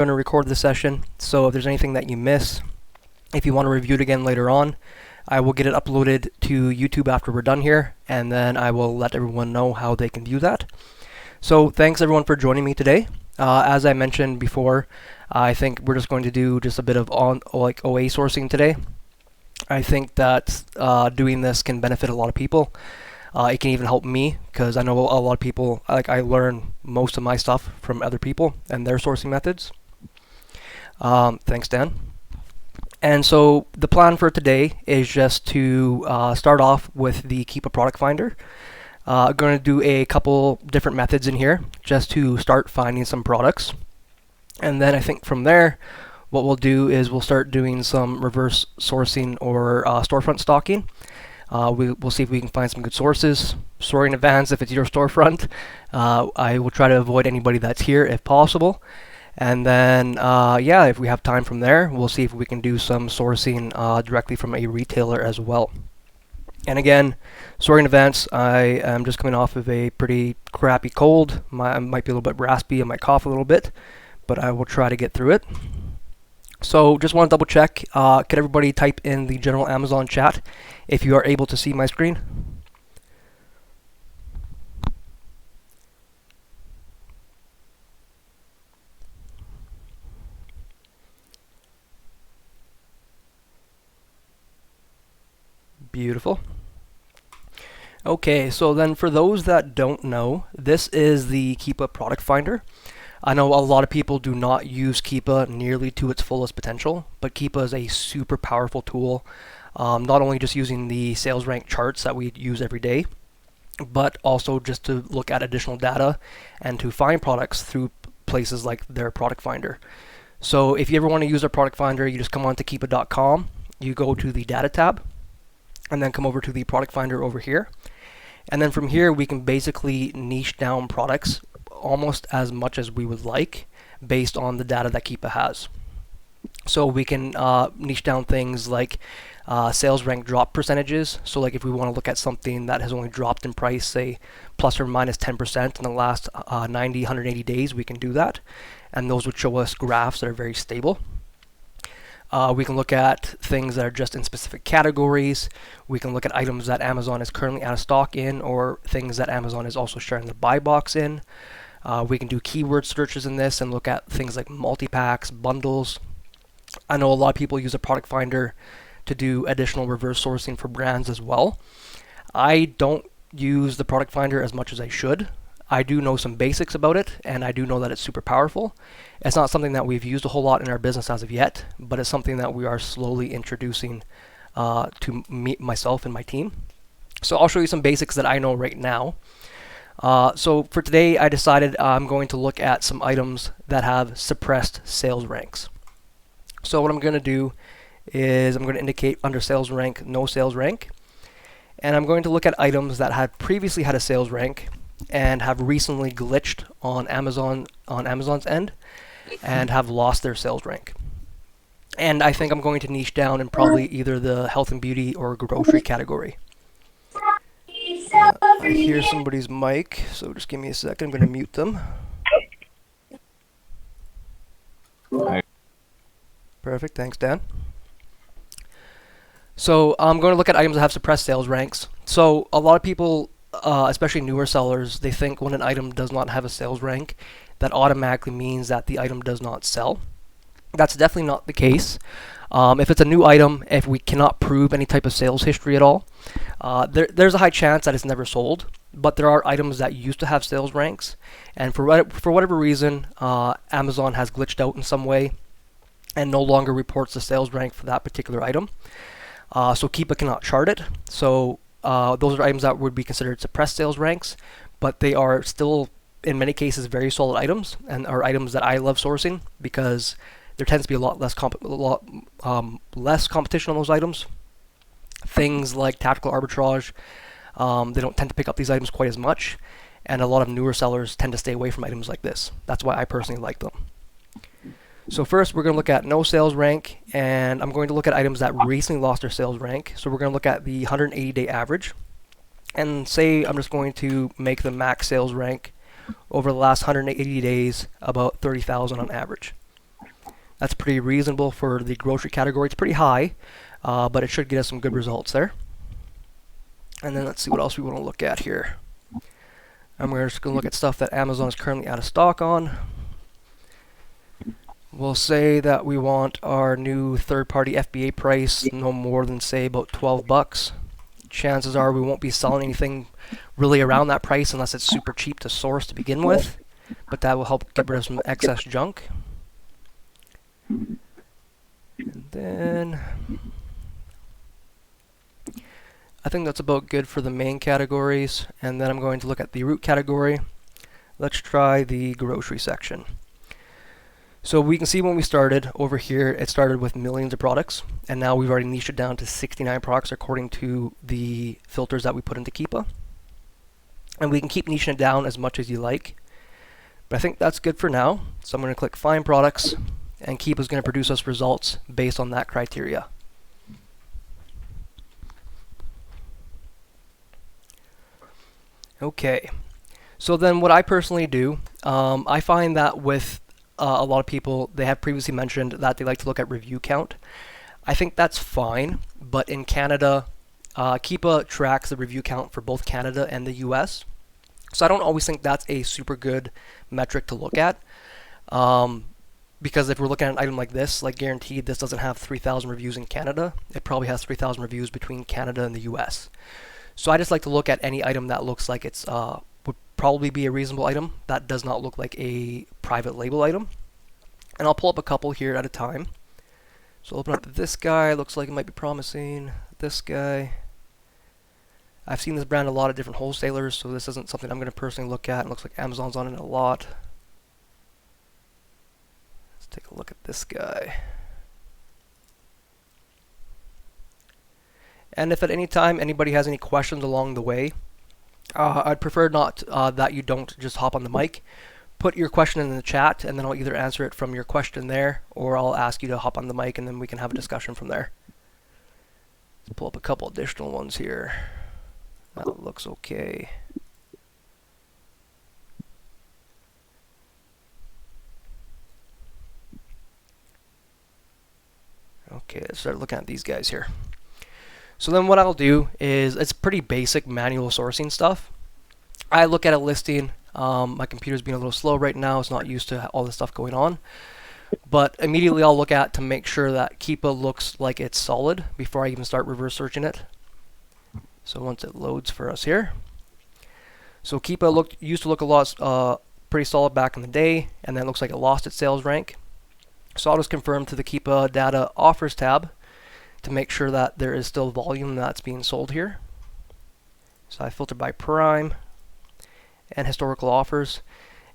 going to record the session, so if there's anything that you miss, if you want to review it again later on, I will get it uploaded to YouTube after we're done here, and then I will let everyone know how they can view that. So thanks everyone for joining me today. As I mentioned before, I think we're just going to do just a bit of OA sourcing today. I think that doing this can benefit a lot of people. It can even help me, because I know a lot of people, I learn most of my stuff from other people and their sourcing methods. Thanks, Dan. And so the plan for today is just to start off with the Keep a Product Finder. I'm going to do a couple different methods in here just to start finding some products. And then I think from there, what we'll do is we'll start doing some reverse sourcing or storefront stalking. We'll see if we can find some good sources. Sorry in advance if it's your storefront. I will try to avoid anybody that's here if possible. And then, yeah, if we have time from there, we'll see if we can do some sourcing directly from a retailer as well. And again, sorry in advance, I am just coming off of a pretty crappy cold. I might be a little bit raspy, I might cough a little bit, but I will try to get through it. So just want to double check, could everybody type in the general Amazon chat if you are able to see my screen? Beautiful. Okay, so then for those that don't know, this is the Keepa Product Finder. I know a lot of people do not use Keepa nearly to its fullest potential, but Keepa is a super powerful tool, not only just using the sales rank charts that we use every day, but also just to look at additional data and to find products through places like their product finder. So if you ever want to use our product finder, you just come on to keepa.com, you go to the data tab, and then come over to the product finder over here. And then from here, we can basically niche down products almost as much as we would like based on the data that Keepa has. So we can niche down things like sales rank drop percentages. So like if we want to look at something that has only dropped in price, say plus or minus 10% in the last 90, 180 days, we can do that. And those would show us graphs that are very stable. We can look at things that are just in specific categories. We can look at items that Amazon is currently out of stock in, or things that Amazon is also sharing the buy box in. We can do keyword searches in this and look at things like multi-packs, bundles. I know a lot of people use a product finder to do additional reverse sourcing for brands as well. I don't use the product finder as much as I should. I do know some basics about it, and I do know that it's super powerful. It's not something that we've used a whole lot in our business as of yet, but it's something that we are slowly introducing to myself and my team. So I'll show you some basics that I know right now. So for today, I decided I'm going to look at some items that have suppressed sales ranks. So what I'm going to do is I'm going to indicate under sales rank, no sales rank. And I'm going to look at items that had previously had a sales rank and have recently glitched on Amazon's end and have lost their sales rank. And I think I'm going to niche down in probably either the health and beauty or grocery category. I hear somebody's mic, so just give me a second. I'm going to mute them. Perfect, thanks Dan. So I'm going to look at items that have suppressed sales ranks. So a lot of people, especially newer sellers, they think when an item does not have a sales rank, that automatically means that the item does not sell. That's definitely not the case. If it's a new item, if we cannot prove any type of sales history at all, there's a high chance that it's never sold. But there are items that used to have sales ranks, and for whatever reason, Amazon has glitched out in some way and no longer reports the sales rank for that particular item. So Keepa cannot chart it. So those are items that would be considered suppressed sales ranks, but they are still, in many cases, very solid items, and are items that I love sourcing because there tends to be a lot less competition on those items. Things like tactical arbitrage, they don't tend to pick up these items quite as much, and a lot of newer sellers tend to stay away from items like this. That's why I personally like them. So first, we're going to look at no sales rank, and I'm going to look at items that recently lost their sales rank. So we're going to look at the 180-day average, and say I'm just going to make the max sales rank over the last 180 days about 30,000 on average. That's pretty reasonable for the grocery category. It's pretty high, but it should get us some good results there. And then let's see what else we want to look at here. And we're just going to look at stuff that Amazon is currently out of stock on. We'll say that we want our new third-party FBA price no more than, say, about 12 bucks. Chances are we won't be selling anything really around that price unless it's super cheap to source to begin with, but that will help get rid of some excess junk. And then I think that's about good for the main categories, and then I'm going to look at the root category. Let's try the grocery section. So we can see when we started over here, it started with millions of products, and now we've already niched it down to 69 products according to the filters that we put into Keepa. And we can keep niching it down as much as you like, but I think that's good for now. So I'm going to click Find Products, and Keepa is going to produce us results based on that criteria. Okay, so then what I personally do, I find that with a lot of people, they have previously mentioned that they like to look at review count. I think that's fine, but in Canada, Keepa tracks the review count for both Canada and the US. So I don't always think that's a super good metric to look at. Because if we're looking at an item like this, like guaranteed this doesn't have 3,000 reviews in Canada, it probably has 3,000 reviews between Canada and the US. So I just like to look at any item that looks like it's would probably be a reasonable item that does not look like a private label item. And I'll pull up a couple here at a time. So I'll open up this guy, looks like it might be promising. This guy. I've seen this brand a lot of different wholesalers, so this isn't something I'm going to personally look at. It looks like Amazon's on it a lot. Let's take a look at this guy. And if at any time anybody has any questions along the way, I'd prefer not that you don't just hop on the mic. Put your question in the chat, and then I'll either answer it from your question there, or I'll ask you to hop on the mic, and then we can have a discussion from there. Let's pull up a couple additional ones here. That looks okay. Okay, let's start looking at these guys here. So then what I'll do is, it's pretty basic manual sourcing stuff. I look at a listing. My computer's being a little slow right now. It's not used to all this stuff going on. But immediately I'll look at to make sure that Keepa looks like it's solid before I even start reverse searching it. So once it loads for us here. So Keepa used to look a lot pretty solid back in the day, and then it looks like it lost its sales rank. So I'll just confirm to the Keepa Data Offers tab to make sure that there is still volume that's being sold here. So I filter by Prime and historical offers,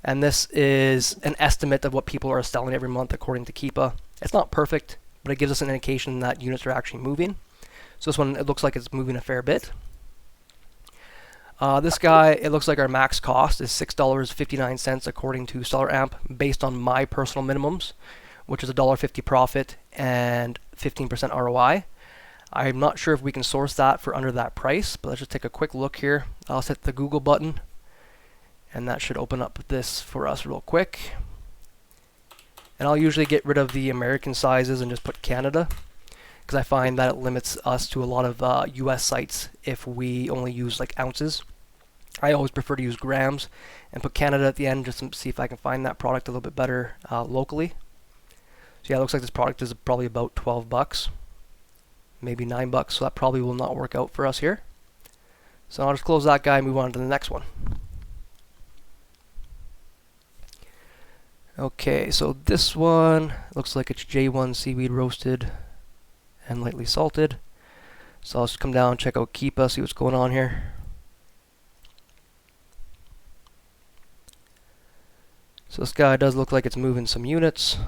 and this is an estimate of what people are selling every month according to Keepa. It's not perfect, but it gives us an indication that units are actually moving. So this one, it looks like it's moving a fair bit. This guy, it looks like our max cost is $6.59 according to SellerAmp, based on my personal minimums, which is $1.50 profit and 15% ROI. I'm not sure if we can source that for under that price, but let's just take a quick look here. I'll hit the Google button, and that should open up this for us real quick. And I'll usually get rid of the American sizes and just put Canada, because I find that it limits us to a lot of US sites if we only use like ounces. I always prefer to use grams and put Canada at the end just to see if I can find that product a little bit better locally. So yeah, it looks like this product is probably about 12 bucks, maybe 9 bucks, so that probably will not work out for us here. So I'll just close that guy and move on to the next one. Okay, so this one looks like it's J1 seaweed roasted and lightly salted. So I'll just come down, check out Keepa, see what's going on here. So this guy does look like it's moving some units.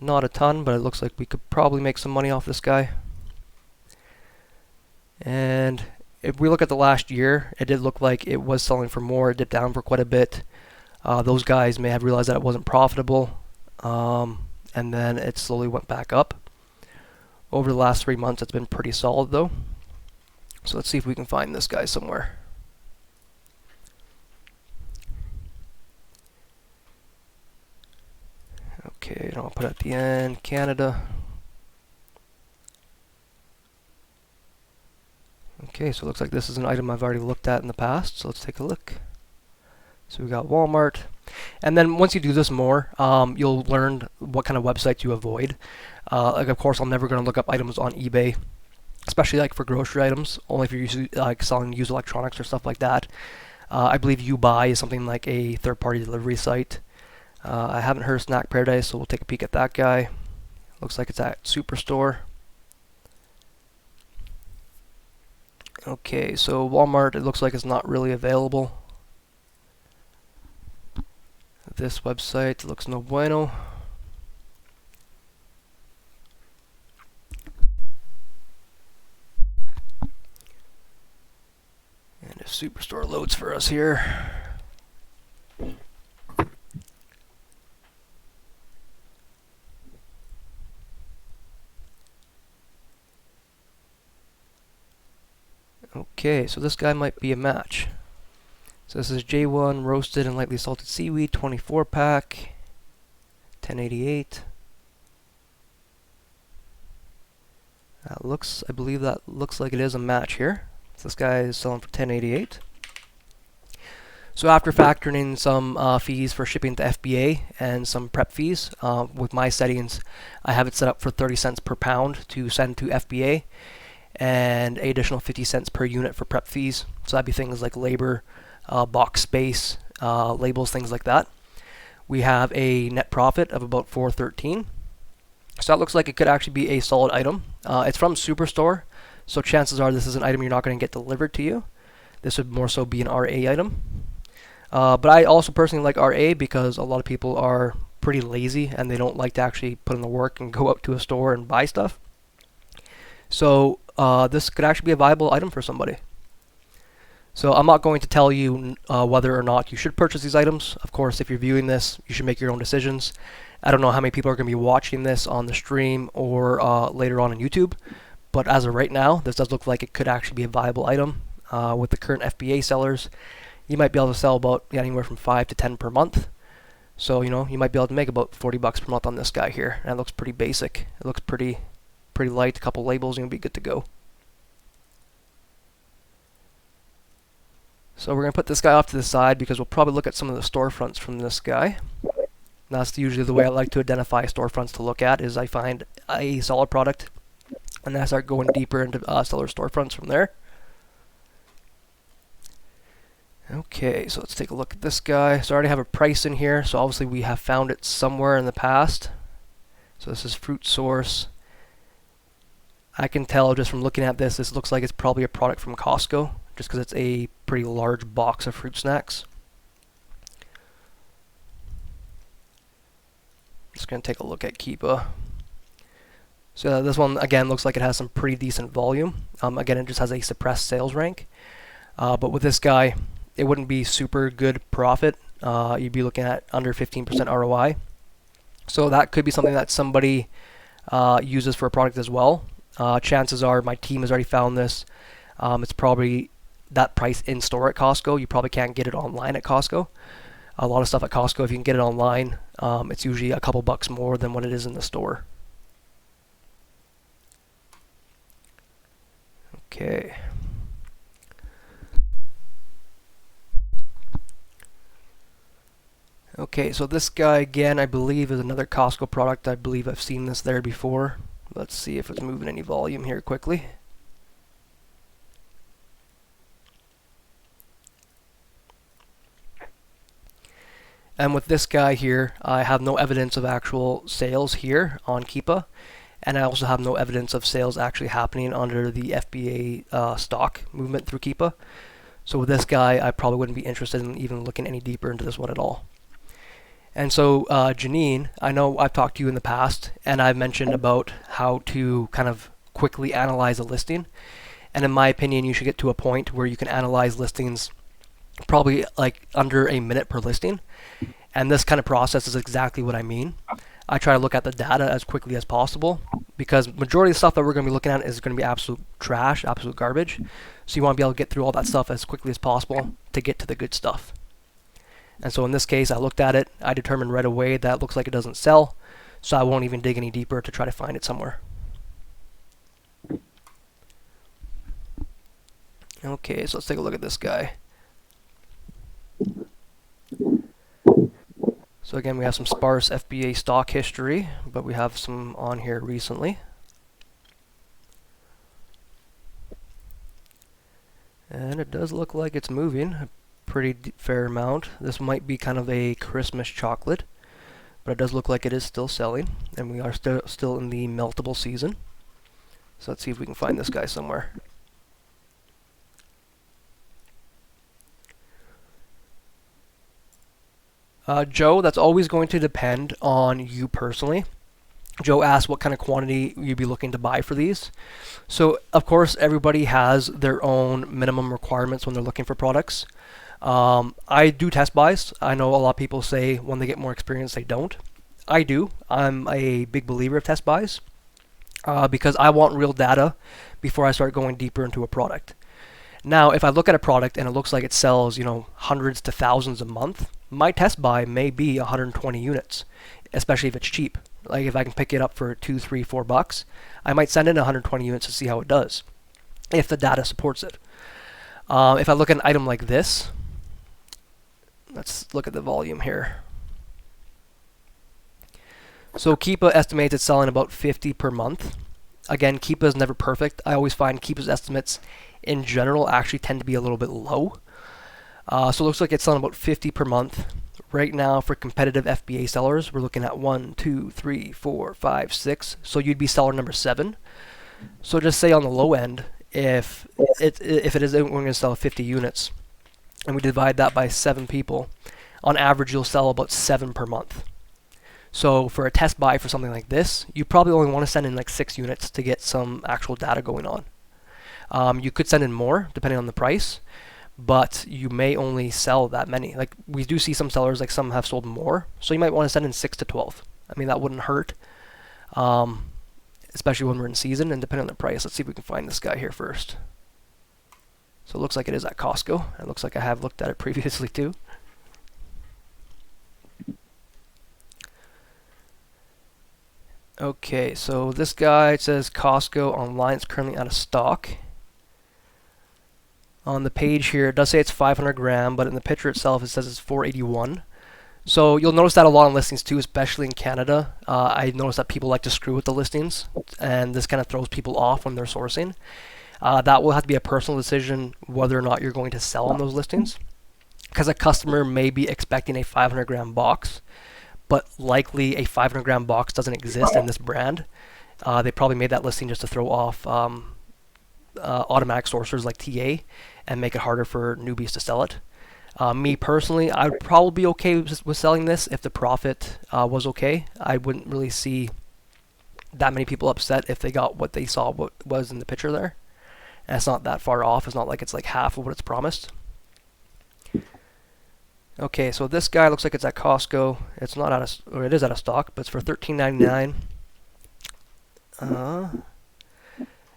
Not a ton, but it looks like we could probably make some money off this guy. And if we look at the last year, it did look like it was selling for more. It dipped down for quite a bit. Those guys may have realized that it wasn't profitable, and then it slowly went back up. Over the last 3 months, it's been pretty solid though. So let's see if we can find this guy somewhere. Okay, and I'll put at the end, Canada. Okay, so it looks like this is an item I've already looked at in the past, so let's take a look. So we got Walmart. And then once you do this more, you'll learn what kind of websites you avoid. Like, of course, I'm never going to look up items on eBay, especially like for grocery items, only if you're like selling used electronics or stuff like that. I believe You Buy is something like a third-party delivery site. I haven't heard of Snack Paradise, so we'll take a peek at that guy. Looks like it's at Superstore. Okay, so Walmart, it looks like it's not really available. This website looks no bueno. And if Superstore loads for us here. Okay, so this guy might be a match. So this is J1 roasted and lightly salted seaweed, 24 pack, 1088. I believe that looks like it is a match here. So this guy is selling for 1088. So after factoring in some fees for shipping to FBA and some prep fees, with my settings, I have it set up for 30 cents per pound to send to FBA, and an additional 50 cents per unit for prep fees. So that'd be things like labor, box space, labels, things like that. We have a net profit of about 413. So that looks like it could actually be a solid item. It's from Superstore, so chances are this is an item you're not going to get delivered to you. This would more so be an RA item. But I also personally like RA because a lot of people are pretty lazy and they don't like to actually put in the work and go out to a store and buy stuff. So this could actually be a viable item for somebody. So I'm not going to tell you whether or not you should purchase these items. Of course, if you're viewing this, you should make your own decisions. I don't know how many people are going to be watching this on the stream or later on YouTube, but as of right now, this does look like it could actually be a viable item. With the current FBA sellers, you might be able to sell about anywhere from 5 to 10 per month. So, you know, you might be able to make about 40 bucks per month on this guy here. And it looks pretty basic. It looks pretty light. A couple labels and you'll be good to go. So we're going to put this guy off to the side because we'll probably look at some of the storefronts from this guy. And that's usually the way I like to identify storefronts to look at, is I find a solid product and then I start going deeper into seller storefronts from there. Okay, so let's take a look at this guy. So I already have a price in here, so obviously we have found it somewhere in the past. So this is Fruit Source. I can tell just from looking at this looks like it's probably a product from Costco, just because it's a pretty large box of fruit snacks. Just going to take a look at Keepa. So this one, again, looks like it has some pretty decent volume. Again, it just has a suppressed sales rank. But with this guy, it wouldn't be super good profit. You'd be looking at under 15% ROI. So that could be something that somebody uses for a product as well. Chances are my team has already found this. It's probably that price in store at Costco. You probably can't get it online at Costco. A lot of stuff at Costco, if you can get it online, it's usually a couple bucks more than what it is in the store. Okay. Okay, so this guy again, I believe, is another Costco product. I believe I've seen this there before. Let's see if it's moving any volume here quickly. And with this guy here, I have no evidence of actual sales here on Keepa, and I also have no evidence of sales actually happening under the FBA stock movement through Keepa. So with this guy, I probably wouldn't be interested in even looking any deeper into this one at all. And so Janine, I know I've talked to you in the past, and I've mentioned about how to kind of quickly analyze a listing. And in my opinion, you should get to a point where you can analyze listings probably like under a minute per listing. And this kind of process is exactly what I mean. I try to look at the data as quickly as possible because majority of the stuff that we're going to be looking at is going to be absolute trash, absolute garbage. So you want to be able to get through all that stuff as quickly as possible to get to the good stuff. And so in this case, I looked at it. I determined right away that it looks like it doesn't sell. so I won't even dig any deeper to try to find it somewhere. Okay, so let's take a look at this guy. So again, we have some sparse FBA stock history, but we have some on here recently. And it does look like it's moving a pretty fair amount. This might be kind of a Christmas chocolate, but it does look like it is still selling, and we are still in the meltable season. So let's see if we can find this guy somewhere. Joe, that's always going to depend on you personally. Joe asked what kind of quantity you'd be looking to buy for these. So, of course, everybody has their own minimum requirements when they're looking for products. I do test buys. I know a lot of people say when they get more experience, they don't. I do. I'm a big believer of test buys because I want real data before I start going deeper into a product. Now, if I look at a product and it looks like it sells, hundreds to thousands a month, my test buy may be 120 units, especially if it's cheap. Like if I can pick it up for $2, $3, $4, I might send in 120 units to see how it does, if the data supports it. If I look at an item like this, let's look at the volume here. So Keepa estimates it's selling about 50 per month. Again, Keepa is never perfect. I always find Keepa's estimates in general actually tend to be a little bit low. So it looks like it's selling about 50 per month. Right now for competitive FBA sellers, we're looking at 1, 2, 3, 4, 5, 6. So you'd be seller number 7. So just say on the low end, if it is we're going to sell 50 units, and we divide that by 7 people, on average you'll sell about 7 per month. So for a test buy for something like this, you probably only want to send in like 6 units to get some actual data going on. You could send in more depending on the price, but you may only sell that many. Like we do see some sellers, like some have sold more, so you might want to send in 6 to 12. I mean, that wouldn't hurt, especially when we're in season and depending on the price. Let's see if we can find this guy here first. So it looks like it is at Costco. It looks like I have looked at it previously too. Okay, so this guy, it says Costco online. It's currently out of stock. On the page here, it does say it's 500 gram, but in the picture itself, it says it's 481. So you'll notice that a lot on listings too, especially in Canada. I notice that people like to screw with the listings, and this kind of throws people off when they're sourcing. That will have to be a personal decision whether or not you're going to sell on those listings, because a customer may be expecting a 500 gram box, but likely a 500 gram box doesn't exist in this brand. They probably made that listing just to throw off automatic sourcers like TA and make it harder for newbies to sell it. Me personally, I would probably be okay with selling this if the profit was okay. I wouldn't really see that many people upset if they got what they saw what was in the picture there. And it's not that far off. It's not like it's like half of what it's promised. Okay, so this guy looks like it's at Costco. It's not out of, or it is out of stock, but it's for $13.99.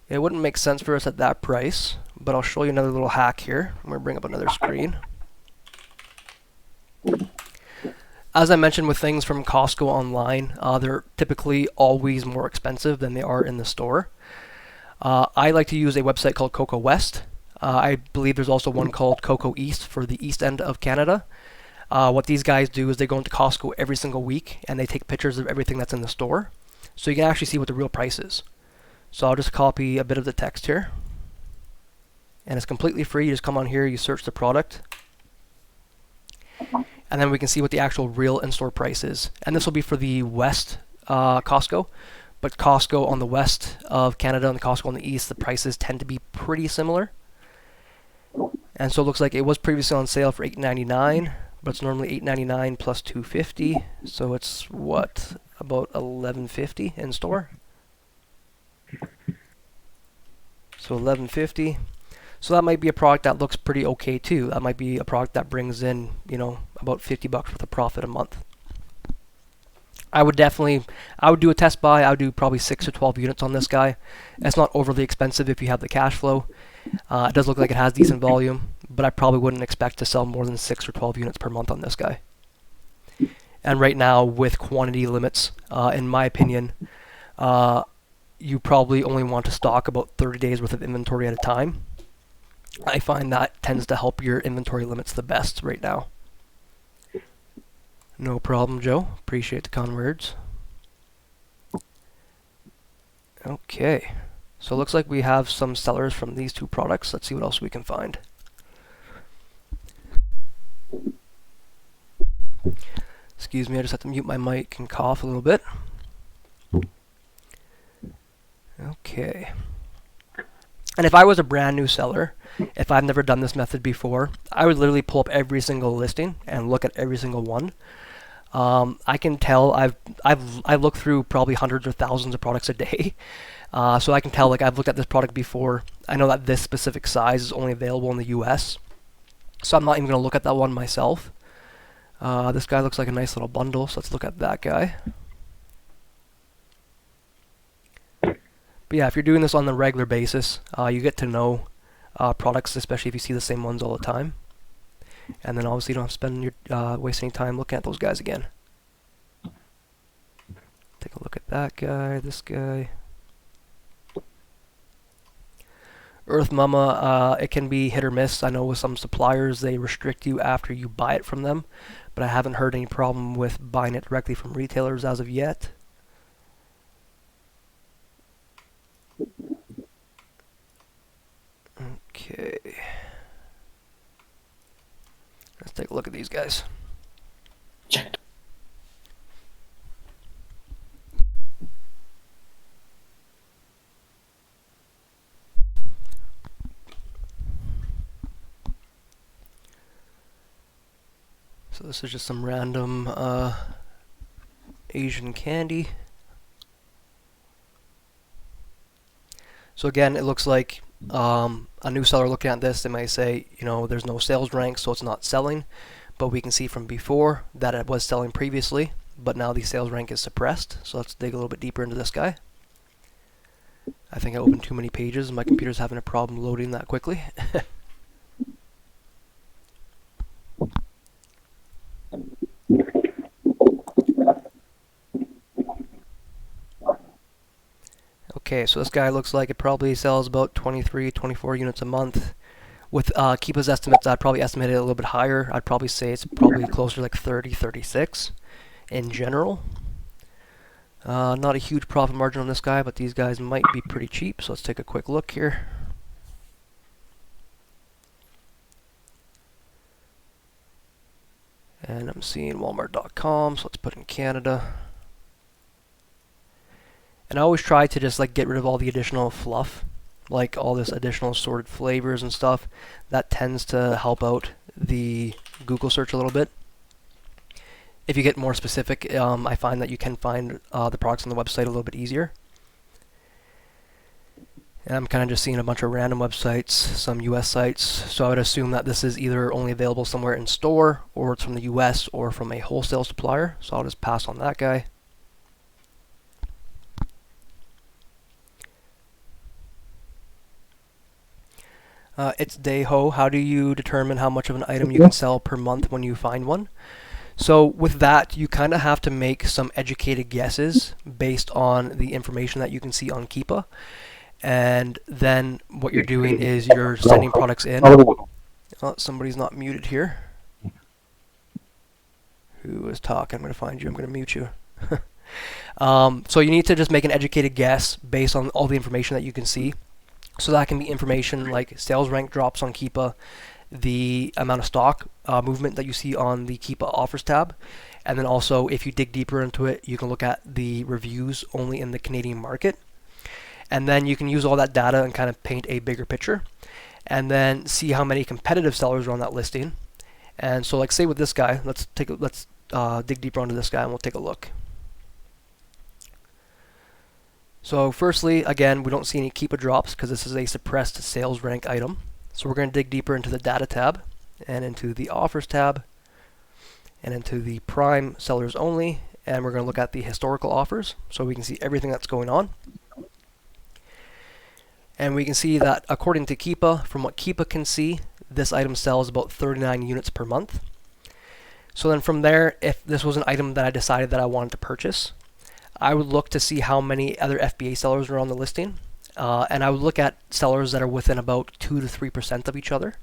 It wouldn't make sense for us at that price, but I'll show you another little hack here. I'm going to bring up another screen. As I mentioned with things from Costco online, they're typically always more expensive than they are in the store. I like to use a website called Coco West. I believe there's also one called Coco East for the east end of Canada. What these guys do is they go into Costco every single week and they take pictures of everything that's in the store, so you can actually see what the real price is. So I'll just copy a bit of the text here, and it's completely free. You just come on here, you search the product, and then we can see what the actual real in-store price is. And this will be for the West Costco, but Costco on the west of Canada and the Costco on the east, the prices tend to be pretty similar. And so it looks like it was previously on sale for $8.99, but it's normally $8.99 plus $2.50, so it's what, about $11.50 in store? So $11.50. So that might be a product that looks pretty okay too. That might be a product that brings in, about $50 worth of profit a month. I would do a test buy. I would do probably 6 to 12 units on this guy. It's not overly expensive if you have the cash flow. It does look like it has decent volume, but I probably wouldn't expect to sell more than 6 or 12 units per month on this guy. And right now, with quantity limits, in my opinion, you probably only want to stock about 30 days worth of inventory at a time. I find that tends to help your inventory limits the best right now. No problem, Joe. Appreciate the kind words. Okay. So it looks like we have some sellers from these two products. Let's see what else we can find. Excuse me, I just have to mute my mic and cough a little bit. Okay. And if I was a brand new seller, if I've never done this method before, I would literally pull up every single listing and look at every single one. I can tell I look through probably hundreds or thousands of products a day, so I can tell like I've looked at this product before. I know that this specific size is only available in the U.S., so I'm not even going to look at that one myself. This guy looks like a nice little bundle, so let's look at that guy. But yeah, if you're doing this on the regular basis, you get to know products, especially if you see the same ones all the time. And then obviously you don't have to spend your waste any time looking at those guys again. Take a look at that guy, this guy. Earth Mama, it can be hit or miss. I know with some suppliers they restrict you after you buy it from them, but I haven't heard any problem with buying it directly from retailers as of yet. Okay. Let's take a look at these guys. Check. So this is just some random Asian candy. So again, it looks like a new seller looking at this, they might say, you know, there's no sales rank, so it's not selling. But we can see from before that it was selling previously, but now the sales rank is suppressed. So let's dig a little bit deeper into this guy. I think I opened too many pages and my computer's having a problem loading that quickly. Okay, so this guy looks like it probably sells about 23, 24 units a month. With Keepa's estimates, I'd probably estimate it a little bit higher. I'd probably say it's probably closer to like 30, 36 in general. Not a huge profit margin on this guy, but these guys might be pretty cheap. So let's take a quick look here. And I'm seeing Walmart.com, so let's put in Canada. And I always try to just like get rid of all the additional fluff, like all this additional sorted flavors and stuff. That tends to help out the Google search a little bit. If you get more specific, I find that you can find the products on the website a little bit easier. And I'm kind of just seeing a bunch of random websites, some US sites, so I would assume that this is either only available somewhere in store, or it's from the US, or from a wholesale supplier, so I'll just pass on that guy. It's Dayho. How do you determine how much of an item you can sell per month when you find one? So with that, you kind of have to make some educated guesses based on the information that you can see on Keepa. And then what you're doing is you're sending products in. Oh, somebody's not muted here. Who is talking? I'm going to find you. I'm going to mute you. So you need to just make an educated guess based on all the information that you can see. So that can be information like sales rank drops on Keepa, the amount of stock movement that you see on the Keepa offers tab, and then also if you dig deeper into it, you can look at the reviews only in the Canadian market. And then you can use all that data and kind of paint a bigger picture, and then see how many competitive sellers are on that listing. And so like say with this guy, let's dig deeper onto this guy and we'll take a look. So firstly, again, we don't see any Keepa drops because this is a suppressed sales rank item. So we're going to dig deeper into the data tab and into the offers tab and into the prime sellers only, and we're going to look at the historical offers so we can see everything that's going on. And we can see that according to Keepa, from what Keepa can see, this item sells about 39 units per month. So then from there, if this was an item that I decided that I wanted to purchase, I would look to see how many other FBA sellers are on the listing. And I would look at sellers that are within about 2 to 3% of each other,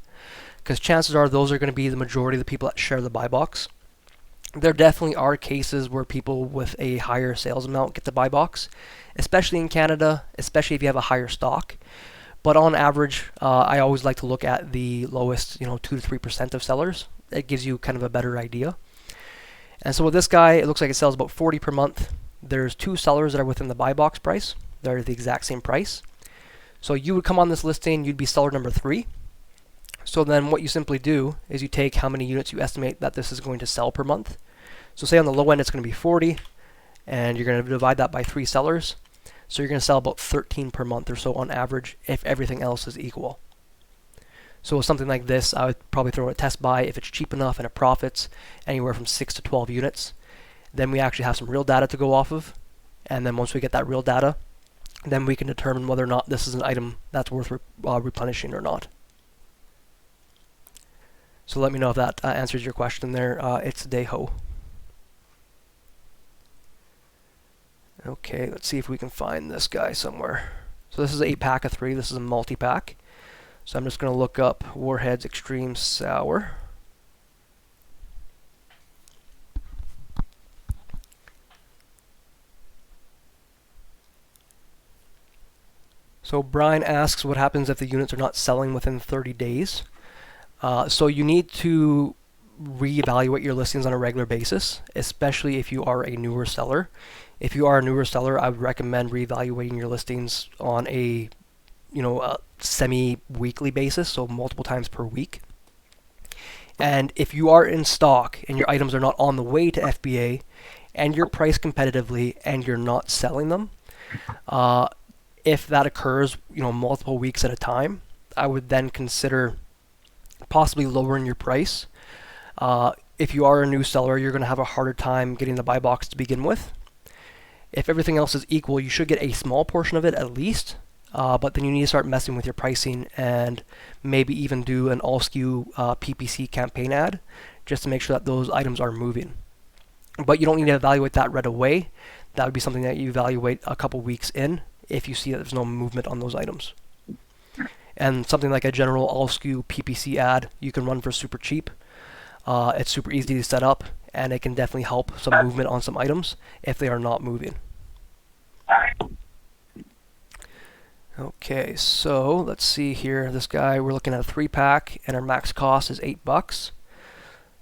because chances are those are going to be the majority of the people that share the buy box. There definitely are cases where people with a higher sales amount get the buy box, especially in Canada, especially if you have a higher stock. But on average, I always like to look at the lowest, 2 to 3% of sellers. It gives you kind of a better idea. And so with this guy, it looks like it sells about 40 per month. There's 2 sellers that are within the buy box price. They're the exact same price. So you would come on this listing, you'd be seller number 3. So then what you simply do is you take how many units you estimate that this is going to sell per month. So say on the low end it's going to be 40, and you're going to divide that by 3 sellers. So you're going to sell about 13 per month or so on average if everything else is equal. So with something like this, I would probably throw a test buy if it's cheap enough and it profits anywhere from 6 to 12 units. Then we actually have some real data to go off of. And then once we get that real data, then we can determine whether or not this is an item that's worth replenishing or not. So let me know if that answers your question there. It's Deho. Okay, let's see if we can find this guy somewhere. So this is an 8-pack of 3. This is a multi-pack. So I'm just going to look up Warhead's Extreme Sour. So Brian asks what happens if the units are not selling within 30 days. So you need to reevaluate your listings on a regular basis, especially if you are a newer seller. If you are a newer seller, I would recommend reevaluating your listings on a semi-weekly basis, so multiple times per week. And if you are in stock and your items are not on the way to FBA and you're priced competitively and you're not selling them, if that occurs, multiple weeks at a time, I would then consider possibly lowering your price. If you are a new seller, you're going to have a harder time getting the buy box to begin with. If everything else is equal, you should get a small portion of it at least, but then you need to start messing with your pricing and maybe even do an all SKU PPC campaign ad just to make sure that those items are moving. But you don't need to evaluate that right away. That would be something that you evaluate a couple weeks in if you see that there's no movement on those items. And something like a general all SKU PPC ad you can run for super cheap. It's super easy to set up, and it can definitely help some movement on some items if they are not moving. Okay, so let's see here. This guy, we're looking at a 3-pack, and our max cost is $8.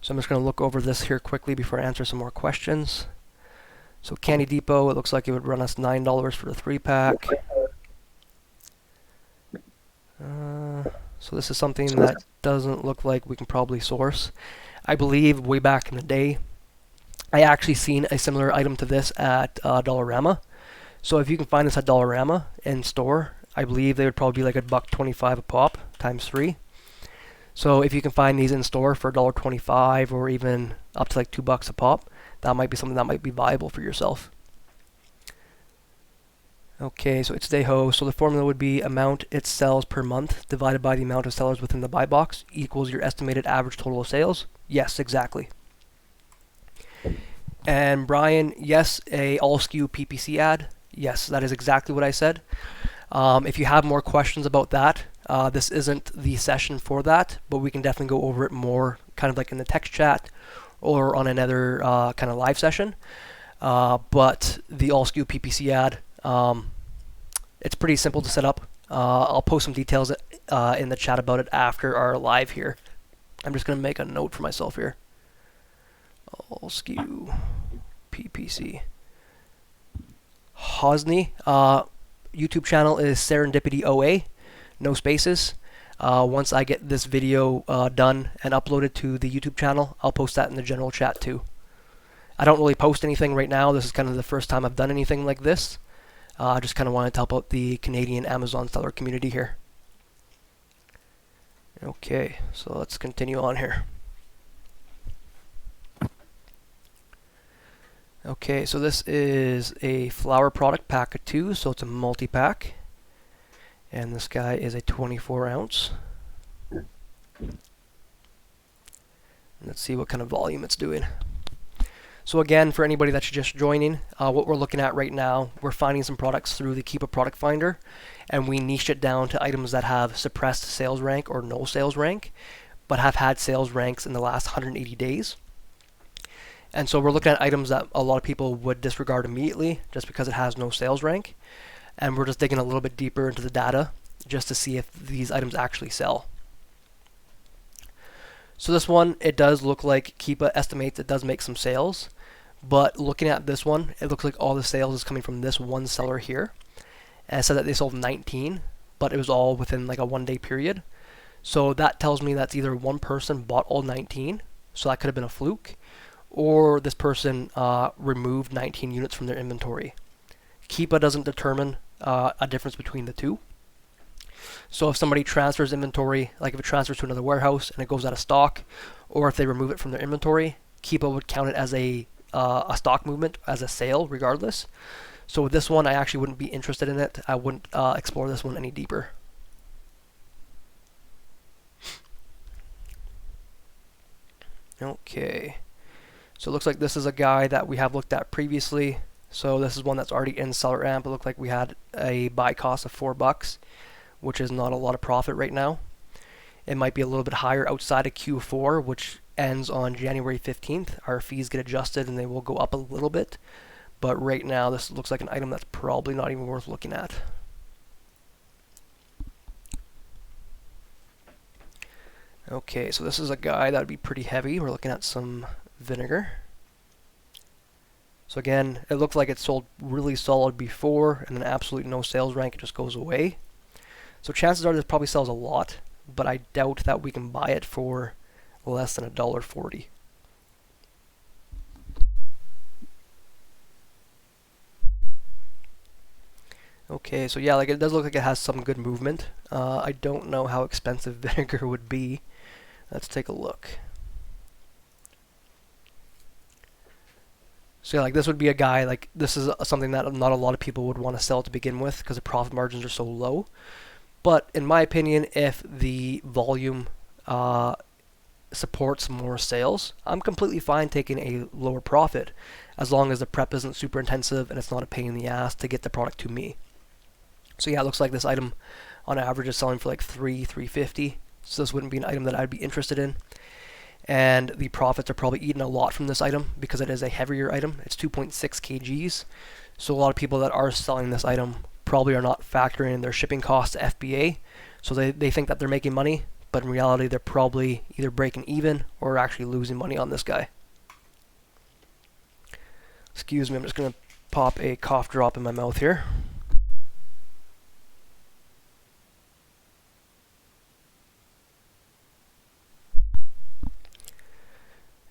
So I'm just going to look over this here quickly before I answer some more questions. So Candy Depot, it looks like it would run us $9 for the 3-pack. So this is something that doesn't look like we can probably source. I believe way back in the day, I actually seen a similar item to this at Dollarama. So if you can find this at Dollarama in store, I believe they would probably be like $1.25 a pop times 3. So if you can find these in store for $1.25 or even up to like $2 a pop, that might be something that might be viable for yourself. Okay, so it's Deho. So the formula would be amount it sells per month divided by the amount of sellers within the buy box equals your estimated average total of sales. Yes, exactly. And Brian, yes, a all SKU PPC ad. Yes, that is exactly what I said. If you have more questions about that, this isn't the session for that, but we can definitely go over it more kind of like in the text chat or on another kind of live session. But the all SKU PPC ad, it's pretty simple to set up. I'll post some details in the chat about it after our live here. I'm just going to make a note for myself here. All SKU PPC. Hosni, YouTube channel is Serendipity OA, no spaces. Once I get this video done and uploaded to the YouTube channel, I'll post that in the general chat too. I don't really post anything right now. This is kind of the first time I've done anything like this. I just kind of wanted to help out the Canadian Amazon seller community here. Okay, so let's continue on here. Okay, so this is a flower product pack of 2, so it's a multi-pack. And this guy is a 24 ounce. Let's see what kind of volume it's doing. So again, for anybody that's just joining, what we're looking at right now, we're finding some products through the Keepa product finder, and we niched it down to items that have suppressed sales rank or no sales rank, but have had sales ranks in the last 180 days. And so we're looking at items that a lot of people would disregard immediately just because it has no sales rank. And we're just digging a little bit deeper into the data just to see if these items actually sell. So this one, it does look like Keepa estimates it does make some sales. But looking at this one, it looks like all the sales is coming from this one seller here. And it said that they sold 19, but it was all within like a 1-day period. So that tells me that's either one person bought all 19, so that could have been a fluke, or this person removed 19 units from their inventory. Keepa doesn't determine a difference between the two. So if somebody transfers inventory, like if it transfers to another warehouse and it goes out of stock, or if they remove it from their inventory, Keepa would count it as a stock movement, as a sale regardless. So with this one, I actually wouldn't be interested in it. I wouldn't explore this one any deeper. Okay, so it looks like this is a guy that we have looked at previously. So this is one that's already in Seller Amp. It looked like we had a buy cost of $4, which is not a lot of profit right now. It might be a little bit higher outside of Q4, which ends on January 15th. Our fees get adjusted and they will go up a little bit. But right now, this looks like an item that's probably not even worth looking at. Okay, so this is a guy that would be pretty heavy. We're looking at some vinegar. So again, it looks like it sold really solid before, and then absolutely no sales rank, it just goes away. So chances are this probably sells a lot, but I doubt that we can buy it for less than $1.40. Okay, so yeah, like it does look like it has some good movement. I don't know how expensive vinegar would be. Let's take a look. So yeah, like this would be a guy, like this is something that not a lot of people would want to sell to begin with because the profit margins are so low. But in my opinion, if the volume supports more sales, I'm completely fine taking a lower profit as long as the prep isn't super intensive and it's not a pain in the ass to get the product to me. So yeah, it looks like this item on average is selling for like $3.50. So this wouldn't be an item that I'd be interested in. And the profits are probably eating a lot from this item because it is a heavier item. It's 2.6 kgs. So a lot of people that are selling this item probably are not factoring in their shipping costs to FBA. So they think that they're making money, but in reality they're probably either breaking even or actually losing money on this guy. Excuse me, I'm just going to pop a cough drop in my mouth here.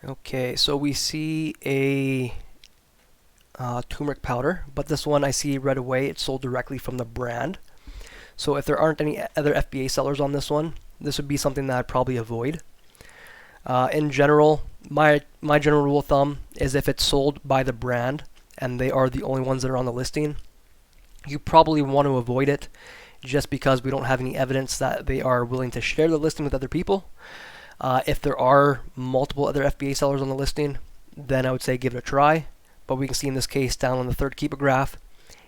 Okay, so we see a turmeric powder, but this one I see right away it's sold directly from the brand. So if there aren't any other FBA sellers on this one, this would be something that I'd probably avoid. In general, my general rule of thumb is if it's sold by the brand and they are the only ones that are on the listing, you probably want to avoid it just because we don't have any evidence that they are willing to share the listing with other people. If there are multiple other FBA sellers on the listing, then I would say give it a try. But we can see in this case down on the third Keepa graph,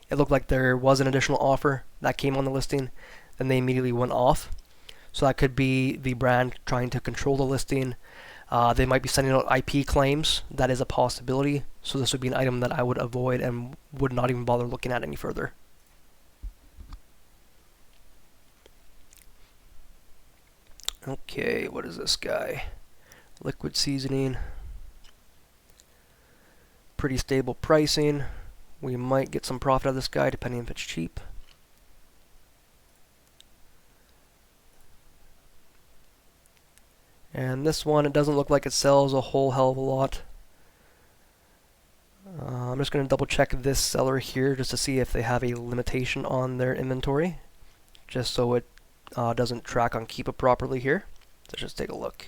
it looked like there was an additional offer that came on the listing, then they immediately went off. So that could be the brand trying to control the listing. They might be sending out IP claims. That is a possibility. So this would be an item that I would avoid and would not even bother looking at any further. Okay, what is this guy? Liquid seasoning. Pretty stable pricing. We might get some profit out of this guy depending if it's cheap. And this one, it doesn't look like it sells a whole hell of a lot. I'm just going to double check this seller here just to see if they have a limitation on their inventory, just so it doesn't track on Keepa properly here. Let's just take a look.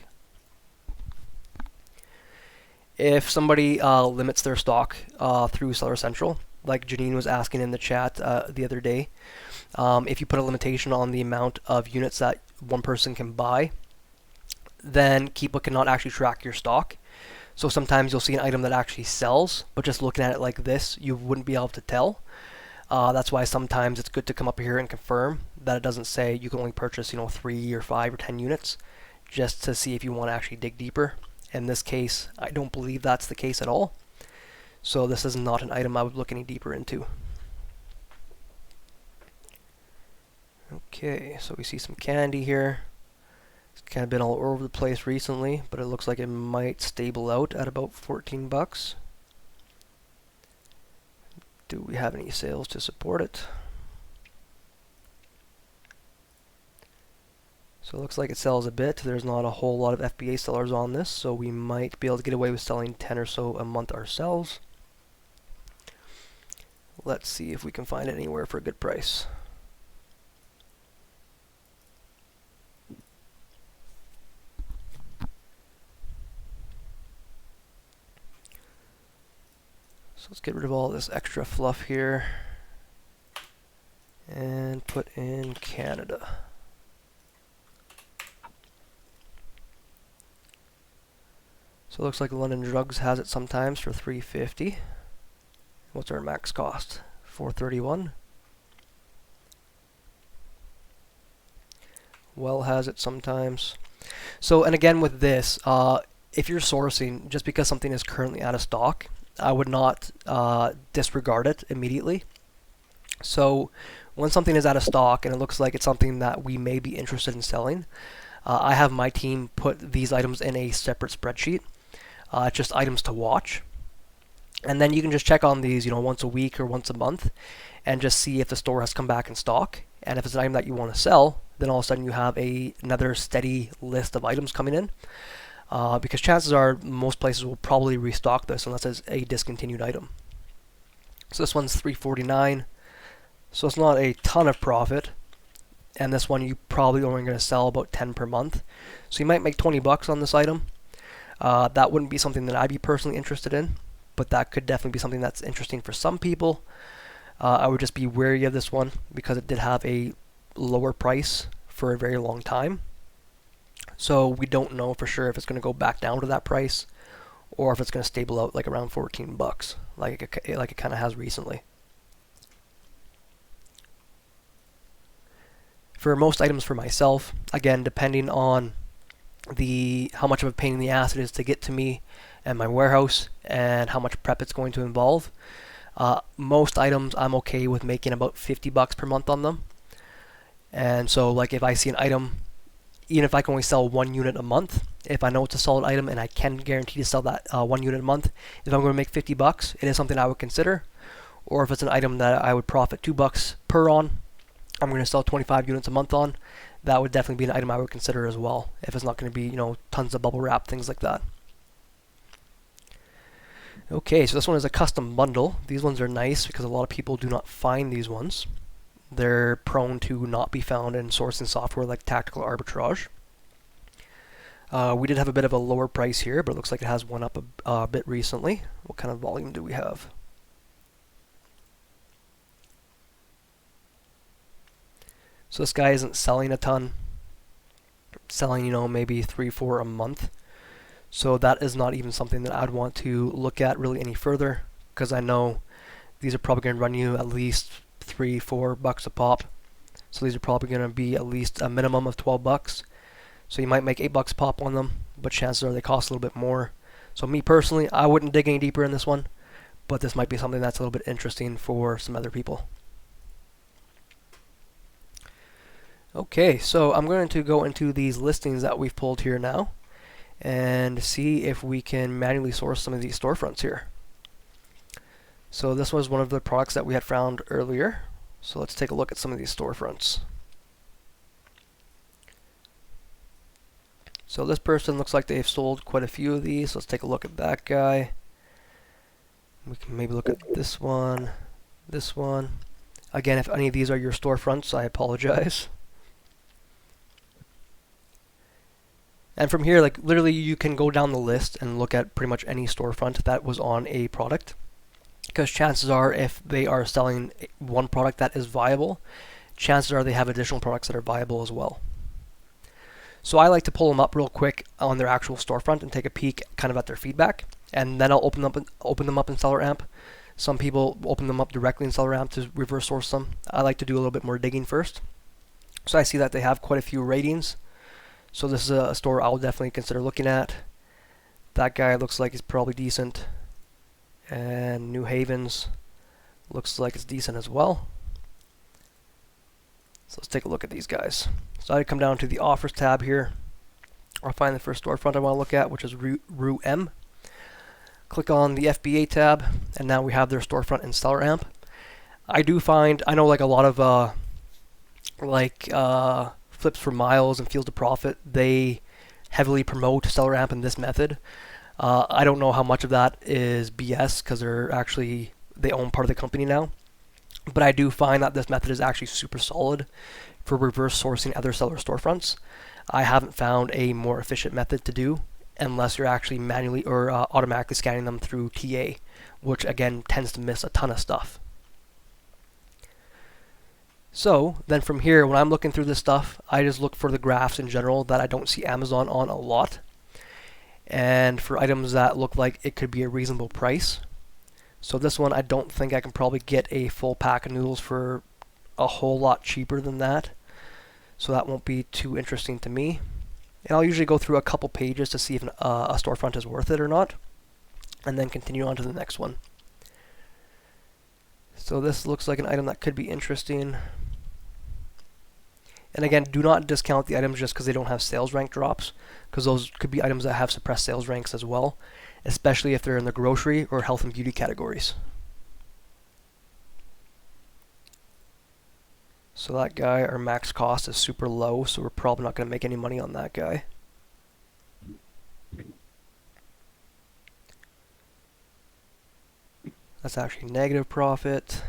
If somebody limits their stock through Seller Central, like Janine was asking in the chat the other day, if you put a limitation on the amount of units that one person can buy, then Keepa cannot actually track your stock. So sometimes you'll see an item that actually sells, but just looking at it like this, you wouldn't be able to tell. That's why sometimes it's good to come up here and confirm that it doesn't say you can only purchase, 3 or 5 or 10 units, just to see if you want to actually dig deeper. In this case, I don't believe that's the case at all. So this is not an item I would look any deeper into. Okay, so we see some candy here. It's kind of been all over the place recently, but it looks like it might stable out at about 14 bucks. Do we have any sales to support it? So it looks like it sells a bit. There's not a whole lot of FBA sellers on this, so we might be able to get away with selling 10 or so a month ourselves. Let's see if we can find it anywhere for a good price. So let's get rid of all this extra fluff here and put in Canada. So it looks like London Drugs has it sometimes for $3.50. What's our max cost? $4.31. Well has it sometimes. So, and again with this, if you're sourcing, just because something is currently out of stock, I would not disregard it immediately. So when something is out of stock and it looks like it's something that we may be interested in selling, I have my team put these items in a separate spreadsheet. Just items to watch. And then you can just check on these, once a week or once a month and just see if the store has come back in stock. And if it's an item that you want to sell, then all of a sudden you have another steady list of items coming in. Because chances are most places will probably restock this unless it's a discontinued item. So this one's $3.49. So it's not a ton of profit. And this one you probably only going to sell about 10 per month. So you might make 20 bucks on this item. That wouldn't be something that I'd be personally interested in, but that could definitely be something that's interesting for some people. I would just be wary of this one because it did have a lower price for a very long time. So we don't know for sure if it's going to go back down to that price or if it's going to stable out like around 14 bucks like it kind of has recently. For most items for myself, again, depending on how much of a pain in the ass it is to get to me and my warehouse and how much prep it's going to involve, most items I'm okay with making about 50 bucks per month on them. And so like if I see an item, even if I can only sell 1 unit a month, if I know it's a solid item and I can guarantee to sell that 1 unit a month, if I'm going to make 50 bucks, it is something I would consider. Or if it's an item that I would profit 2 bucks per on, I'm going to sell 25 units a month on, that would definitely be an item I would consider as well, if it's not going to be, tons of bubble wrap, things like that. Okay, so this one is a custom bundle. These ones are nice because a lot of people do not find these ones. They're prone to not be found in sourcing software like Tactical Arbitrage. We did have a bit of a lower price here, but it looks like it has went up a bit recently. What kind of volume do we have? So this guy isn't selling a ton. Selling, maybe 3-4 a month. So that is not even something that I'd want to look at really any further, because I know these are probably going to run you at least 3-4 bucks a pop. So these are probably going to be at least a minimum of 12 bucks. So you might make 8 bucks a pop on them, but chances are they cost a little bit more. So me personally, I wouldn't dig any deeper in this one, but this might be something that's a little bit interesting for some other people. Okay, so I'm going to go into these listings that we've pulled here now and see if we can manually source some of these storefronts here. So this was one of the products that we had found earlier. So let's take a look at some of these storefronts. So this person looks like they've sold quite a few of these. Let's take a look at that guy. We can maybe look at this one, this one. Again, if any of these are your storefronts, I apologize. And from here, like literally you can go down the list and look at pretty much any storefront that was on a product. Because chances are if they are selling one product that is viable, chances are they have additional products that are viable as well. So I like to pull them up real quick on their actual storefront and take a peek kind of at their feedback, and then I'll open them up in Seller Amp. Some people open them up directly in Seller Amp to reverse source them. I like to do a little bit more digging first. So I see that they have quite a few ratings. So this is a store I'll definitely consider looking at. That guy looks like he's probably decent. And New Haven's looks like it's decent as well. So let's take a look at these guys. So I come down to the offers tab here. I'll find the first storefront I want to look at, which is Rue M. Click on the FBA tab, and now we have their storefront in Seller Amp. I know like a lot of Flips for Miles and Fields to Profit, they heavily promote Seller Amp in this method. I don't know how much of that is BS because they own part of the company now. But I do find that this method is actually super solid for reverse sourcing other seller storefronts. I haven't found a more efficient method to do unless you're actually manually or automatically scanning them through TA, which again tends to miss a ton of stuff. So then from here, when I'm looking through this stuff, I just look for the graphs in general that I don't see Amazon on a lot, and for items that look like it could be a reasonable price. So this one, I don't think I can probably get a full pack of noodles for a whole lot cheaper than that. So that won't be too interesting to me. And I'll usually go through a couple pages to see if a storefront is worth it or not, and then continue on to the next one. So this looks like an item that could be interesting. And again, do not discount the items just because they don't have sales rank drops, because those could be items that have suppressed sales ranks as well, especially if they're in the grocery or health and beauty categories. So that guy, our max cost is super low, so we're probably not going to make any money on that guy. That's actually negative profit.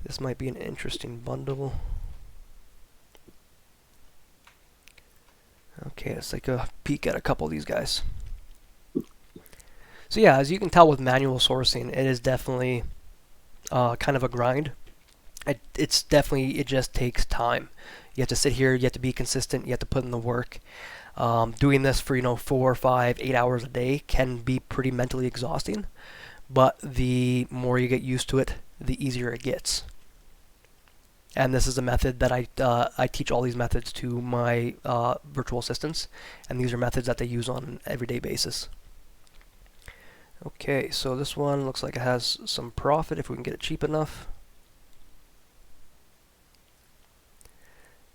This might be an interesting bundle. Okay, let's take a peek at a couple of these guys. So yeah, as you can tell with manual sourcing, it is definitely kind of a grind. It just takes time. You have to sit here, you have to be consistent, you have to put in the work. Doing this for 4, 5, 8 hours a day can be pretty mentally exhausting, but the more you get used to it, the easier it gets. And this is a method that I teach all these methods to my virtual assistants, and these are methods that they use on an everyday basis. Okay, so this one looks like it has some profit if we can get it cheap enough.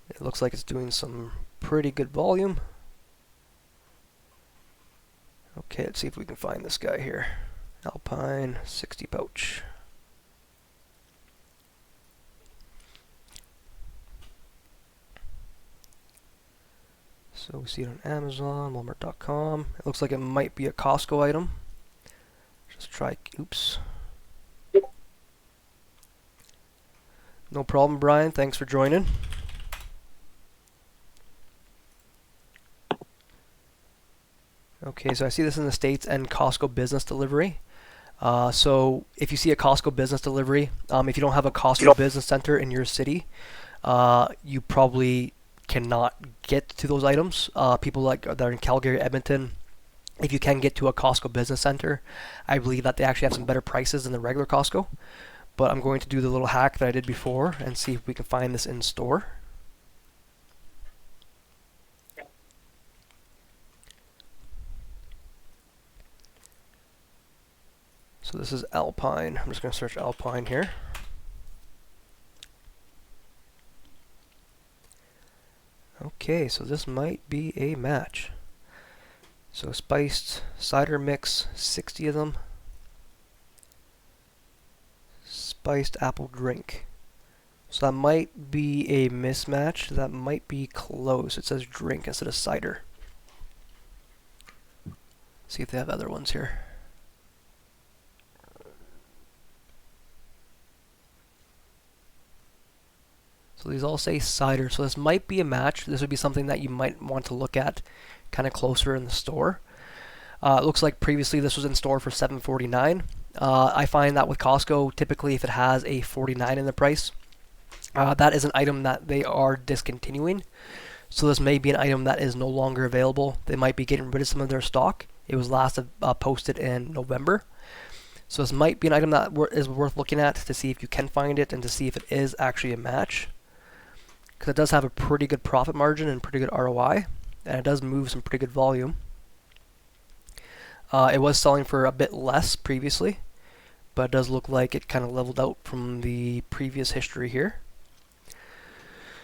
It looks like it's doing some pretty good volume. Okay, let's see if we can find this guy here. Alpine 60 pouch. So we see it on Amazon, Walmart.com. It looks like it might be a Costco item. Just try, oops. No problem, Brian. Thanks for joining. Okay, so I see this in the States and Costco business delivery. So if you see a Costco business delivery, if you don't have a Costco business center in your city, you probably cannot get to those items. People that are in Calgary, Edmonton, if you can get to a Costco business center, I believe that they actually have some better prices than the regular Costco. But I'm going to do the little hack that I did before and see if we can find this in store. So this is Alpine. I'm just going to search Alpine here. Okay, so this might be a match. So spiced cider mix, 60 of them. Spiced apple drink. So that might be a mismatch. That might be close. It says drink instead of cider. See if they have other ones here. So these all say cider, so this might be a match. This would be something that you might want to look at kind of closer in the store. It looks like previously this was in store for $7.49. I find that with Costco, typically if it has a $49 in the price, that is an item that they are discontinuing. So this may be an item that is no longer available. They might be getting rid of some of their stock. It was last posted in November. So this might be an item that is worth looking at to see if you can find it and to see if it is actually a match. Because it does have a pretty good profit margin and pretty good ROI. And it does move some pretty good volume. It was selling for a bit less previously, but it does look like it kind of leveled out from the previous history here.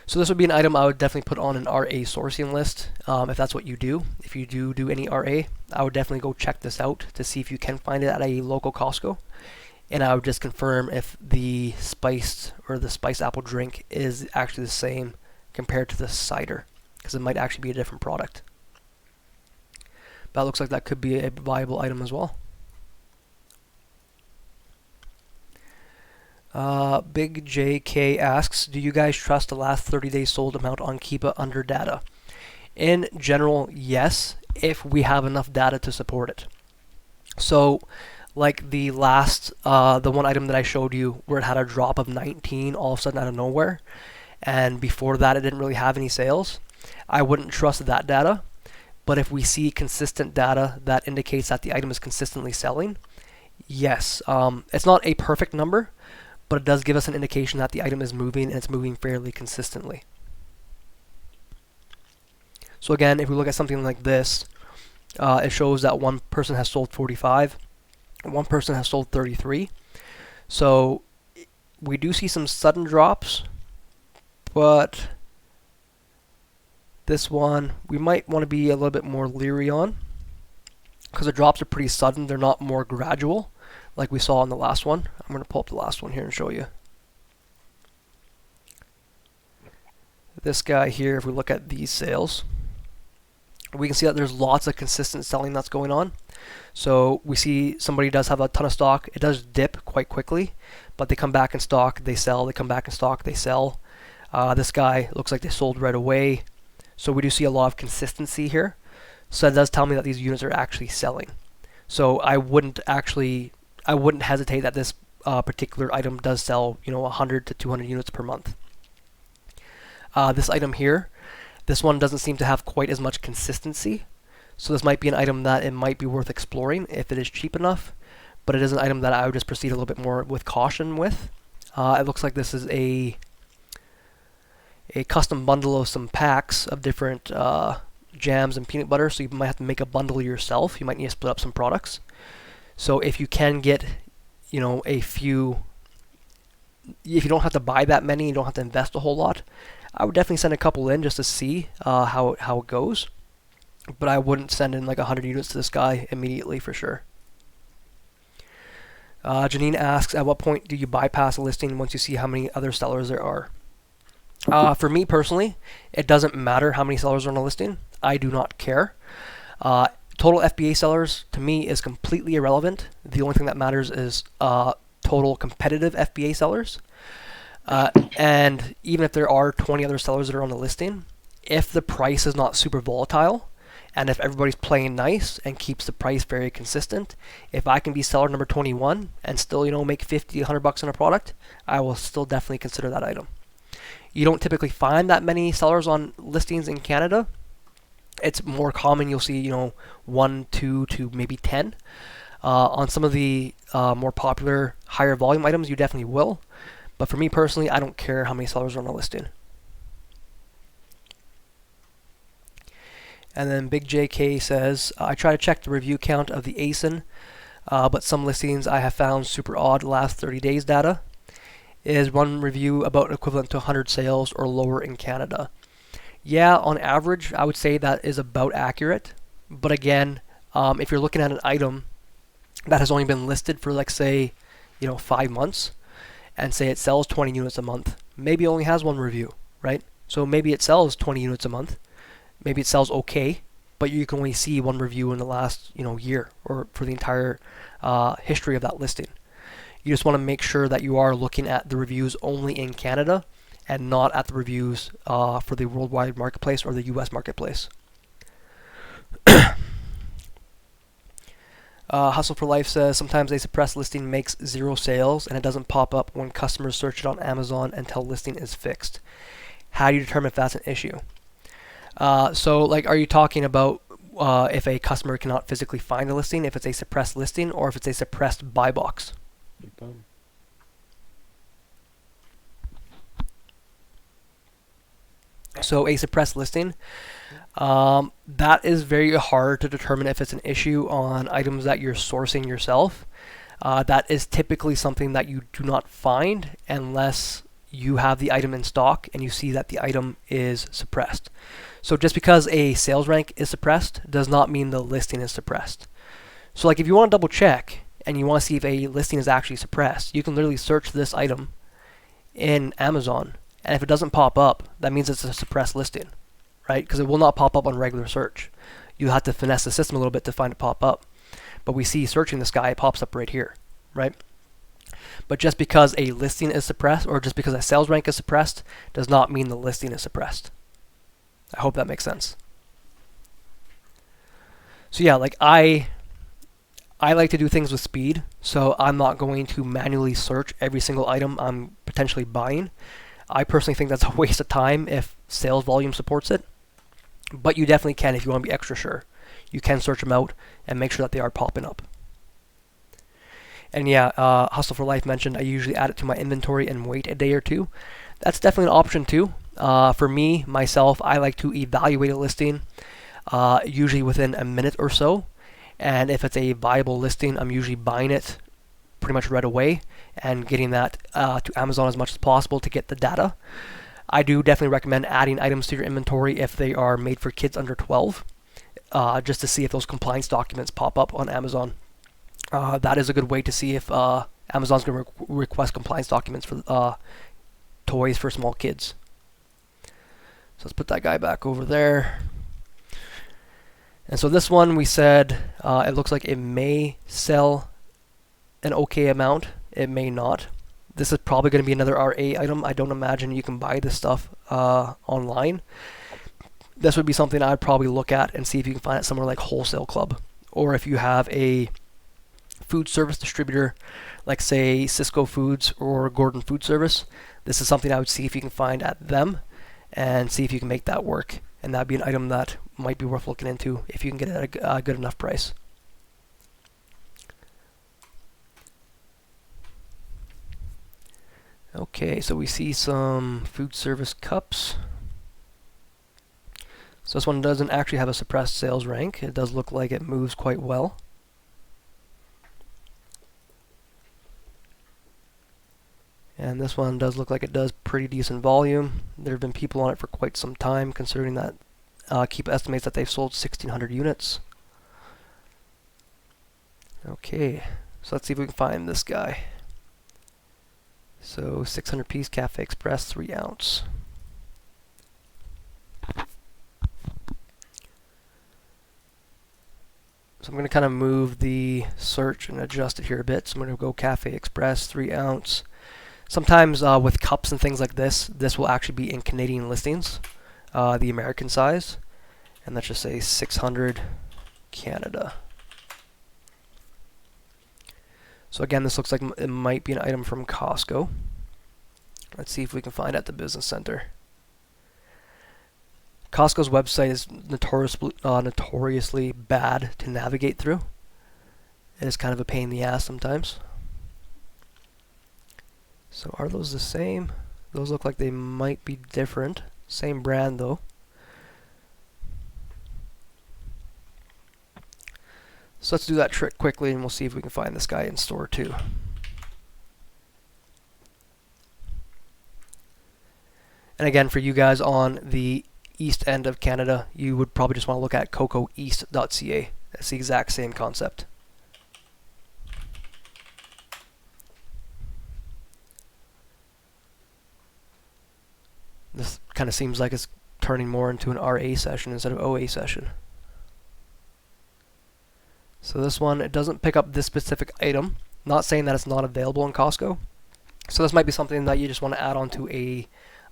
So this would be an item I would definitely put on an RA sourcing list if that's what you do. If you do any RA, I would definitely go check this out to see if you can find it at a local Costco. And I would just confirm if the spiced or the spiced apple drink is actually the same compared to the cider, because it might actually be a different product. But it looks like that could be a viable item as well. Big JK asks, do you guys trust the last 30 days sold amount on Keepa under data? In general, yes, if we have enough data to support it. So, like the last, the one item that I showed you where it had a drop of 19 all of a sudden out of nowhere, and before that it didn't really have any sales, I wouldn't trust that data. But if we see consistent data that indicates that the item is consistently selling, yes. It's not a perfect number, but it does give us an indication that the item is moving and it's moving fairly consistently. So again, if we look at something like this, it shows that one person has sold 45, one person has sold 33. So we do see some sudden drops, but this one we might want to be a little bit more leery on, because the drops are pretty sudden. They're not more gradual like we saw in the last one. I'm going to pull up the last one here and show you. This guy here, if we look at these sales, we can see that there's lots of consistent selling that's going on. So we see somebody does have a ton of stock. It does dip quite quickly, but they come back in stock, they sell, they come back in stock, they sell. This guy looks like they sold right away. So we do see a lot of consistency here. So that does tell me that these units are actually selling. So I wouldn't hesitate that this particular item does sell, 100 to 200 units per month. This item here, this one doesn't seem to have quite as much consistency. So this might be an item that it might be worth exploring if it is cheap enough. But it is an item that I would just proceed a little bit more with caution with. It looks like this is a custom bundle of some packs of different jams and peanut butter, so you might have to make a bundle yourself. You might need to split up some products. So if you can get, a few, if you don't have to buy that many, you don't have to invest a whole lot, I would definitely send a couple in just to see how it goes. But I wouldn't send in like 100 units to this guy immediately for sure. Janine asks, at what point do you bypass a listing once you see how many other sellers there are? For me personally, it doesn't matter how many sellers are on a listing. I do not care. Total FBA sellers to me is completely irrelevant. The only thing that matters is total competitive FBA sellers. And even if there are 20 other sellers that are on the listing, if the price is not super volatile, and if everybody's playing nice and keeps the price very consistent, if I can be seller number 21 and still, make 50, 100 bucks on a product, I will still definitely consider that item. You don't typically find that many sellers on listings in Canada. It's more common you'll see, 1, 2 to maybe 10. On some of the more popular, higher volume items, you definitely will. But for me personally, I don't care how many sellers are on a listing. And then Big JK says, I try to check the review count of the ASIN, but some listings I have found super odd last 30 days data. Is one review about equivalent to 100 sales or lower in Canada? Yeah, on average, I would say that is about accurate. But again, if you're looking at an item that has only been listed for, like, say, 5 months, and say it sells 20 units a month, maybe it only has one review, right? So maybe it sells 20 units a month. Maybe it sells okay, but you can only see one review in the last, year or for the entire history of that listing. You just want to make sure that you are looking at the reviews only in Canada and not at the reviews for the worldwide marketplace or the US marketplace. Hustle for Life says, sometimes a suppressed listing makes 0 sales and it doesn't pop up when customers search it on Amazon until listing is fixed. How do you determine if that's an issue? So like, are you talking about if a customer cannot physically find a listing, if it's a suppressed listing, or if it's a suppressed buy box? Boom. So a suppressed listing, that is very hard to determine if it's an issue on items that you're sourcing yourself. That is typically something that you do not find unless you have the item in stock and you see that the item is suppressed. So just because a sales rank is suppressed does not mean the listing is suppressed. So like if you want to double check and you want to see if a listing is actually suppressed, you can literally search this item in Amazon, and if it doesn't pop up, that means it's a suppressed listing, right? Because it will not pop up on regular search. You have to finesse the system a little bit to find it pop up. But we see searching this guy, it pops up right here, right? But just because a listing is suppressed, or just because a sales rank is suppressed, does not mean the listing is suppressed. I hope that makes sense. So yeah, like I like to do things with speed, so I'm not going to manually search every single item I'm potentially buying. I personally think that's a waste of time if sales volume supports it, but you definitely can if you want to be extra sure. You can search them out and make sure that they are popping up. And yeah, Hustle for Life mentioned I usually add it to my inventory and wait a day or two. That's definitely an option too. For me, myself, I like to evaluate a listing usually within a minute or so. And if it's a viable listing, I'm usually buying it pretty much right away and getting that to Amazon as much as possible to get the data. I do definitely recommend adding items to your inventory if they are made for kids under 12, just to see if those compliance documents pop up on Amazon. That is a good way to see if Amazon's going to request compliance documents for toys for small kids. So let's put that guy back over there. And so this one we said it looks like it may sell an okay amount. It may not. This is probably going to be another RA item. I don't imagine you can buy this stuff online. This would be something I'd probably look at and see if you can find it somewhere like Wholesale Club, or if you have a food service distributor like say Cisco Foods or Gordon Food Service. This is something I would see if you can find at them and see if you can make that work. And that'd be an item that might be worth looking into if you can get it at a good enough price. Okay, so we see some food service cups. So this one doesn't actually have a suppressed sales rank. It does look like it moves quite well. And this one does look like it does pretty decent volume. There have been people on it for quite some time, considering that Keep estimates that they've sold 1,600 units. Okay, so let's see if we can find this guy. So 600 piece Cafe Express, 3 ounce. So I'm going to kind of move the search and adjust it here a bit. So I'm going to go Cafe Express, 3 ounce. Sometimes with cups and things like this, this will actually be in Canadian listings, the American size. And let's just say 600 Canada. So again, this looks like it might be an item from Costco. Let's see if we can find it at the business center. Costco's website is notoriously bad to navigate through. It is kind of a pain in the ass sometimes. So are those the same? Those look like they might be different. Same brand though. So let's do that trick quickly and we'll see if we can find this guy in store too. And again, for you guys on the east end of Canada, you would probably just want to look at cocoeast.ca. That's the exact same concept. This kind of seems like it's turning more into an RA session instead of OA session. So this one, it doesn't pick up this specific item. Not saying that it's not available in Costco. So this might be something that you just want to add onto a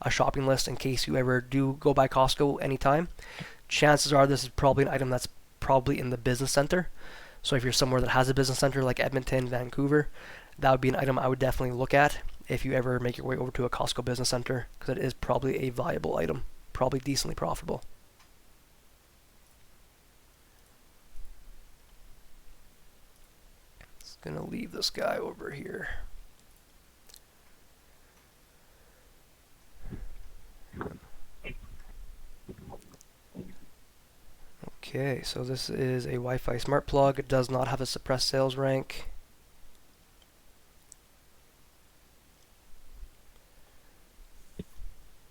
shopping list in case you ever do go by Costco anytime. Chances are this is probably an item that's probably in the business center. So if you're somewhere that has a business center like Edmonton, Vancouver, that would be an item I would definitely look at if you ever make your way over to a Costco business center, because it is probably a viable item, probably decently profitable. Gonna leave this guy over here. Okay, so this is a Wi-Fi smart plug. It does not have a suppressed sales rank.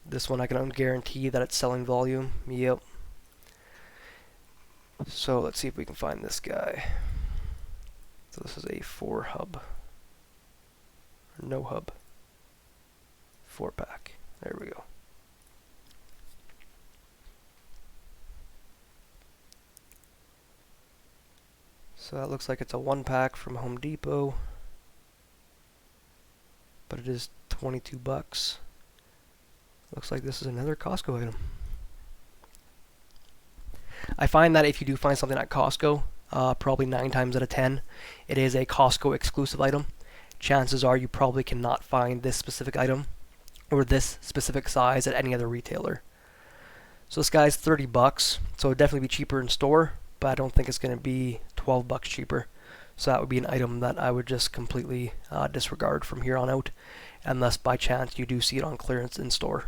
This one I can guarantee that it's selling volume. Yep. So let's see if we can find this guy. So this is a 4 hub. Or no hub. 4-pack. There we go. So that looks like it's a 1-pack from Home Depot. But it is 22 bucks. Looks like this is another Costco item. I find that if you do find something at Costco, probably 9 times out of 10, it is a Costco exclusive item. Chances are you probably cannot find this specific item or this specific size at any other retailer. So this guy's 30 bucks, so it would definitely be cheaper in store, but I don't think it's going to be 12 bucks cheaper. So that would be an item that I would just completely disregard from here on out, unless by chance you do see it on clearance in store.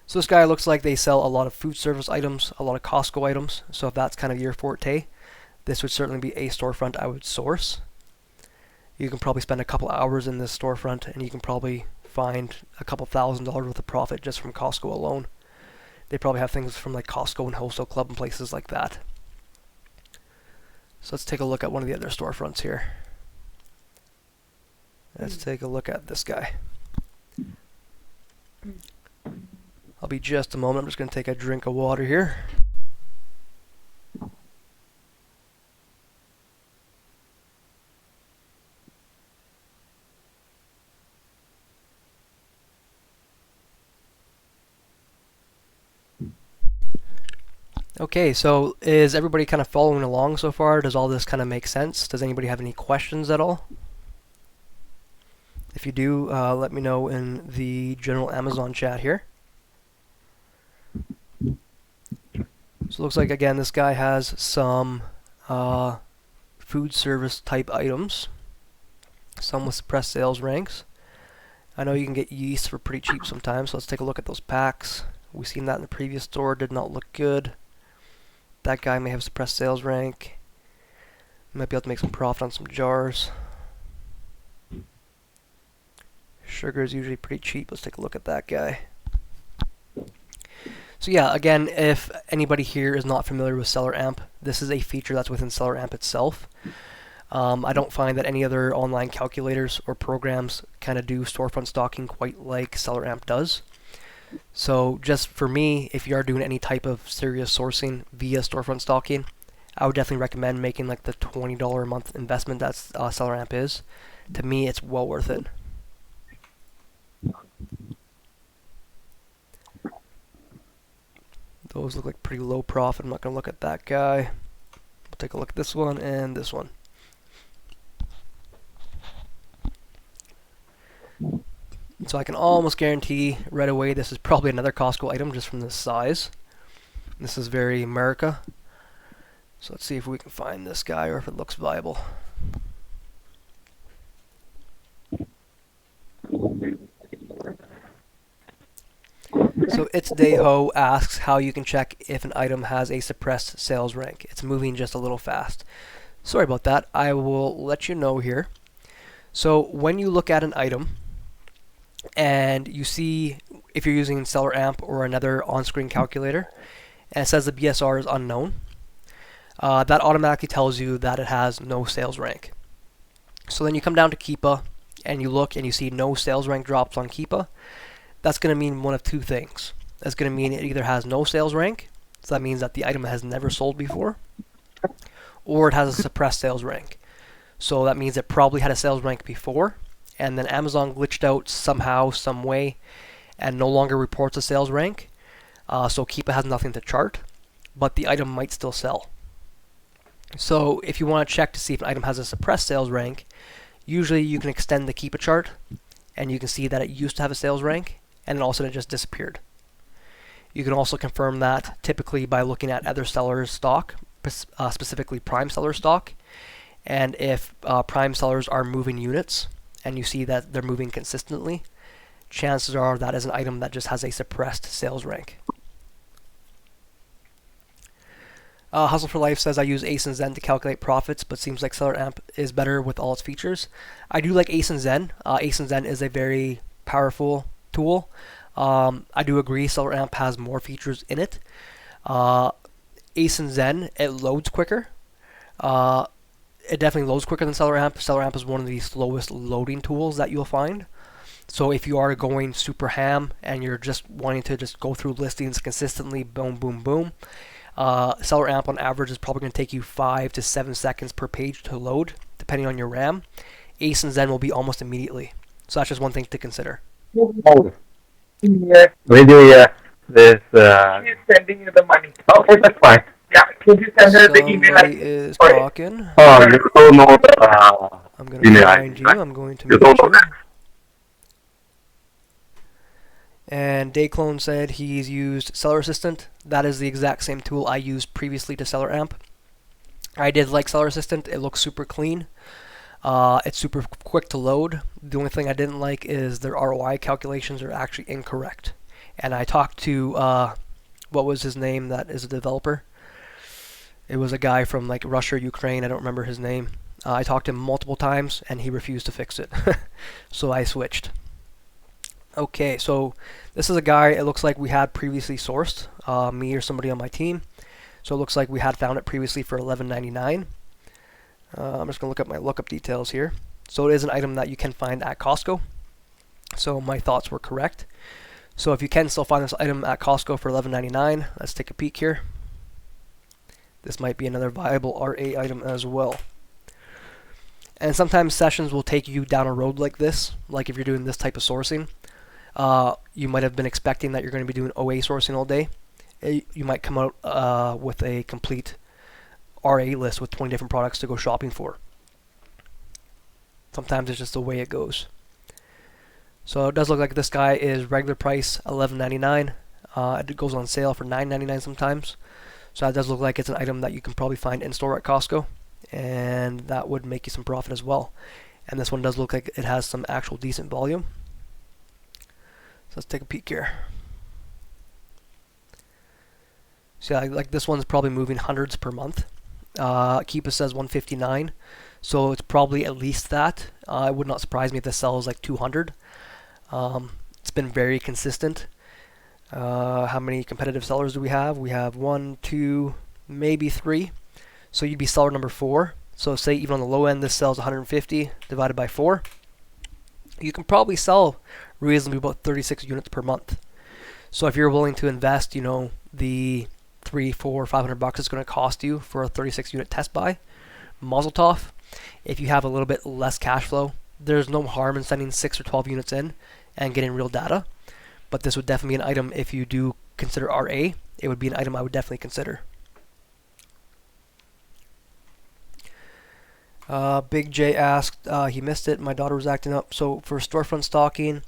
So this guy looks like they sell a lot of food service items, a lot of Costco items. So if that's kind of your forte, this would certainly be a storefront I would source. You can probably spend a couple hours in this storefront and you can probably find a couple $1,000s worth of profit just from Costco alone. They probably have things from like Costco and Wholesale Club and places like that. So let's take a look at one of the other storefronts here. Let's take a look at this guy. I'll be just a moment. I'm just going to take a drink of water here. Okay, so is everybody kind of following along so far? Does all this kind of make sense? Does anybody have any questions at all? If you do, let me know in the general Amazon chat here. So it looks like, again, this guy has some food service type items. Some with suppressed sales ranks. I know you can get yeast for pretty cheap sometimes, so let's take a look at those packs. We've seen that in the previous store, did not look good. That guy may have suppressed sales rank. Might be able to make some profit on some jars. Sugar is usually pretty cheap. Let's take a look at that guy. So yeah, again, if anybody here is not familiar with Seller Amp, this is a feature that's within Seller Amp itself. I don't find that any other online calculators or programs kind of do storefront stocking quite like Seller Amp does. So just for me, if you are doing any type of serious sourcing via storefront stocking, I would definitely recommend making like the $20 a month investment that Seller Amp is. To me, it's well worth it. Those look like pretty low profit. I'm not going to look at that guy. We'll take a look at this one and this one. So I can almost guarantee right away this is probably another Costco item just from the size. This is very America. So let's see if we can find this guy or if it looks viable. So It's Dayho asks how you can check if an item has a suppressed sales rank. It's moving just a little fast. Sorry about that. I will let you know here. So when you look at an item and you see if you're using Seller Amp or another on-screen calculator and it says the BSR is unknown, that automatically tells you that it has no sales rank. So then you come down to Keepa and you look and you see no sales rank drops on Keepa. That's going to mean one of two things. That's going to mean it either has no sales rank, so that means that the item has never sold before, or it has a suppressed sales rank. So that means it probably had a sales rank before, and then Amazon glitched out somehow, some way, and no longer reports a sales rank. So Keepa has nothing to chart, but the item might still sell. So if you want to check to see if an item has a suppressed sales rank, usually you can extend the Keepa chart, and you can see that it used to have a sales rank, and then all of a sudden it just disappeared. You can also confirm that typically by looking at other sellers' stock, specifically prime seller stock, And if prime sellers are moving units and you see that they're moving consistently, chances are that is an item that just has a suppressed sales rank. Hustle for Life says I use Ace and Zen to calculate profits, but seems like Seller Amp is better with all its features. I do like Ace and Zen. Ace and Zen is a very powerful tool. I do agree Seller Amp has more features in it. Ace and Zen, it loads quicker. It definitely loads quicker than Seller Amp. Seller Amp is one of the slowest loading tools that you'll find. So if you are going super ham and you're just wanting to just go through listings consistently, boom, boom, boom, Seller Amp on average is probably going to take you 5 to 7 seconds per page to load, depending on your RAM. Ace and Zen will be almost immediately. So that's just one thing to consider. Oh, radio, yeah. There's, She's sending you the money. okay, that's fine. Yeah, could you send her the email? Somebody is talking. Oh, you don't know, I'm going to email find ID, you. right? I'm going to You mute don't know you. that. And Dayclone said he's used Seller Assistant. That is the exact same tool I used previously to Seller Amp. I did like Seller Assistant. It looks super clean. It's super quick to load. The only thing I didn't like is their ROI calculations are actually incorrect. And I talked to, what was his name that is a developer? It was a guy from like Russia or Ukraine. I don't remember his name. I talked to him multiple times and he refused to fix it. So I switched. Okay, so this is a guy it looks like we had previously sourced, me or somebody on my team. So it looks like we had found it previously for $11.99. I'm just going to look up my lookup details here. So it is an item that you can find at Costco. So my thoughts were correct. So if you can still find this item at Costco for $11.99, let's take a peek here. This might be another viable RA item as well. And sometimes sessions will take you down a road like this, like if you're doing this type of sourcing. You might have been expecting that you're going to be doing OA sourcing all day. You might come out with a complete RA list with 20 different products to go shopping for. Sometimes it's just the way it goes. So it does look like this guy is regular price $11.99. It goes on sale for $9.99 sometimes. So that does look like it's an item that you can probably find in store at Costco, and that would make you some profit as well. And this one does look like it has some actual decent volume. So let's take a peek here. So yeah, like this one's probably moving hundreds per month. Keepa says 159, so it's probably at least that. It would not surprise me if this sells like 200. It's been very consistent. How many competitive sellers do we have? We have 1, 2, maybe 3. So you'd be seller number 4. So say even on the low end this sells 150 divided by 4. You can probably sell reasonably about 36 units per month. So if you're willing to invest, you know, the 3, 4, 500 bucks it's going to cost you for a 36 unit test buy, mazel tov. If you have a little bit less cash flow, there's no harm in sending 6 or 12 units in and getting real data. But this would definitely be an item, if you do consider RA, it would be an item I would definitely consider. Big J asked, he missed it, my daughter was acting up. So for storefront stocking,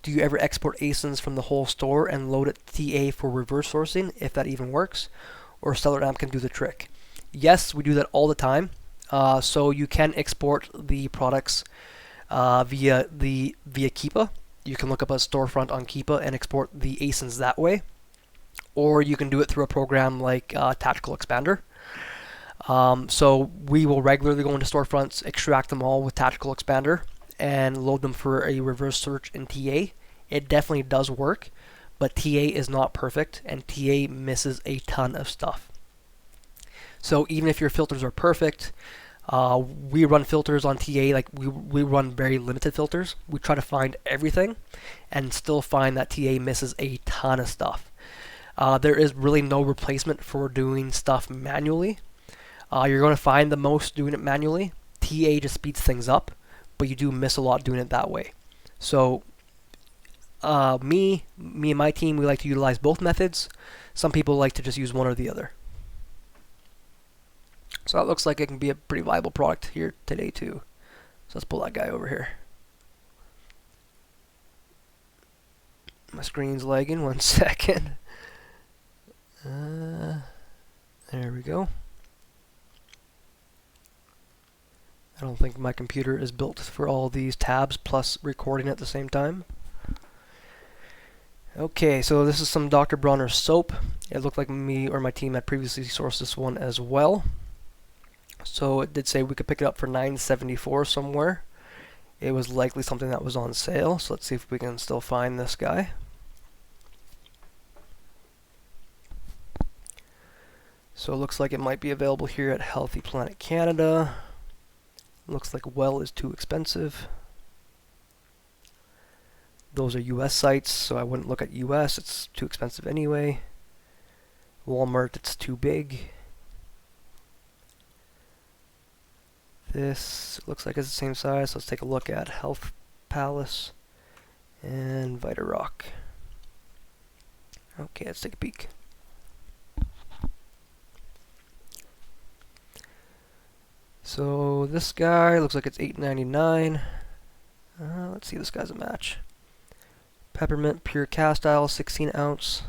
do you ever export ASINs from the whole store and load it TA for reverse sourcing, if that even works? Or Seller Amp can do the trick? Yes, we do that all the time. So you can export the products via Keepa. You can look up a storefront on Keepa and export the ASINs that way. Or you can do it through a program like Tactical Expander. So we will regularly go into storefronts, extract them all with Tactical Expander, and load them for a reverse search in TA. It definitely does work, but TA is not perfect, and TA misses a ton of stuff. So even if your filters are perfect, we run filters on TA, like we run very limited filters. We try to find everything and still find that TA misses a ton of stuff. There is really no replacement for doing stuff manually. You're going to find the most doing it manually. TA just speeds things up, but you do miss a lot doing it that way. So me and my team, we like to utilize both methods. Some people like to just use one or the other. So that looks like it can be a pretty viable product here today too. So let's pull that guy over here. My screen's lagging, 1 second. There we go. I don't think my computer is built for all these tabs plus recording at the same time. Okay, so this is some Dr. Bronner soap. It looked like me or my team had previously sourced this one as well. So it did say we could pick it up for $9.74 somewhere. It was likely something that was on sale, so let's see if we can still find this guy. So it looks like it might be available here at Healthy Planet Canada. Looks like Well is too expensive. Those are US sites, so I wouldn't look at US, it's too expensive anyway. Walmart, it's too big. This looks like it's the same size, so let's take a look at Health Palace and Vitarock. Okay, let's take a peek. So this guy looks like it's $8.99. Let's see if this guy's a match. Peppermint Pure Castile, 16 ounce.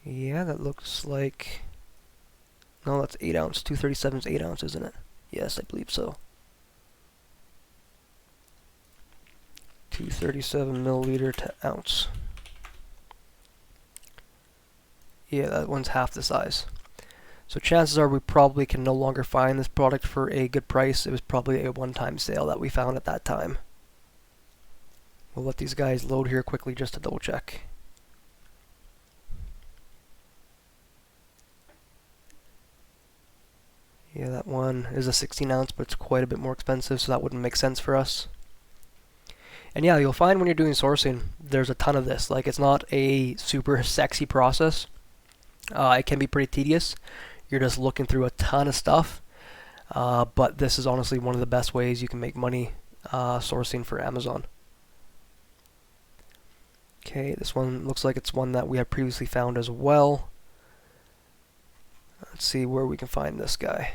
Yeah, that looks like... No, that's 8 ounce. 237 is 8 ounce, isn't it? Yes, I believe so. 237 milliliter to ounce. Yeah, that one's half the size. So chances are we probably can no longer find this product for a good price. It was probably a one-time sale that we found at that time. We'll let these guys load here quickly just to double check. Yeah, that one is a 16 ounce, but it's quite a bit more expensive, so that wouldn't make sense for us. And yeah, you'll find when you're doing sourcing, there's a ton of this. Like, it's not a super sexy process. It can be pretty tedious. You're just looking through a ton of stuff. But this is honestly one of the best ways you can make money sourcing for Amazon. Okay, this one looks like it's one that we had previously found as well. Let's see where we can find this guy.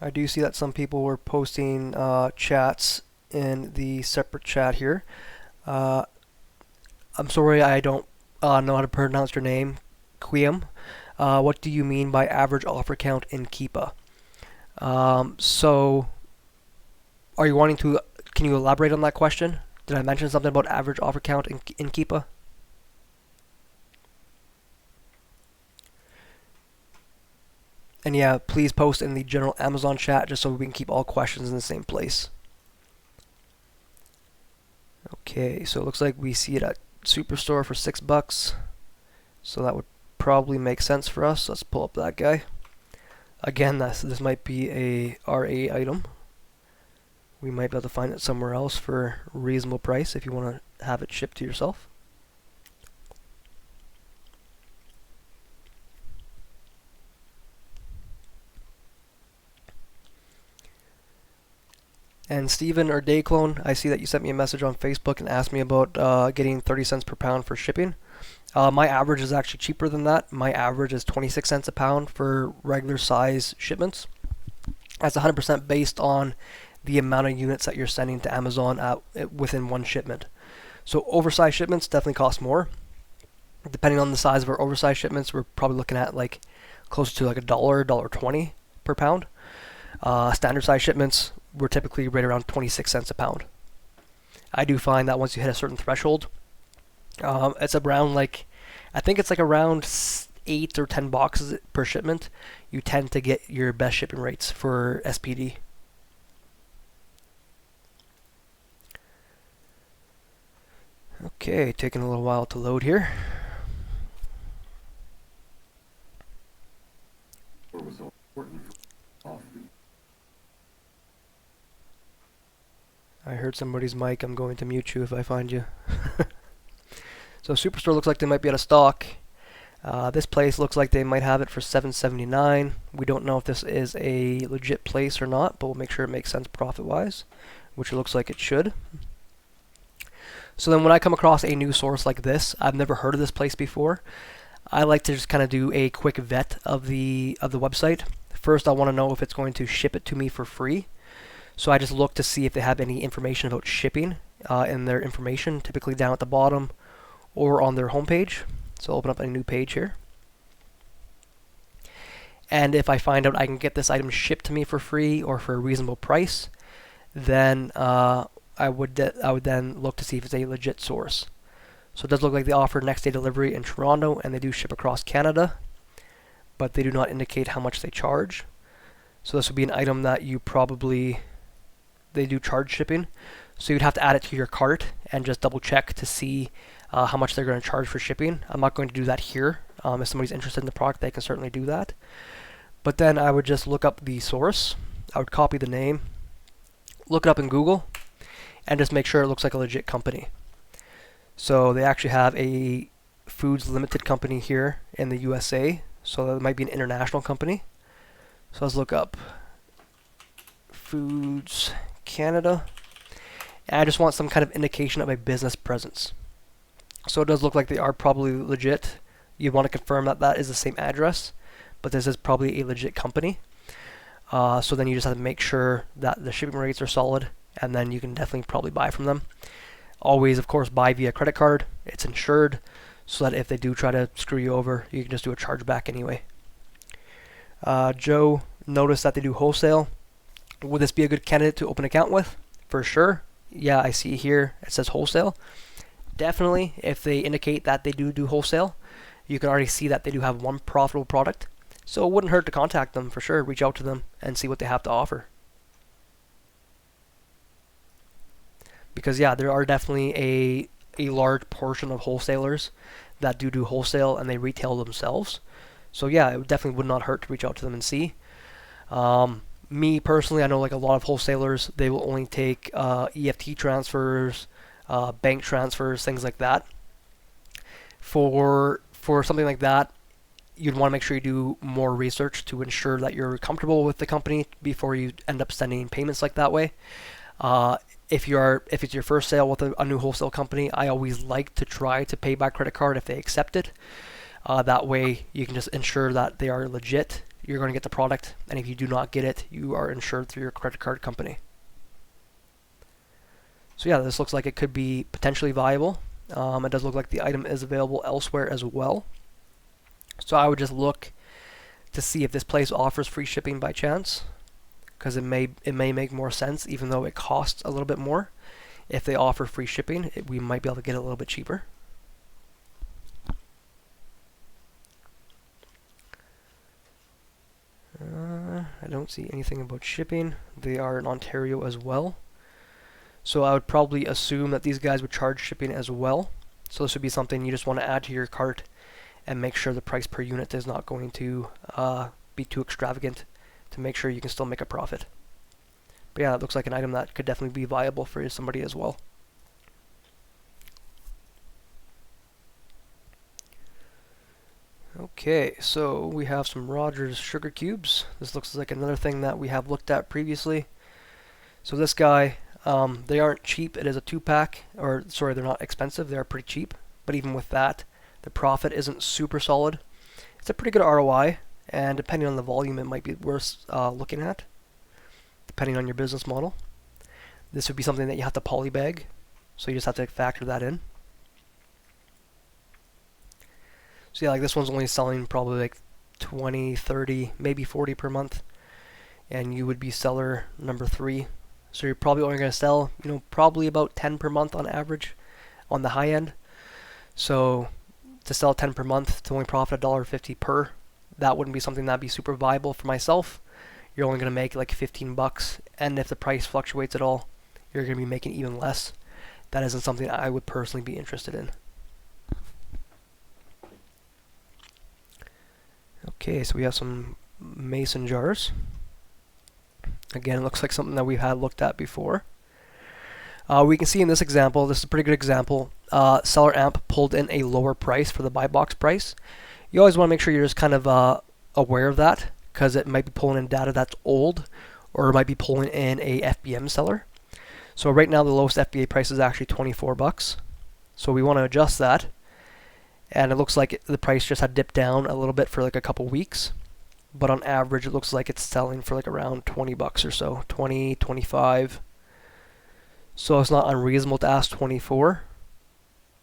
I do see that some people were posting chats in the separate chat here. I'm sorry I don't know how to pronounce your name, Quiam. What do you mean by average offer count in Keepa? So, are you wanting to, can you elaborate on that question? Did I mention something about average offer count in Keepa? And yeah, please post in the general Amazon chat just so we can keep all questions in the same place. Okay, so it looks like we see it at Superstore for $6. So that would probably make sense for us. Let's pull up that guy. Again, this might be a RA item. We might be able to find it somewhere else for a reasonable price if you want to have it shipped to yourself. And Steven or Dayclone, I see that you sent me a message on Facebook and asked me about getting 30 cents per pound for shipping. My average is actually cheaper than that. My average is 26 cents a pound for regular size shipments. That's 100% based on the amount of units that you're sending to Amazon within one shipment. So oversized shipments definitely cost more. Depending on the size of our oversized shipments, we're probably looking at like close to like $1, $1.20 per pound. Standard size shipments, we're typically right around 26 cents a pound. I do find that once you hit a certain threshold, it's around like, I think it's like around 8 or 10 boxes per shipment, you tend to get your best shipping rates for SPD. Okay, taking a little while to load here. I heard somebody's mic. I'm going to mute you if I find you. So Superstore looks like they might be out of stock. This place looks like they might have it for $7.79. We don't know if this is a legit place or not, but we'll make sure it makes sense profit-wise, which it looks like it should. So then when I come across a new source like this, I've never heard of this place before. I like to just kind of do a quick vet of the website. First, I want to know if it's going to ship it to me for free. So I just look to see if they have any information about shipping, in their information, typically down at the bottom or on their homepage. So I'll open up a new page here. And if I find out I can get this item shipped to me for free or for a reasonable price, then I would then look to see if it's a legit source. So it does look like they offer next day delivery in Toronto, and they do ship across Canada, but they do not indicate how much they charge. So this would be an item that they do charge shipping. So you'd have to add it to your cart and just double check to see how much they're going to charge for shipping. I'm not going to do that here. If somebody's interested in the product, they can certainly do that. But then I would just look up the source. I would copy the name, look it up in Google, and just make sure it looks like a legit company. So they actually have a Foods Limited company here in the USA. So that might be an international company. So let's look up Foods Canada. And I just want some kind of indication of a business presence. So it does look like they are probably legit. You want to confirm that that is the same address, but this is probably a legit company. So then you just have to make sure that the shipping rates are solid, and then you can definitely probably buy from them. Always, of course, buy via credit card. It's insured, so that if they do try to screw you over, you can just do a chargeback anyway. Joe noticed that they do wholesale. Would this be a good candidate to open an account with? For sure. Yeah, I see here it says wholesale. Definitely, if they indicate that they do wholesale, you can already see that they do have one profitable product. So it wouldn't hurt to contact them for sure, reach out to them and see what they have to offer. Because yeah, there are definitely a large portion of wholesalers that do wholesale and they retail themselves. So yeah, it definitely would not hurt to reach out to them and see. Me personally, I know like a lot of wholesalers, they will only take EFT transfers, bank transfers, things like that. For something like that, you'd want to make sure you do more research to ensure that you're comfortable with the company before you end up sending payments like that way. If it's your first sale with a new wholesale company, I always like to try to pay by credit card if they accept it. That way you can just ensure that they are legit. You're going to get the product, and if you do not get it, you are insured through your credit card company. So yeah, this looks like it could be potentially viable. It does look like the item is available elsewhere as well. So I would just look to see if this place offers free shipping by chance, because it may make more sense, even though it costs a little bit more. If they offer free shipping, we might be able to get it a little bit cheaper. I don't see anything about shipping. They are in Ontario as well. So I would probably assume that these guys would charge shipping as well. So this would be something you just want to add to your cart and make sure the price per unit is not going to be too extravagant to make sure you can still make a profit. But yeah, it looks like an item that could definitely be viable for somebody as well. Okay, so we have some Rogers sugar cubes. This looks like another thing that we have looked at previously. So this guy, they aren't cheap. It is a 2-pack, or sorry, they're not expensive. They are pretty cheap, but even with that, the profit isn't super solid. It's a pretty good ROI, and depending on the volume, it might be worth looking at, depending on your business model. This would be something that you have to polybag, so you just have to factor that in. So yeah, like this one's only selling probably like 20, 30, maybe 40 per month, and you would be seller number 3. So you're probably only going to sell, probably about 10 per month on average on the high end. So to sell 10 per month to only profit $1.50 per, that wouldn't be something that'd be super viable for myself. You're only going to make like $15, and if the price fluctuates at all, you're going to be making even less. That isn't something I would personally be interested in. Okay, so we have some mason jars. Again, it looks like something that we've had looked at before. We can see in this example, this is a pretty good example, seller amp pulled in a lower price for the buy box price. You always want to make sure you're just kind of aware of that, because it might be pulling in data that's old, or it might be pulling in a FBM seller. So right now the lowest FBA price is actually $24. So we want to adjust that. And it looks like the price just had dipped down a little bit for like a couple weeks. But on average, it looks like it's selling for like around $20 or so, 20, 25. So it's not unreasonable to ask 24.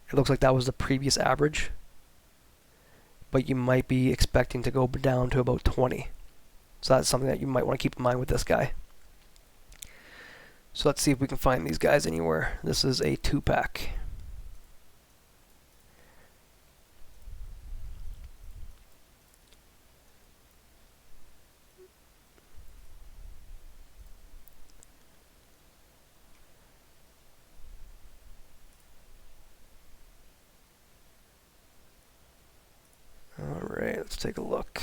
It looks like that was the previous average, but you might be expecting to go down to about 20. So that's something that you might want to keep in mind with this guy. So let's see if we can find these guys anywhere. This is a 2-pack. Alright, let's take a look.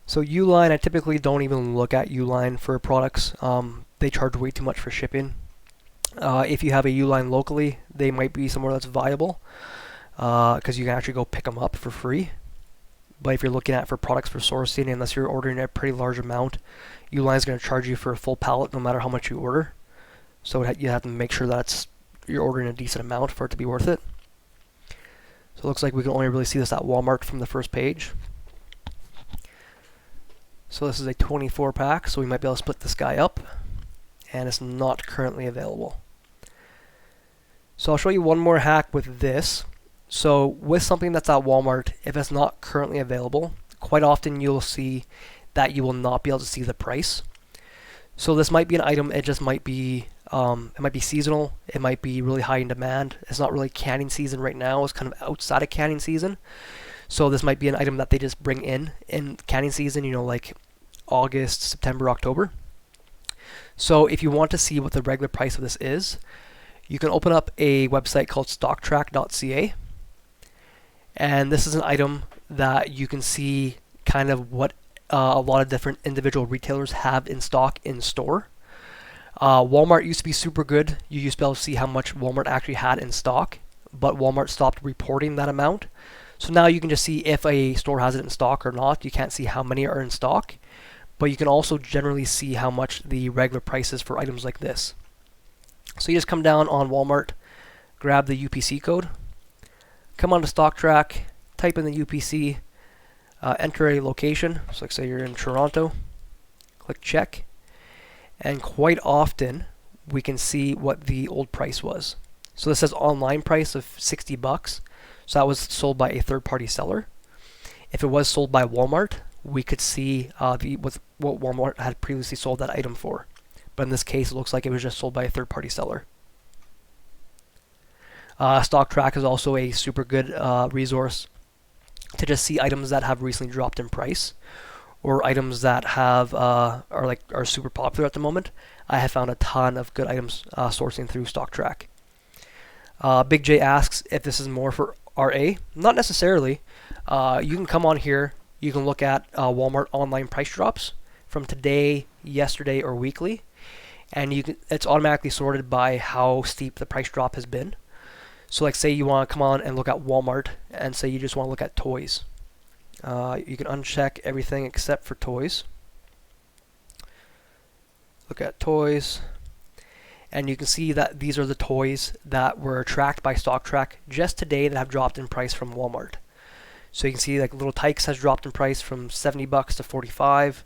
So Uline, I typically don't even look at Uline for products. They charge way too much for shipping. If you have a Uline locally, they might be somewhere that's viable because you can actually go pick them up for free. But if you're looking at for products for sourcing, unless you're ordering a pretty large amount, Uline is going to charge you for a full pallet no matter how much you order. So you have to make sure that you're ordering a decent amount for it to be worth it. So it looks like we can only really see this at Walmart from the first page. So this is a 24 pack, so we might be able to split this guy up, and it's not currently available. So I'll show you one more hack with this. So with something that's at Walmart, if it's not currently available, quite often you'll see that you will not be able to see the price. So this might be an item, it just might be seasonal, it might be really high in demand. It's not really canning season right now, it's kind of outside of canning season. So this might be an item that they just bring in canning season, you know, like August, September, October. So if you want to see what the regular price of this is, you can open up a website called stocktrack.ca. And this is an item that you can see kind of what a lot of different individual retailers have in stock in store. Walmart used to be super good. You used to be able to see how much Walmart actually had in stock, but Walmart stopped reporting that amount. So now you can just see if a store has it in stock or not. You can't see how many are in stock, but you can also generally see how much the regular price is for items like this. So you just come down on Walmart, grab the UPC code, come on to StockTrack, type in the UPC, enter a location. So like say you're in Toronto, click check, and quite often we can see what the old price was. So this says online price of $60. So that was sold by a third-party seller. If it was sold by Walmart, we could see what Walmart had previously sold that item for. But in this case, it looks like it was just sold by a third-party seller. StockTrack is also a super good resource to just see items that have recently dropped in price, or items that have are super popular at the moment. I have found a ton of good items sourcing through StockTrack. Big J asks if this is more for RA. Not necessarily. You can come on here. You can look at Walmart online price drops from today, yesterday, or weekly, and it's automatically sorted by how steep the price drop has been. So like say you want to come on and look at Walmart and say you just want to look at toys. You can uncheck everything except for toys. Look at toys. And you can see that these are the toys that were tracked by StockTrack just today that have dropped in price from Walmart. So you can see like Little Tikes has dropped in price from $70 to $45.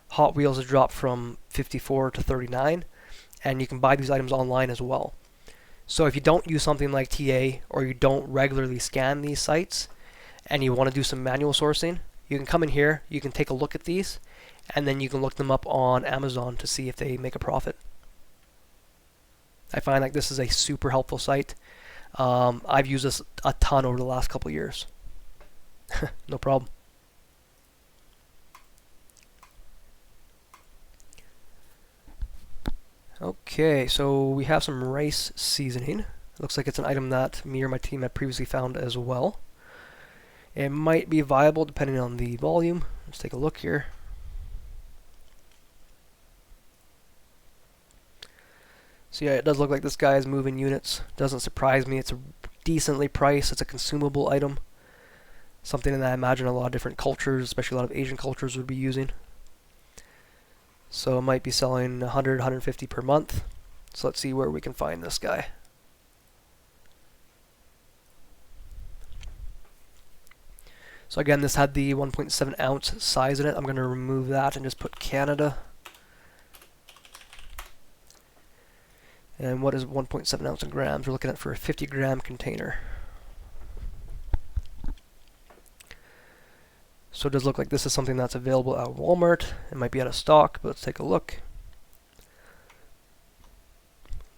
Hot Wheels has dropped from $54 to $39. And you can buy these items online as well. So if you don't use something like TA, or you don't regularly scan these sites and you want to do some manual sourcing, you can come in here, you can take a look at these, and then you can look them up on Amazon to see if they make a profit. I find like this is a super helpful site. I've used this a ton over the last couple of years. No problem. Okay, so we have some rice seasoning. Looks like it's an item that me or my team had previously found as well. It might be viable depending on the volume. Let's take a look here. So yeah, it does look like this guy is moving units. Doesn't surprise me. It's a decently priced. It's a consumable item. Something that I imagine a lot of different cultures, especially a lot of Asian cultures, would be using. So it might be selling 100, 150 per month. So let's see where we can find this guy. So again, this had the 1.7 ounce size in it. I'm going to remove that and just put Canada. And what is 1.7 ounce in grams? We're looking at for a 50-gram container. So it does look like this is something that's available at Walmart. It might be out of stock, but let's take a look.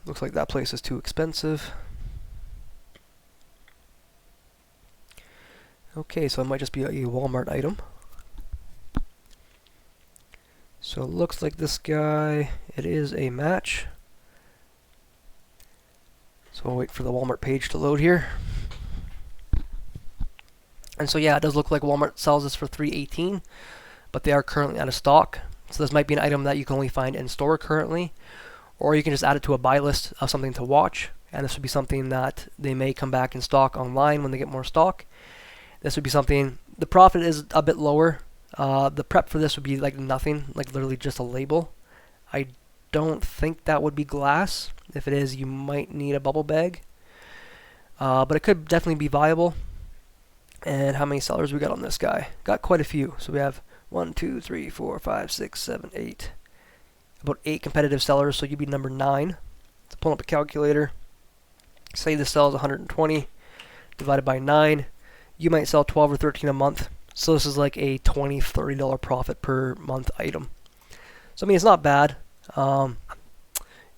Looks like that place is too expensive. Okay, so it might just be a Walmart item. So it looks like this guy, it is a match. So we'll wait for the Walmart page to load here. And so yeah, it does look like Walmart sells this for $3.18, but they are currently out of stock. So this might be an item that you can only find in store currently, or you can just add it to a buy list of something to watch. And this would be something that they may come back in stock online when they get more stock. This would be something, the profit is a bit lower. The prep for this would be like nothing, like literally just a label. I don't think that would be glass. If it is, you might need a bubble bag. But it could definitely be viable. And how many sellers we got on this guy? Got quite a few. So we have 1, 2, 3, 4, 5, 6, 7, 8. About 8 competitive sellers, so you'd be number 9. So pulling up a calculator. Say this sells 120 divided by 9. You might sell 12 or 13 a month. So this is like a $20, $30 profit per month item. So I mean, it's not bad.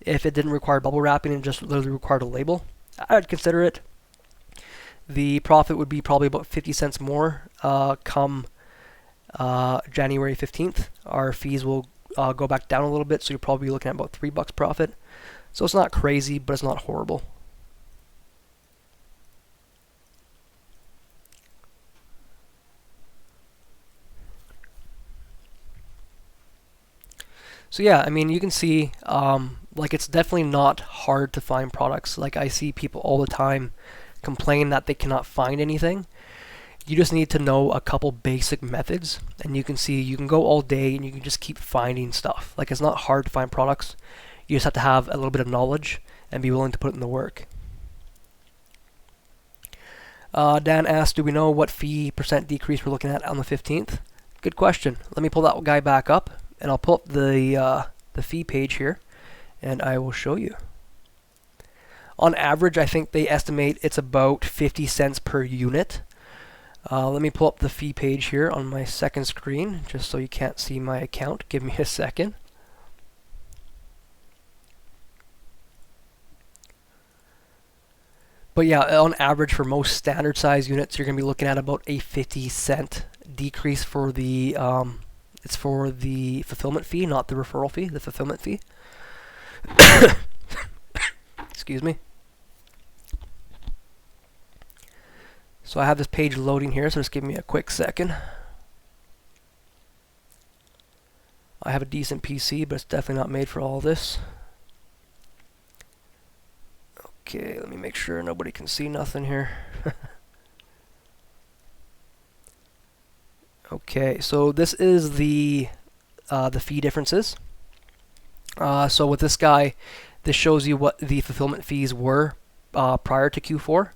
If it didn't require bubble wrapping and just literally required a label, I'd consider it. The profit would be probably about 50 cents more come January 15th. Our fees will go back down a little bit, so you're probably looking at about $3 profit. So it's not crazy, but it's not horrible. So yeah, I mean, you can see, like, it's definitely not hard to find products. Like, I see people all the time complain that they cannot find anything. You just need to know a couple basic methods, and you can see you can go all day and you can just keep finding stuff. Like, it's not hard to find products. You just have to have a little bit of knowledge and be willing to put it in the work. Dan asked, do we know what fee percent decrease we're looking at on the 15th? Good question. Let me pull that guy back up, and I'll pull up the fee page here, and I will show you. On average, I think they estimate it's about 50 cents per unit. Let me pull up the fee page here on my second screen, just so you can't see my account. Give me a second. But yeah, on average for most standard size units, you're going to be looking at about a 50-cent decrease for the it's for the fulfillment fee, not the referral fee, the fulfillment fee. Excuse me. So I have this page loading here, so just give me a quick second. I have a decent PC, but it's definitely not made for all this. Okay, let me make sure nobody can see nothing here. Okay, so this is the fee differences. So with this guy, this shows you what the fulfillment fees were prior to Q4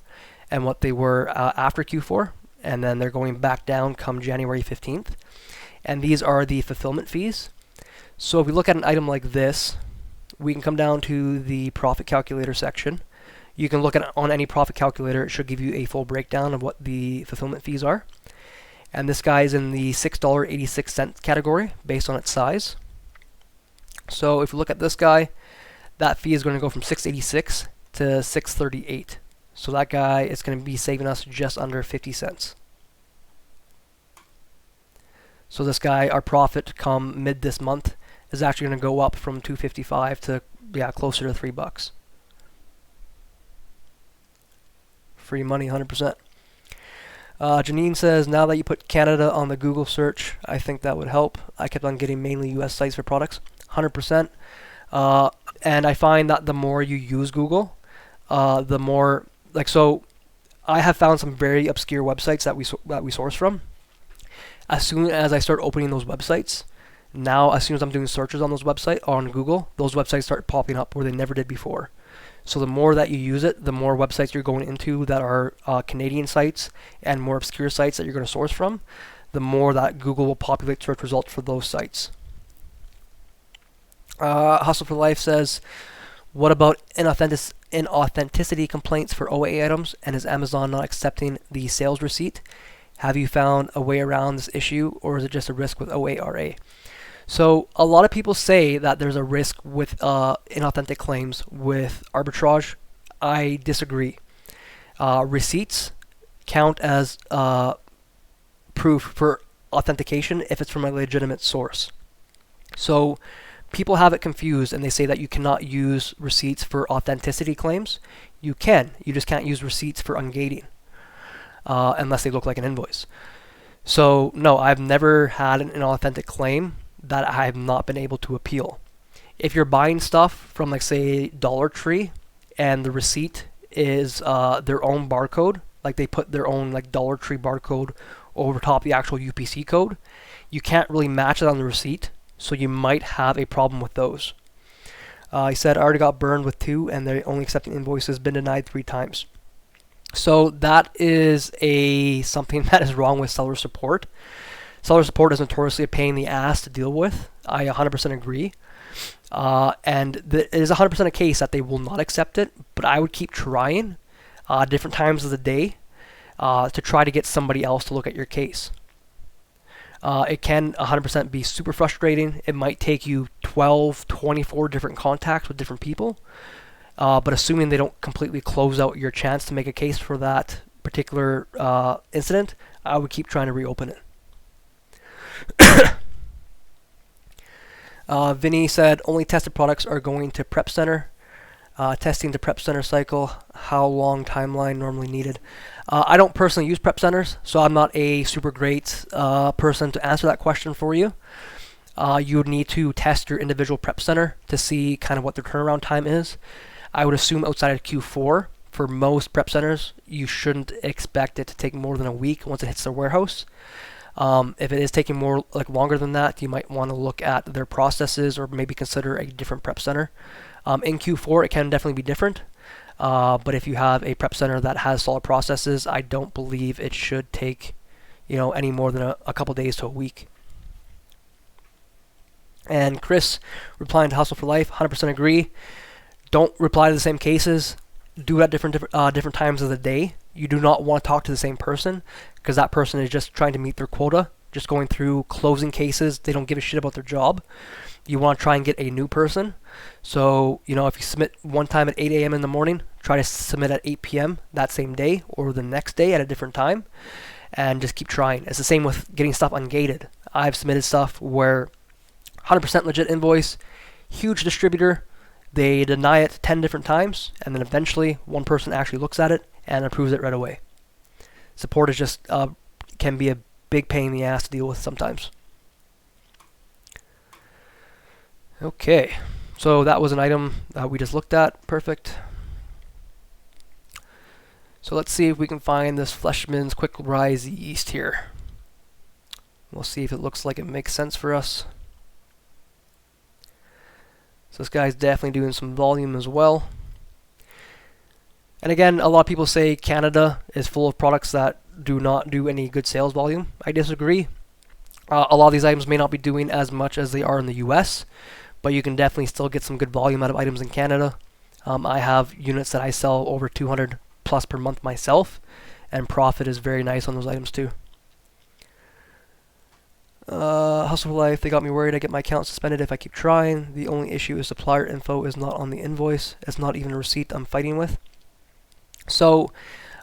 and what they were after Q4, and then they're going back down come January 15th. And these are the fulfillment fees. So if we look at an item like this, we can come down to the profit calculator section. You can look at it on any profit calculator. It should give you a full breakdown of what the fulfillment fees are. And this guy is in the $6.86 category based on its size. So if you look at this guy, that fee is going to go from $6.86 to $6.38. So that guy is going to be saving us just under 50 cents. So this guy, our profit come mid this month, is actually going to go up from $2.55 to closer to $3. Free money, 100%. Janine says, now that you put Canada on the Google search, I think that would help. I kept on getting mainly US sites for products, 100%. And I find that the more you use Google, the more, like, so I have found some very obscure websites that we source from. As soon as I start opening those websites, now as soon as I'm doing searches on those websites on Google, those websites start popping up where they never did before. So the more that you use it, the more websites you're going into that are Canadian sites and more obscure sites that you're going to source from, the more that Google will populate search results for those sites. Hustle for Life says, What about inauthenticity complaints for OA items, and is Amazon not accepting the sales receipt? Have you found a way around this issue, or is it just a risk with OARA? So a lot of people say that there's a risk with inauthentic claims with arbitrage. I disagree. Receipts count as proof for authentication if it's from a legitimate source. So people have it confused and they say that you cannot use receipts for authenticity claims. You can. You just can't use receipts for ungating unless they look like an invoice. So no, I've never had an inauthentic claim that I have not been able to appeal. If you're buying stuff from, like, say, Dollar Tree, and the receipt is their own barcode, like they put their own, like, Dollar Tree barcode over top the actual UPC code, you can't really match it on the receipt, so you might have a problem with those. He said, I already got burned with 2, and they're only accepting invoices, been denied 3 times. So that is something that is wrong with seller support. Seller support is notoriously a pain in the ass to deal with. I 100% agree. And it is 100% a case that they will not accept it, but I would keep trying different times of the day to try to get somebody else to look at your case. It can 100% be super frustrating. It might take you 12, 24 different contacts with different people, but assuming they don't completely close out your chance to make a case for that particular incident, I would keep trying to reopen it. Vinny said only tested products are going to prep center. Testing to prep center cycle, how long timeline normally needed? I don't personally use prep centers, so I'm not a super great person to answer that question for you. You would need to test your individual prep center to see kind of what their turnaround time is. I would assume outside of Q4, for most prep centers, you shouldn't expect it to take more than a week once it hits their warehouse. If it is taking more, like, longer than that, you might want to look at their processes or maybe consider a different prep center. In Q4, it can definitely be different, but if you have a prep center that has solid processes, I don't believe it should take, any more than a couple days to a week. And Chris, replying to Hustle for Life, 100% agree. Don't reply to the same cases. Do it at different times of the day. You do not want to talk to the same person, because that person is just trying to meet their quota, just going through closing cases. They don't give a shit about their job. You want to try and get a new person. So, if you submit one time at 8 a.m. in the morning, try to submit at 8 p.m. that same day or the next day at a different time, and just keep trying. It's the same with getting stuff ungated. I've submitted stuff where 100% legit invoice, huge distributor, they deny it 10 different times, and then eventually one person actually looks at it and approves it right away. Support is just can be a big pain in the ass to deal with sometimes. Okay, so that was an item that we just looked at. Perfect. So let's see if we can find this Fleshman's Quick Rise Yeast here. We'll see if it looks like it makes sense for us. So this guy's definitely doing some volume as well. And again, a lot of people say Canada is full of products that do not do any good sales volume. I disagree. A lot of these items may not be doing as much as they are in the US, but you can definitely still get some good volume out of items in Canada. I have units that I sell over 200 plus per month myself, and profit is very nice on those items too. Hustle for Life, they got me worried I get my account suspended if I keep trying. The only issue is supplier info is not on the invoice. It's not even a receipt I'm fighting with. So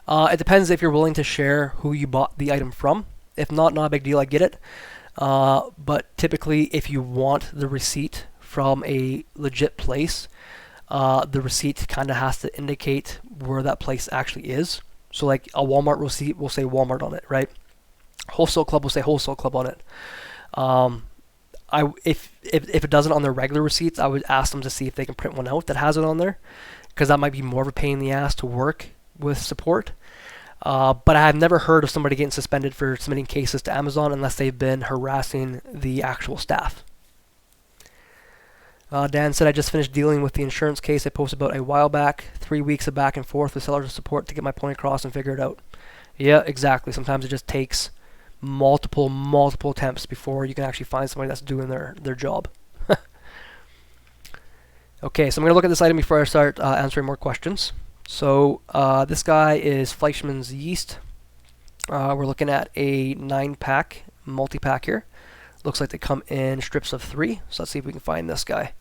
it depends if you're willing to share who you bought the item from. If not a big deal, I get it. But typically, if you want the receipt from a legit place, the receipt kind of has to indicate where that place actually is. So like a Walmart receipt will say Walmart on it, right? Wholesale Club will say Wholesale Club on it. If it doesn't on their regular receipts, I would ask them to see if they can print one out that has it on there, because that might be more of a pain in the ass to work with support. But I have never heard of somebody getting suspended for submitting cases to Amazon unless they've been harassing the actual staff. Dan said, I just finished dealing with the insurance case I posted about a while back. 3 weeks of back and forth with seller support to get my point across and figure it out. Yeah, exactly. Sometimes it just takes multiple attempts before you can actually find somebody that's doing their job. Okay, so I'm going to look at this item before I start answering more questions. So this guy is Fleischmann's yeast. We're looking at a 9-pack multi-pack here. Looks like they come in strips of 3. So let's see if we can find this guy.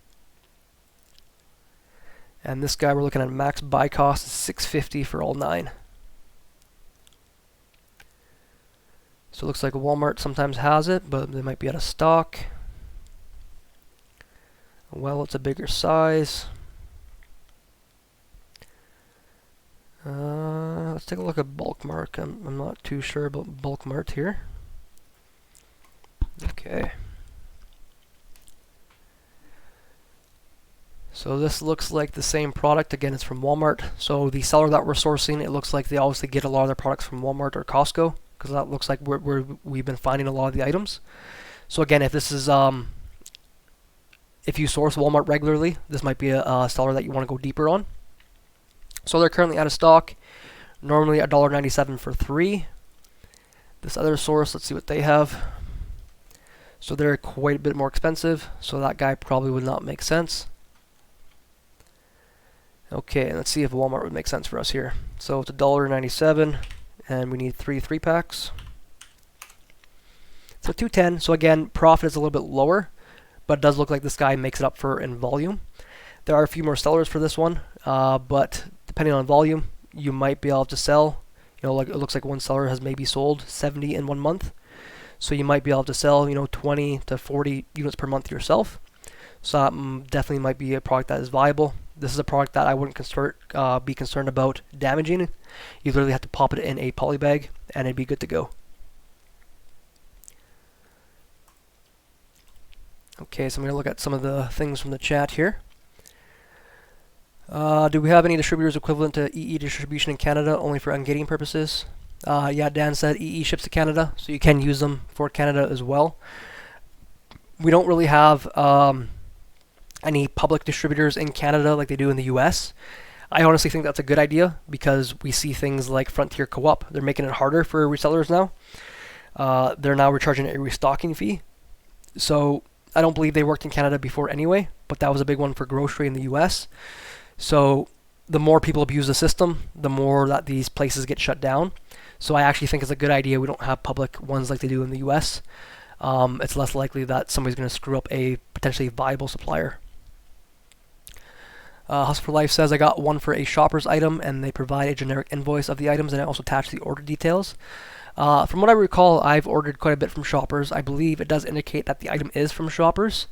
And this guy we're looking at max buy cost is $6.50 for all 9. So it looks like Walmart sometimes has it, but they might be out of stock. Well, it's a bigger size. Let's take a look at Bulk Mart. I'm not too sure about Bulk Mart here. Okay. So this looks like the same product. Again, it's from Walmart. So the seller that we're sourcing, it looks like they obviously get a lot of their products from Walmart or Costco, because that looks like where we've been finding a lot of the items. So again, if this is if you source Walmart regularly, this might be a seller that you want to go deeper on. So they're currently out of stock. Normally $1.97 for 3. This other source, let's see what they have. So they're quite a bit more expensive. So that guy probably would not make sense. Okay, let's see if Walmart would make sense for us here. So it's $1.97, and we need 3 3-packs. So $2.10. So again, profit is a little bit lower, but it does look like this guy makes it up for in volume. There are a few more sellers for this one, but depending on volume, you might be able to sell. You know, like it looks like one seller has maybe sold 70 in 1 month, so you might be able to sell, you know, 20 to 40 units per month yourself. So that definitely might be a product that is viable. This is a product that I wouldn't be concerned about damaging. You literally have to pop it in a poly bag, and it'd be good to go. Okay, so I'm going to look at some of the things from the chat here. Do we have any distributors equivalent to EE distribution in Canada only for ungating purposes? Yeah, Dan said EE ships to Canada, so you can use them for Canada as well. We don't really have any public distributors in Canada like they do in the US. I honestly think that's a good idea, because we see things like Frontier Co-op. They're making it harder for resellers now. They're now recharging a restocking fee. So I don't believe they worked in Canada before anyway, but that was a big one for grocery in the US. So the more people abuse the system, the more that these places get shut down. So I actually think it's a good idea we don't have public ones like they do in the US. It's less likely that somebody's going to screw up a potentially viable supplier. Hustle for Life says, I got one for a shopper's item, and they provide a generic invoice of the items, and I also attach the order details. From what I recall, I've ordered quite a bit from Shoppers. I believe it does indicate that the item is from Shoppers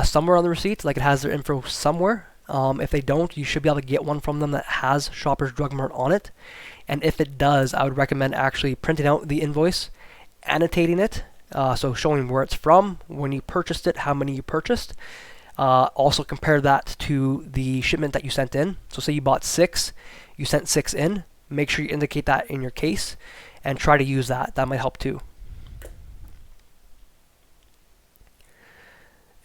somewhere on the receipt, like it has their info somewhere. If they don't, you should be able to get one from them that has Shoppers Drug Mart on it. And if it does, I would recommend actually printing out the invoice, annotating it, so showing where it's from, when you purchased it, how many you purchased. Also compare that to the shipment that you sent in. So say you bought 6, you sent 6 in. Make sure you indicate that in your case and try to use that. That might help too.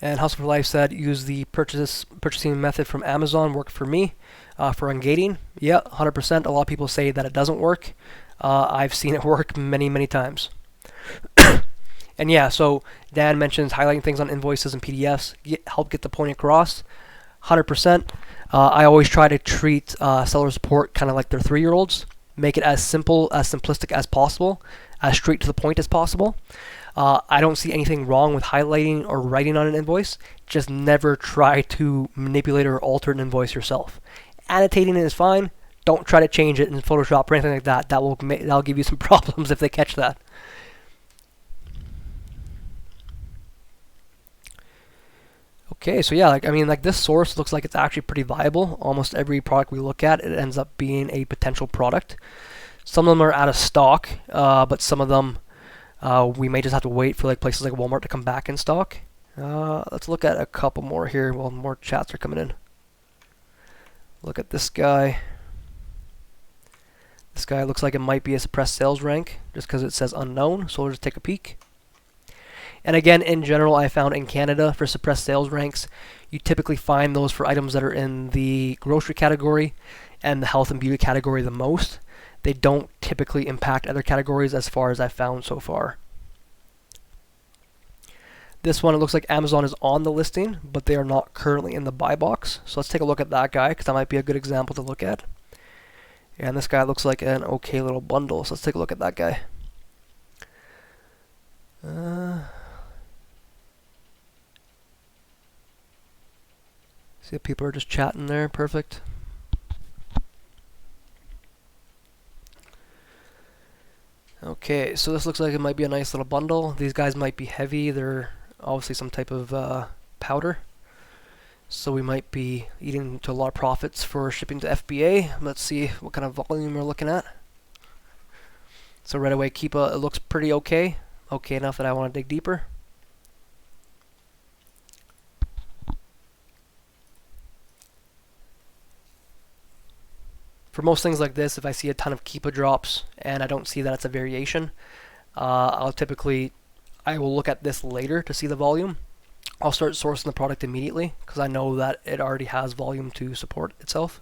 And Hustle for Life said, use the purchasing method from Amazon, worked for me for ungating. Yeah, 100%. A lot of people say that it doesn't work. I've seen it work many, many times. And yeah, so Dan mentions highlighting things on invoices and PDFs, help get the point across. 100%. I always try to treat seller support kind of like they're 3-year-olds. Make it as simple, as simplistic as possible, as straight to the point as possible. I don't see anything wrong with highlighting or writing on an invoice. Just never try to manipulate or alter an invoice yourself. Annotating it is fine. Don't try to change it in Photoshop or anything like that. That'll give you some problems if they catch that. Okay, so yeah, like this source looks like it's actually pretty viable. Almost every product we look at, it ends up being a potential product. Some of them are out of stock, but some of them we may just have to wait for like places like Walmart to come back in stock. Let's look at a couple more here while more chats are coming in. Look at this guy. This guy looks like it might be a suppressed sales rank just because it says unknown, so we'll just take a peek. And again, in general, I found in Canada for suppressed sales ranks, you typically find those for items that are in the grocery category and the health and beauty category the most. They don't typically impact other categories as far as I've found so far. This one, it looks like Amazon is on the listing, but they are not currently in the buy box. So let's take a look at that guy, because that might be a good example to look at. And this guy looks like an okay little bundle, so let's take a look at that guy. See if people are just chatting there, perfect. Okay, so this looks like it might be a nice little bundle. These guys might be heavy, they're obviously some type of powder. So we might be eating into a lot of profits for shipping to FBA. Let's see what kind of volume we're looking at. So right away, Keepa, it looks pretty okay. Okay enough that I want to dig deeper. For most things like this, if I see a ton of Keepa drops and I don't see that it's a variation, I will look at this later to see the volume. I'll start sourcing the product immediately because I know that it already has volume to support itself.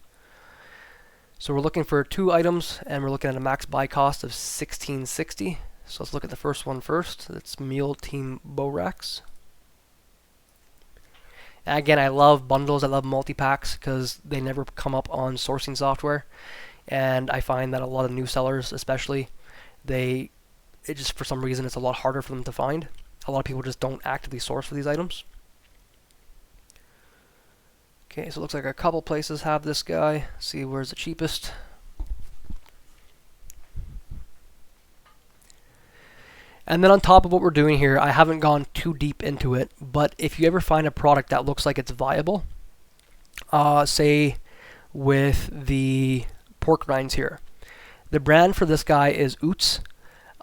So we're looking for 2 items and we're looking at a max buy cost of $16.60. So let's look at the first one first. It's Mule Team Bow Racks. And again, I love bundles, I love multi-packs because they never come up on sourcing software. And I find that a lot of new sellers especially, it just for some reason it's a lot harder for them to find. A lot of people just don't actively source for these items. Okay, so it looks like a couple places have this guy. Let's see where's the cheapest. And then on top of what we're doing here, I haven't gone too deep into it, but if you ever find a product that looks like it's viable, say with the pork rinds here, the brand for this guy is Oots.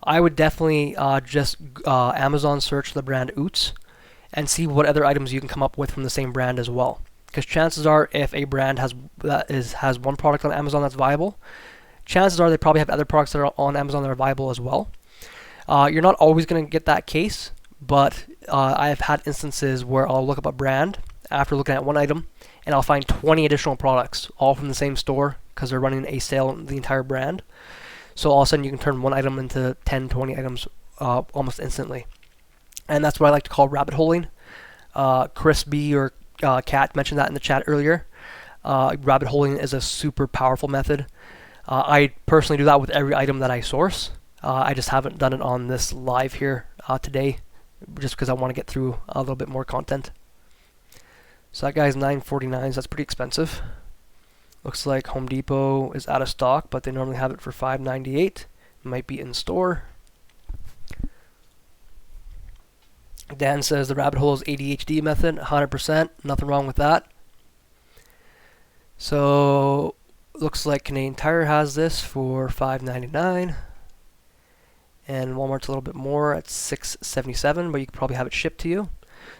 I would definitely just Amazon search the brand Oots and see what other items you can come up with from the same brand as well. Because chances are, if a brand has one product on Amazon that's viable, chances are they probably have other products that are on Amazon that are viable as well. You're not always going to get that case, but I have had instances where I'll look up a brand after looking at one item, and I'll find 20 additional products, all from the same store, because they're running a sale on the entire brand. So all of a sudden you can turn one item into 10, 20 items almost instantly. And that's what I like to call rabbit holing. Chris B or Kat mentioned that in the chat earlier. Rabbit holing is a super powerful method. I personally do that with every item that I source. I just haven't done it on this live here today, just because I want to get through a little bit more content. So that guy's $9.49, so that's pretty expensive. Looks like Home Depot is out of stock, but they normally have it for $5.98. It might be in store. Dan says the rabbit hole is ADHD method, 100%. Nothing wrong with that. So looks like Canadian Tire has this for $5.99. And Walmart's a little bit more at $6.77, but you could probably have it shipped to you.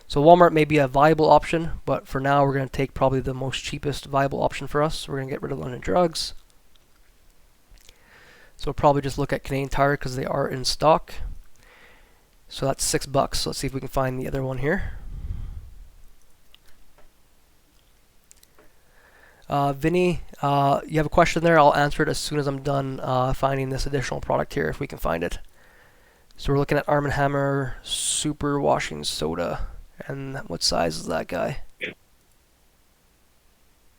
So Walmart may be a viable option, but for now we're going to take probably the most cheapest viable option for us. We're going to get rid of London Drugs. So we'll probably just look at Canadian Tire because they are in stock. So that's $6. So let's see if we can find the other one here. Vinny, you have a question there. I'll answer it as soon as I'm done finding this additional product here, if we can find it. So we're looking at Arm & Hammer Super Washing Soda. And what size is that guy?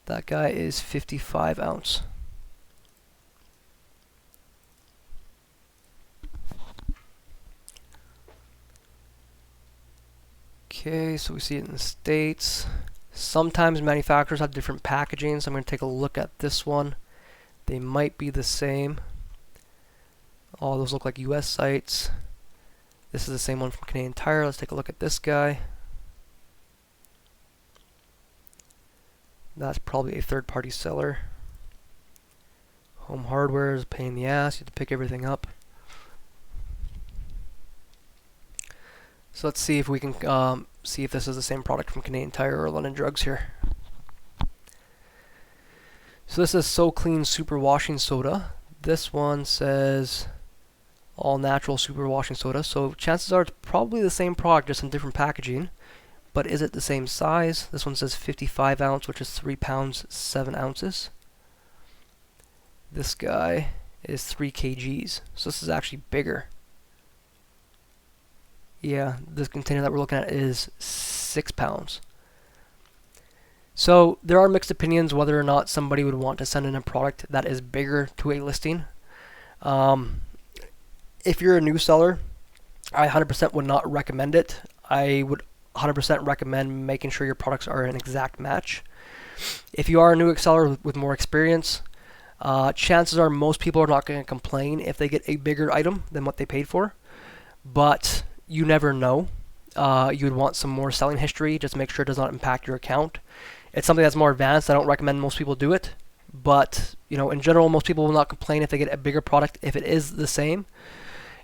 That guy is 55 ounce. Okay, so we see it in the States. Sometimes manufacturers have different packaging, so I'm going to take a look at this one. They might be the same. All those look like US sites. This is the same one from Canadian Tire. Let's take a look at this guy. That's probably a third-party seller. Home Hardware is a pain in the ass. You have to pick everything up. So let's see if we can see if this is the same product from Canadian Tire or London Drugs here. So this is So Clean Super Washing Soda. This one says all natural super washing soda. So chances are it's probably the same product, just in different packaging. But is it the same size? This one says 55 ounce, which is 3 pounds 7 ounces. This guy is 3 kgs. So this is actually bigger. Yeah, this container that we're looking at is 6 pounds. So there are mixed opinions whether or not somebody would want to send in a product that is bigger to a listing. If you're a new seller, I 100% would not recommend it. I would 100% recommend making sure your products are an exact match. If you are a new seller with more experience, chances are most people are not going to complain if they get a bigger item than what they paid for, but you never know. You would want some more selling history, just make sure it does not impact your account. It's something that's more advanced. I don't recommend most people do it, but in general, most people will not complain if they get a bigger product if it is the same.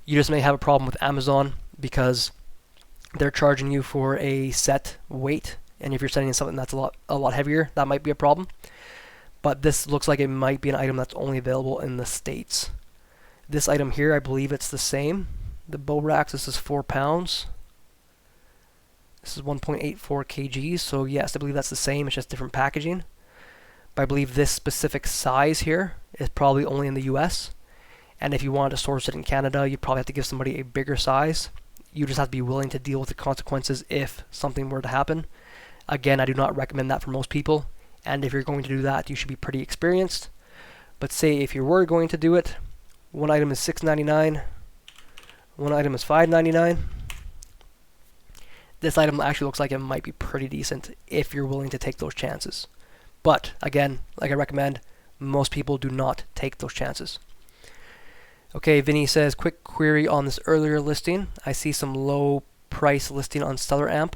You just may have a problem with Amazon because they're charging you for a set weight, and if you're sending in something that's a lot heavier, that might be a problem. But this looks like it might be an item that's only available in the States. This item here, I believe it's the same. The bow racks, this is 4 pounds. This is 1.84 kgs, so yes, I believe that's the same, it's just different packaging. But I believe this specific size here is probably only in the US. And if you wanted to source it in Canada, you'd probably have to give somebody a bigger size. You just have to be willing to deal with the consequences if something were to happen. Again, I do not recommend that for most people. And if you're going to do that, you should be pretty experienced. But say if you were going to do it, one item is $6.99, one item is $5.99. This item actually looks like it might be pretty decent if you're willing to take those chances. But again, like I recommend, most people do not take those chances. Okay, Vinny says, quick query on this earlier listing. I see some low price listing on Seller Amp.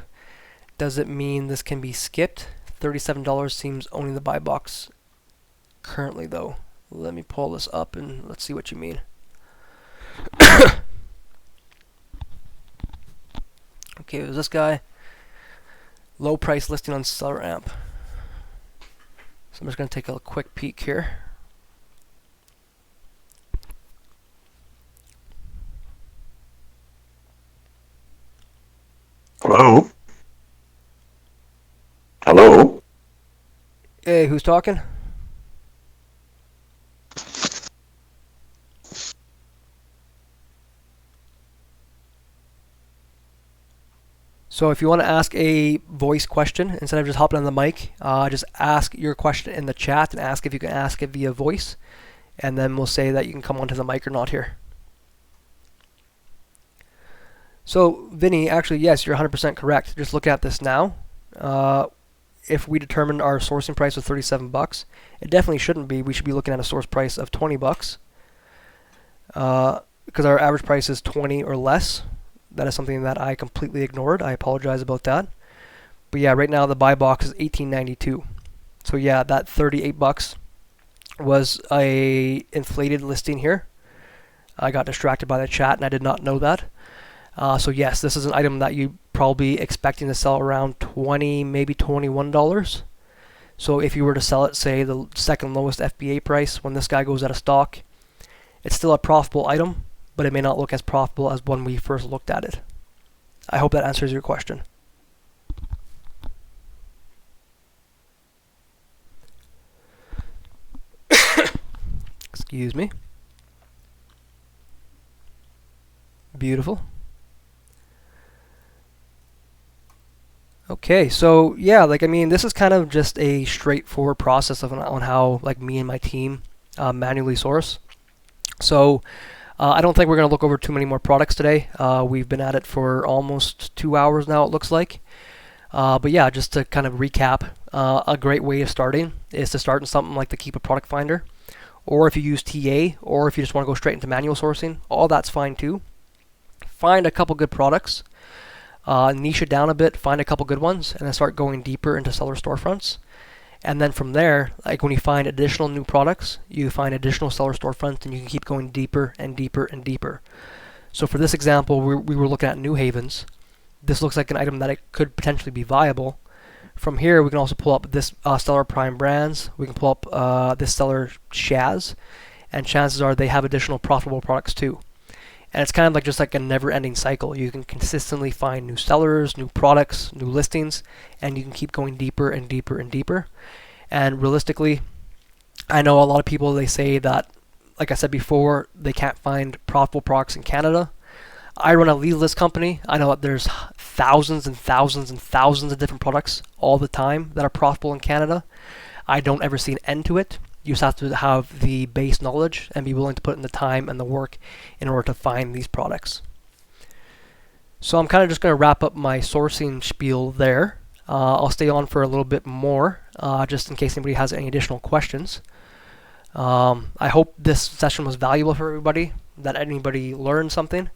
Does it mean this can be skipped? $37 seems owning the buy box currently though. Let me pull this up and let's see what you mean. Okay, it was this guy. Low price listing on Seller Amp. So I'm just going to take a quick peek here. Hello? Hello? Hey, who's talking? So if you want to ask a voice question, instead of just hopping on the mic, just ask your question in the chat and ask if you can ask it via voice. And then we'll say that you can come onto the mic or not here. So Vinny, actually, yes, you're 100% correct. Just look at this now. If we determined our sourcing price was $37, it definitely shouldn't be. We should be looking at a source price of $20 because our average price is 20 or less. That is something that I completely ignored. I apologize about that. But yeah, right now the buy box is $18.92. So yeah, that $38 was a inflated listing here. I got distracted by the chat and I did not know that. So yes, this is an item that you probably expecting to sell around $20, maybe $21. So if you were to sell it, say the second lowest FBA price, when this guy goes out of stock, it's still a profitable item, but it may not look as profitable as when we first looked at it. I hope that answers your question. Excuse me. Beautiful. Okay, so yeah, this is kind of just a straightforward process on how me and my team manually source. So I don't think we're going to look over too many more products today. We've been at it for almost 2 hours now, it looks like. But yeah, just to kind of recap, a great way of starting is to start in something like the Keep a Product Finder, or if you use TA, or if you just want to go straight into manual sourcing, all that's fine too. Find a couple good products. Niche it down a bit, find a couple good ones, and then start going deeper into seller storefronts. And then from there, when you find additional new products, you find additional seller storefronts, and you can keep going deeper and deeper and deeper. So for this example, we were looking at New Havens. This looks like an item that it could potentially be viable. From here, we can also pull up this seller Prime Brands. We can pull up this seller Shaz, and chances are they have additional profitable products too. And it's kind of just like a never-ending cycle. You can consistently find new sellers, new products, new listings, and you can keep going deeper and deeper and deeper. And realistically, I know a lot of people, they say that, like I said before, they can't find profitable products in Canada. I run a lead list company. I know that there's thousands and thousands and thousands of different products all the time that are profitable in Canada. I don't ever see an end to it. You just have to have the base knowledge and be willing to put in the time and the work in order to find these products. So I'm kind of just going to wrap up my sourcing spiel there. I'll stay on for a little bit more, just in case anybody has any additional questions. I hope this session was valuable for everybody, that anybody learned something.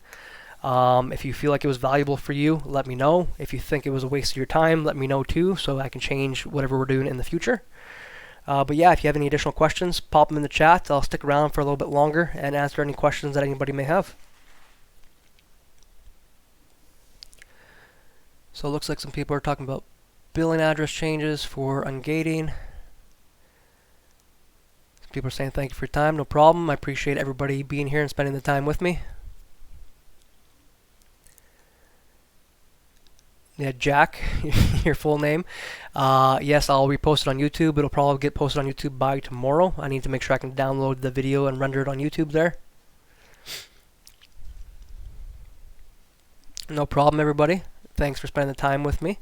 If you feel like it was valuable for you, let me know. If you think it was a waste of your time, let me know too, so I can change whatever we're doing in the future. But yeah, if you have any additional questions, pop them in the chat. I'll stick around for a little bit longer and answer any questions that anybody may have. So it looks like some people are talking about billing address changes for ungating. Some people are saying thank you for your time. No problem. I appreciate everybody being here and spending the time with me. Yeah, Jack, your full name. Yes, I'll repost it on YouTube. It'll probably get posted on YouTube by tomorrow. I need to make sure I can download the video and render it on YouTube there. No problem, everybody. Thanks for spending the time with me.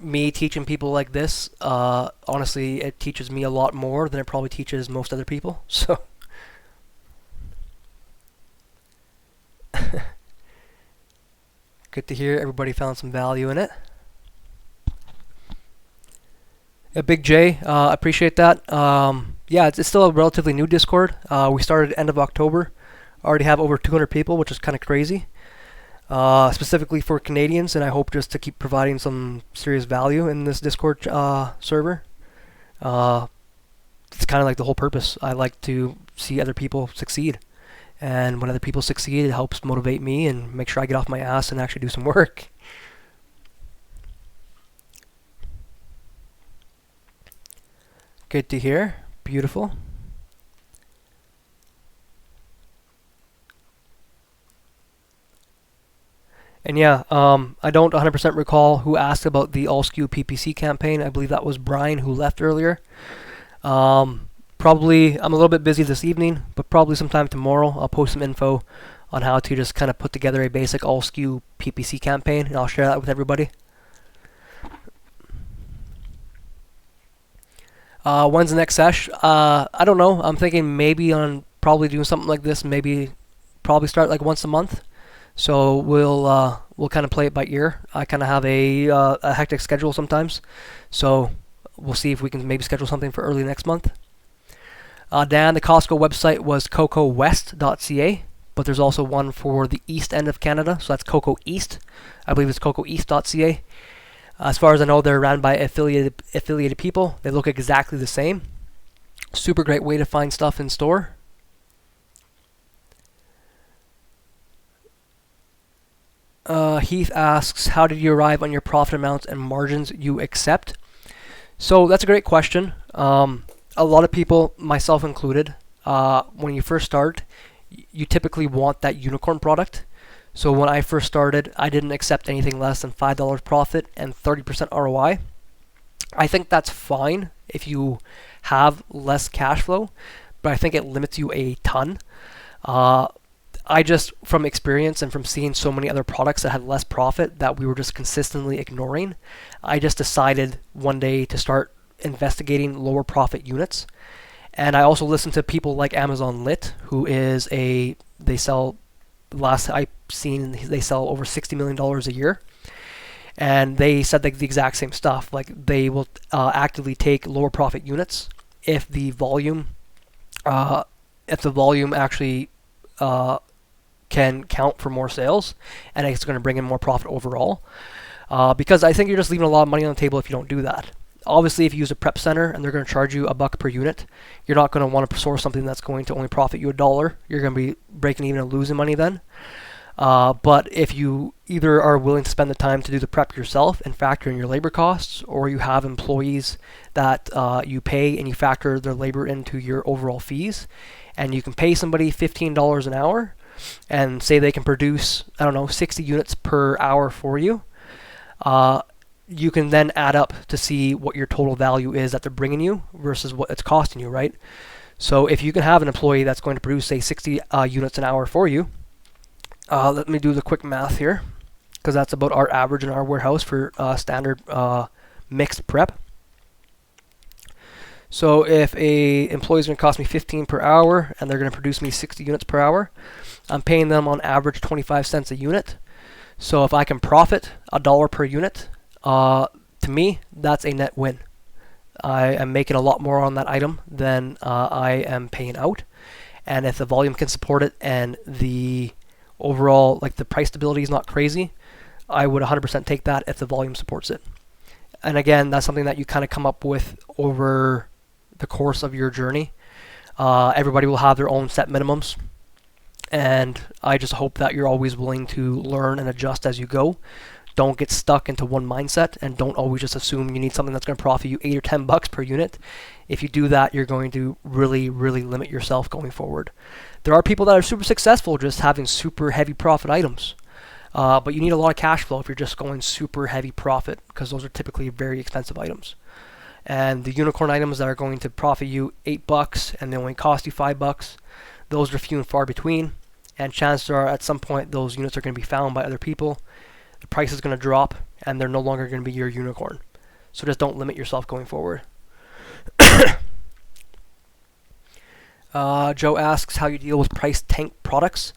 Me teaching people like this, honestly, it teaches me a lot more than it probably teaches most other people. So. Good to hear everybody found some value in it. Yeah, Big J, appreciate that. Yeah, it's still a relatively new Discord. We started end of October. Already have over 200 people, which is kind of crazy. Specifically for Canadians, and I hope just to keep providing some serious value in this Discord server. It's kind of like the whole purpose. I like to see other people succeed. And when other people succeed, it helps motivate me and make sure I get off my ass and actually do some work. Good to hear. Beautiful. And yeah, I don't 100% recall who asked about the all-SKU PPC campaign. I believe that was Brian who left earlier. Probably, I'm a little bit busy this evening, but probably sometime tomorrow I'll post some info on how to just kind of put together a basic all-SKU PPC campaign, and I'll share that with everybody. When's the next sesh? I don't know. I'm thinking maybe on probably doing something like this, probably start like once a month. So we'll kind of play it by ear. I kind of have a hectic schedule sometimes, so we'll see if we can maybe schedule something for early next month. Dan, the Costco website was cocowest.ca, but there's also one for the east end of Canada, so that's Coco East. I believe it's cocoeast.ca. As far as I know, they're ran by affiliated people. They look exactly the same. Super great way to find stuff in store. Heath asks, how did you arrive on your profit amounts and margins you accept? So that's a great question. A lot of people, myself included, when you first start, you typically want that unicorn product. So when I first started, I didn't accept anything less than $5 profit and 30% ROI. I think that's fine if you have less cash flow, but I think it limits you a ton. I just, from experience and from seeing so many other products that had less profit that we were just consistently ignoring, I just decided one day to start investigating lower profit units. And I also listened to people like Amazon Lit, who is they sell, last I've seen, they sell over $60 million a year. And they said the exact same stuff. Like, they will actively take lower profit units if the volume actually can count for more sales, and it's going to bring in more profit overall. Because I think you're just leaving a lot of money on the table if you don't do that. Obviously, if you use a prep center and they're going to charge you $1 per unit, you're not going to want to source something that's going to only profit you $1. You're going to be breaking even and losing money then. But if you either are willing to spend the time to do the prep yourself and factor in your labor costs, or you have employees that you pay and you factor their labor into your overall fees, and you can pay somebody $15 an hour and say they can produce, 60 units per hour for you, you can then add up to see what your total value is that they're bringing you versus what it's costing you, right? So if you can have an employee that's going to produce, say, 60 units an hour for you, Let me do the quick math here, because that's about our average in our warehouse for standard mixed prep. So if a employee is going to cost me 15 per hour and they're going to produce me 60 units per hour, I'm paying them on average 25 cents a unit. So if I can profit $1 per unit, to me, that's a net win. I am making a lot more on that item than I am paying out. And if the volume can support it and the overall, like the price stability is not crazy, I would 100% take that if the volume supports it. And again, that's something that you kind of come up with over the course of your journey. Everybody will have their own set minimums, and I just hope that you're always willing to learn and adjust as you go. Don't get stuck into one mindset, and don't always just assume you need something that's going to profit you $8 or $10 per unit. If you do that, you're going to really limit yourself going forward. There are people that are super successful just having super heavy profit items, but you need a lot of cash flow if you're just going super heavy profit, because those are typically very expensive items. And the unicorn items that are going to profit you $8 and they only cost you $5, those are few and far between. And chances are at some point those units are going to be found by other people. The price is going to drop and they're no longer going to be your unicorn. So just don't limit yourself going forward. Joe asks how you deal with price tank products.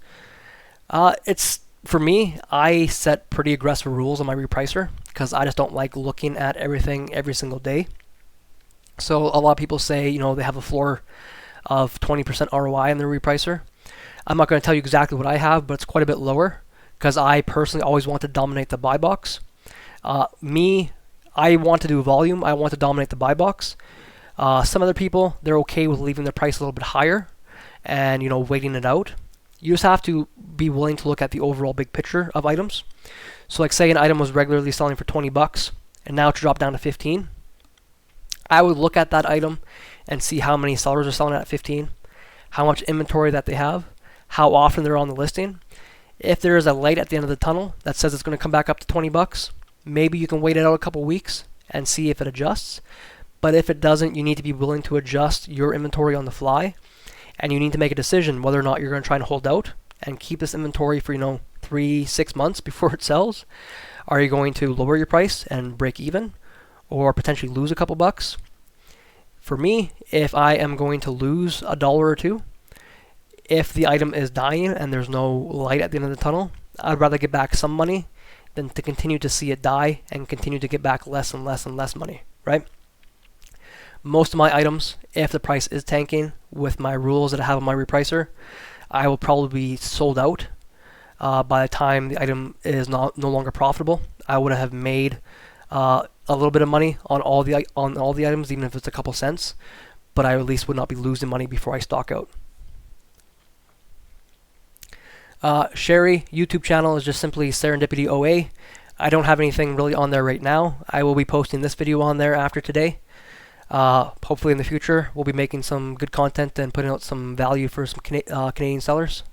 It's for me, I set pretty aggressive rules on my repricer because I just don't like looking at everything every single day. So a lot of people say, you know, they have a floor of 20% ROI in their repricer. I'm not going to tell you exactly what I have, but it's quite a bit lower because I personally always want to dominate the buy box. I want to do volume. I want to dominate the buy box. Some other people, they're okay with leaving their price a little bit higher and, you know, waiting it out. You just have to be willing to look at the overall big picture of items. So like say an item was regularly selling for $20 and now it's dropped down to 15. I would look at that item and see how many sellers are selling it at 15, how much inventory that they have, how often they're on the listing. If there is a light at the end of the tunnel that says it's going to come back up to $20, maybe you can wait it out a couple weeks and see if it adjusts. But if it doesn't, you need to be willing to adjust your inventory on the fly, and you need to make a decision whether or not you're going to try and hold out and keep this inventory for 3-6 months before it sells. Are you going to lower your price and break even, or potentially lose a couple bucks? For me, if I am going to lose $1 or $2, if the item is dying and there's no light at the end of the tunnel, I'd rather get back some money than to continue to see it die and continue to get back less and less and less money, right? Most of my items, if the price is tanking with my rules that I have on my repricer, I will probably be sold out by the time the item is no longer profitable. I would have made a little bit of money on all the items, even if it's a couple cents, but I at least would not be losing money before I stock out. Sherry YouTube channel is just simply Serendipity OA. I don't have anything really on there right now. I will be posting this video on there after today. Hopefully in the future we'll be making some good content and putting out some value for some Canadian sellers.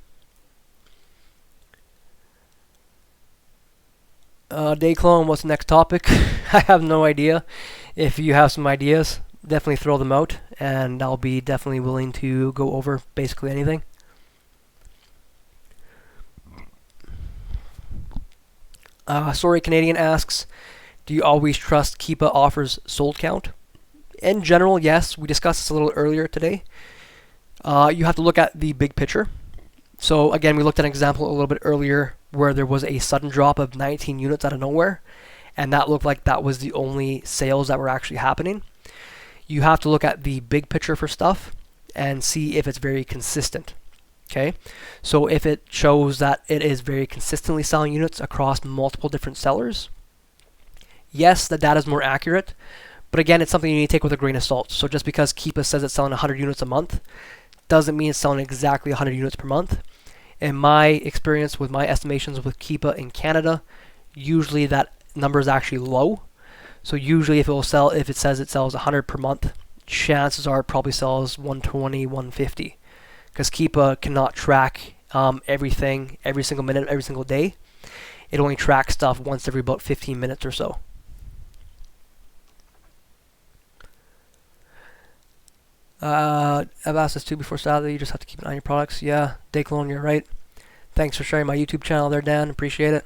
Dayclone, what's the next topic? I have no idea. If you have some ideas, definitely throw them out, and I'll be definitely willing to go over basically anything. Sorry Canadian asks, do you always trust Keepa offers sold count? In general, yes. We discussed this a little earlier today. You have to look at the big picture. So again, we looked at an example a little bit earlier where there was a sudden drop of 19 units out of nowhere, and that looked like that was the only sales that were actually happening. You have to look at the big picture for stuff and see if it's very consistent. Okay, so if it shows that it is very consistently selling units across multiple different sellers, yes, the data is more accurate, but again, it's something you need to take with a grain of salt. So just because Keepa says it's selling 100 units a month doesn't mean it's selling exactly 100 units per month. In my experience with my estimations with Keepa in Canada, usually that number is actually low. So usually if it says it sells 100 per month, chances are it probably sells 120, 150. Because Keepa cannot track everything every single minute, every single day. It only tracks stuff once every about 15 minutes or so. I've asked this too before, sadly. You just have to keep an eye on your products. Yeah, Dayclone, you're right. Thanks for sharing my YouTube channel there, Dan. Appreciate it.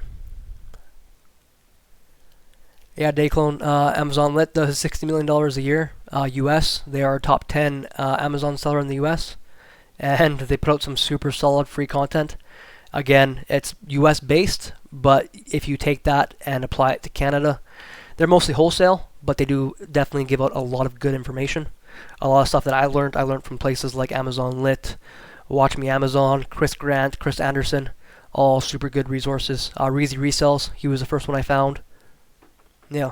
Yeah, Dayclone, Amazon Lit does $60 million a year, US. They are a top 10 Amazon seller in the US. And they put out some super solid free content. Again, it's US based, but if you take that and apply it to Canada, they're mostly wholesale, but they do definitely give out a lot of good information. A lot of stuff that I learned from places like Amazon Lit, Watch Me Amazon, Chris Grant, Chris Anderson, all super good resources. Reezy Resells, he was the first one I found. Yeah.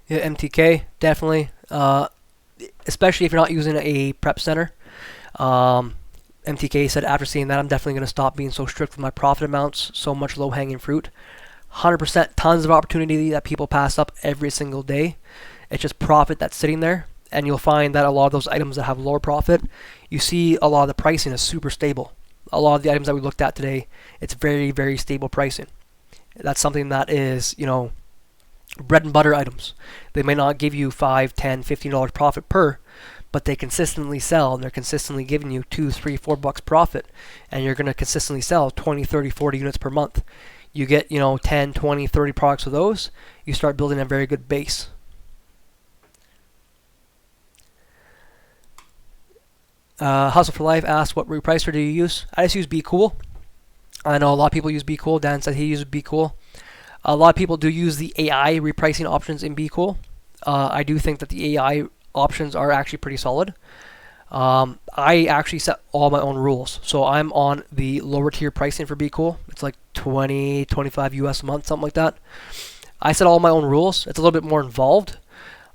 Yeah, MTK, definitely. Especially if you're not using a prep center. MTK said, after seeing that, I'm definitely going to stop being so strict with my profit amounts. So much low-hanging fruit. 100% tons of opportunity that people pass up every single day. It's just profit that's sitting there. And you'll find that a lot of those items that have lower profit, you see a lot of the pricing is super stable. A lot of the items that we looked at today, it's very, very stable pricing. That's something that is, you know, bread and butter items. They may not give you $5, $10, $15 profit per, but they consistently sell, and they're consistently giving you $2, $3, $4 profit, and you're going to consistently sell 20, 30, 40 units per month. You get, you know, 10, 20, 30 products of those, you start building a very good base. Hustle for Life asked, what repricer do you use? I just use Be Cool. I know a lot of people use Be Cool. Dan said he uses Be Cool. A lot of people do use the AI repricing options in Be Cool. I do think that the AI options are actually pretty solid. I actually set all my own rules. So I'm on the lower tier pricing for Be Cool. It's like 20, 25 US a month, something like that. I set all my own rules. It's a little bit more involved.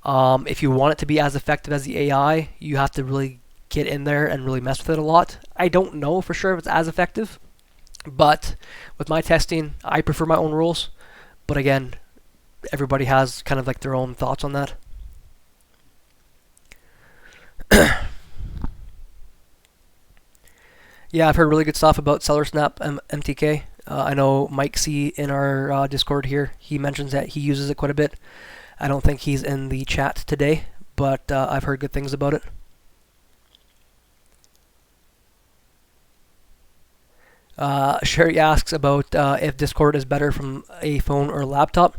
If you want it to be as effective as the AI, you have to really get in there and really mess with it a lot. I don't know for sure if it's as effective, but with my testing, I prefer my own rules. But again, everybody has kind of like their own thoughts on that. Yeah, I've heard really good stuff about SellerSnap MTK. I know Mike C in our Discord here, he mentions that he uses it quite a bit. I don't think he's in the chat today, but I've heard good things about it. Sherry asks about if Discord is better from a phone or a laptop.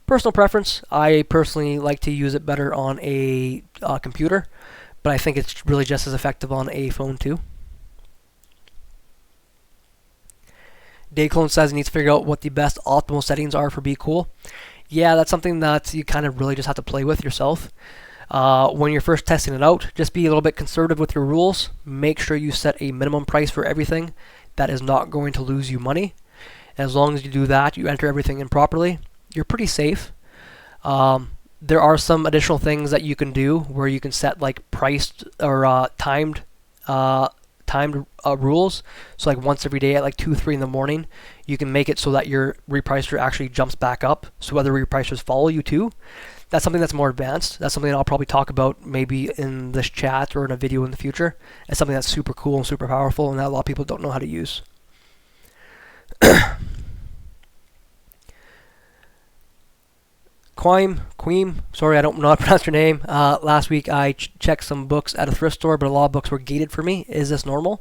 Personal preference. I personally like to use it better on a computer, but I think it's really just as effective on a phone too. Dayclone says he needs to figure out what the best optimal settings are for Be Cool. Yeah, that's something that you kind of really just have to play with yourself. When you're first testing it out, just be a little bit conservative with your rules. Make sure you set a minimum price for everything that is not going to lose you money. As long as you do that, you enter everything in properly, you're pretty safe. There are some additional things that you can do where you can set like priced or timed rules. So like once every day at like 2, 3 in the morning, you can make it so that your repricer actually jumps back up. So other repricers follow you too. That's something that's more advanced. That's something I'll probably talk about maybe in this chat or in a video in the future. It's something that's super cool and super powerful and that a lot of people don't know how to use. Queem, sorry I don't know how to pronounce your name. Last week I checked some books at a thrift store, but a lot of books were gated for me. Is this normal?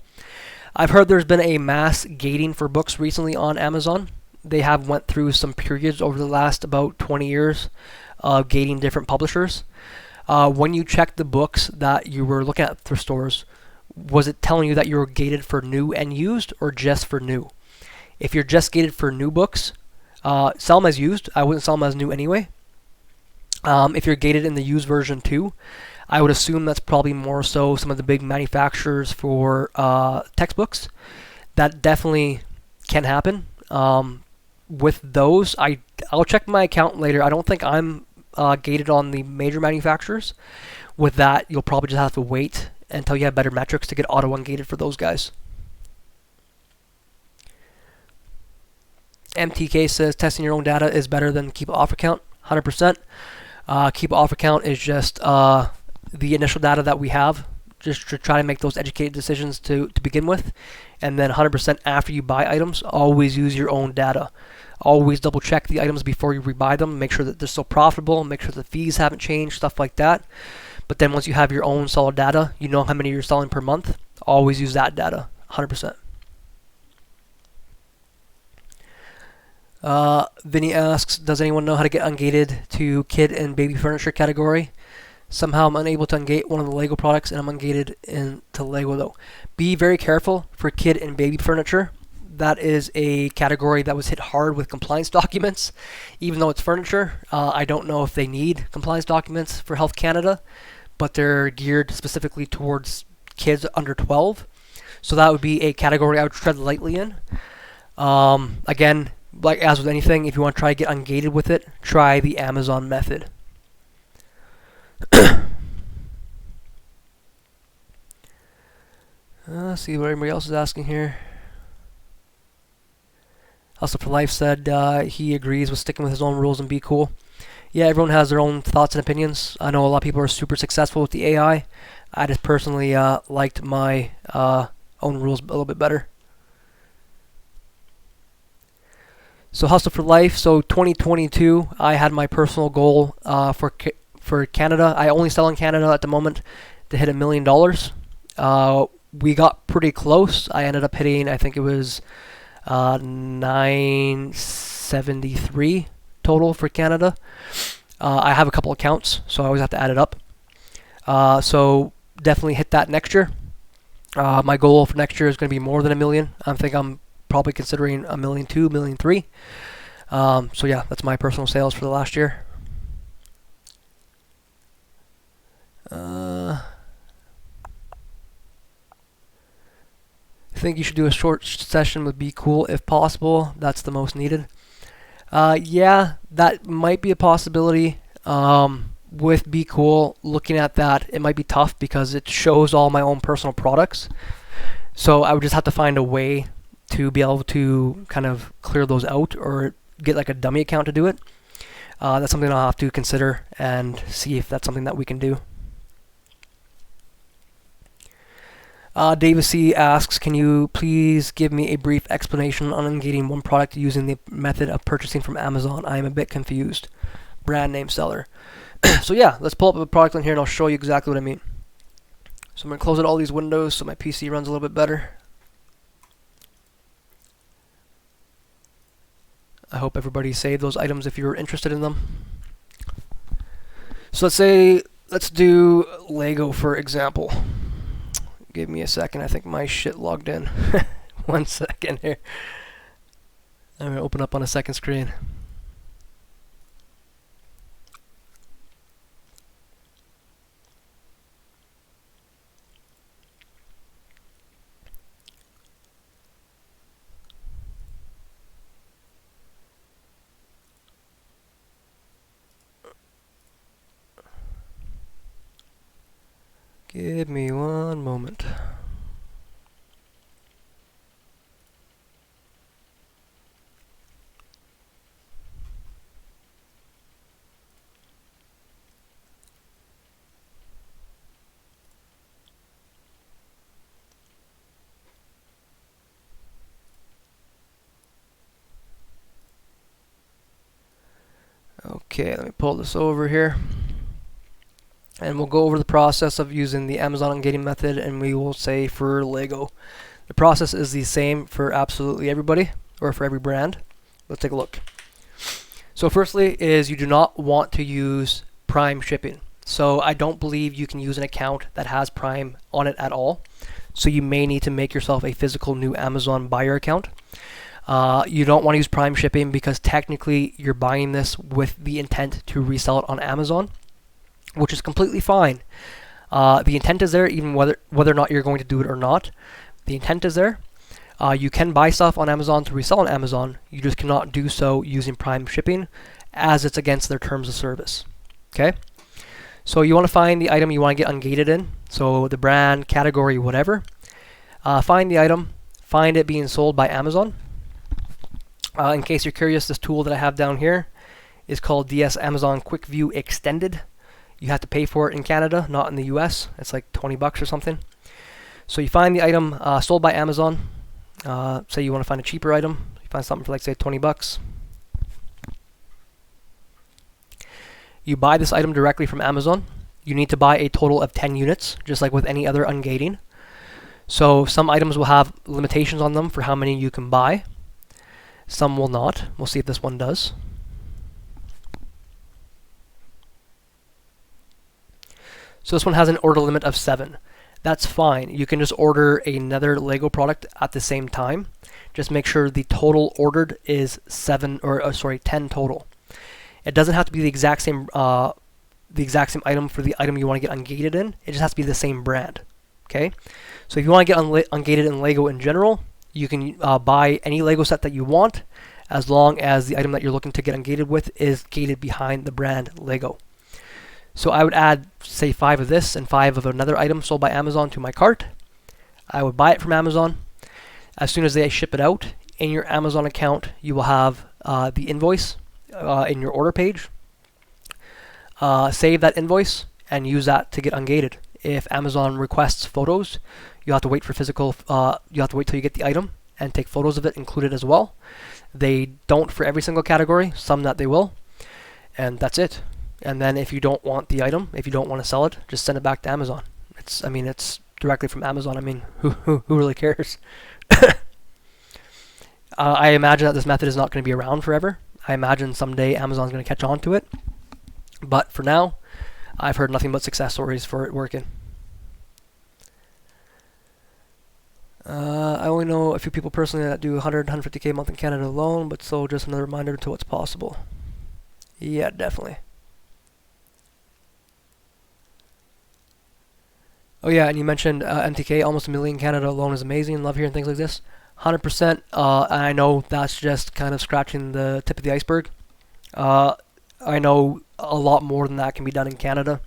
I've heard there's been a mass gating for books recently on Amazon. They have went through some periods over the last about 20 years of gating different publishers. When you checked the books that you were looking at thrift stores, was it telling you that you were gated for new and used or just for new? If you're just gated for new books, sell them as used. I wouldn't sell them as new anyway. If you're gated in the used version too, I would assume that's probably more so some of the big manufacturers for textbooks. That definitely can happen. With those, I'll check my account later. I don't think I'm gated on the major manufacturers. With that, you'll probably just have to wait until you have better metrics to get auto ungated for those guys. MTK says testing your own data is better than keep off account. 100%. Keep off account is just the initial data that we have, just to try to make those educated decisions to begin with. And then 100% after you buy items, always use your own data. Always double check the items before you rebuy them. Make sure that they're still profitable. Make sure the fees haven't changed, stuff like that. But then once you have your own solid data, you know how many you're selling per month. always use that data, 100%. Vinny asks, does anyone know how to get ungated to kid and baby furniture category? Somehow I'm unable to ungate one of the Lego products, and I'm ungated into Lego though. Be very careful for kid and baby furniture. That is a category that was hit hard with compliance documents. Even though it's furniture, I don't know if they need compliance documents for Health Canada, but they're geared specifically towards kids under 12. So that would be a category I would tread lightly in. Again, like as with anything, if you want to try to get ungated with it, try the Amazon method. Let's see what everybody else is asking here. Hustle for Life said he agrees with sticking with his own rules and be cool. Yeah, everyone has their own thoughts and opinions. I know a lot of people are super successful with the AI. I just personally liked my own rules a little bit better. So Hustle for Life. So 2022, I had my personal goal for Canada. I only sell in Canada at the moment to hit $1 million. We got pretty close. I ended up hitting, I think it was 973 total for Canada. I have a couple accounts, so I always have to add it up. So definitely hit that next year. My goal for next year is going to be more than $1 million. I think I'm probably considering $1.2 million, $1.3 million. So yeah, that's my personal sales for the last year. I think you should do a short session with Be Cool if possible. That's the most needed. Yeah, that might be a possibility. With Be Cool, looking at that, it might be tough because it shows all my own personal products. So I would just have to find a way to be able to kind of clear those out or get like a dummy account to do it. That's something I'll have to consider and see if that's something that we can do. Davis C. asks, can you please give me a brief explanation on ungating one product using the method of purchasing from Amazon? I am a bit confused. Brand name seller. So yeah, let's pull up a product on here and I'll show you exactly what I mean. So I'm going to close out all these windows so my PC runs a little bit better. I hope everybody saved those items if you're interested in them. So let's do Lego for example. Give me a second. I think my shit logged in. 1 second here. I'm going to open up on a second screen. Give me one moment. Okay, let me pull this over here. And we'll go over the process of using the Amazon ungating method, and we will say for Lego. The process is the same for absolutely everybody, or for every brand. Let's take a look. So firstly is you do not want to use Prime shipping. So I don't believe you can use an account that has Prime on it at all. So you may need to make yourself a physical new Amazon buyer account. You don't want to use Prime shipping because technically you're buying this with the intent to resell it on Amazon, which is completely fine. The intent is there, even whether or not you're going to do it or not. The intent is there. You can buy stuff on Amazon to resell on Amazon. You just cannot do so using Prime shipping, as it's against their terms of service. Okay? So you want to find the item you want to get ungated in. So the brand, category, whatever. Find the item. Find it being sold by Amazon. In case you're curious, this tool that I have down here is called DS Amazon Quick View Extended. You have to pay for it in Canada, not in the US. It's like 20 bucks or something. So you find the item sold by Amazon. Say you want to find a cheaper item. You find something for like say 20 bucks. You buy this item directly from Amazon. You need to buy a total of 10 units, just like with any other ungating. So some items will have limitations on them for how many you can buy. Some will not. We'll see if this one does. So this one has an order limit of 7. That's fine. You can just order another Lego product at the same time. Just make sure the total ordered is 10 total. It doesn't have to be the exact same item for the item you want to get ungated in. It just has to be the same brand. Okay. So if you want to get ungated in Lego in general, you can buy any Lego set that you want, as long as the item that you're looking to get ungated with is gated behind the brand Lego. So I would add, say, 5 of this and 5 of another item sold by Amazon to my cart. I would buy it from Amazon. As soon as they ship it out, in your Amazon account, you will have the invoice in your order page. Save that invoice and use that to get ungated. If Amazon requests photos, you have to wait for physical. You have to wait till you get the item and take photos of it included as well. They don't for every single category. Some that they will, and that's it. And then if you don't want the item, if you don't want to sell it, just send it back to Amazon. It's directly from Amazon. I mean, who really cares? I imagine that this method is not going to be around forever. I imagine someday Amazon's going to catch on to it. But for now, I've heard nothing but success stories for it working. I only know a few people personally that do 100, 150k a month in Canada alone, but so just another reminder to what's possible. Yeah, definitely. Oh yeah, and you mentioned MTK, almost $1 million in Canada alone is amazing. Love hearing things like this. 100%. I know that's just kind of scratching the tip of the iceberg. I know a lot more than that can be done in Canada.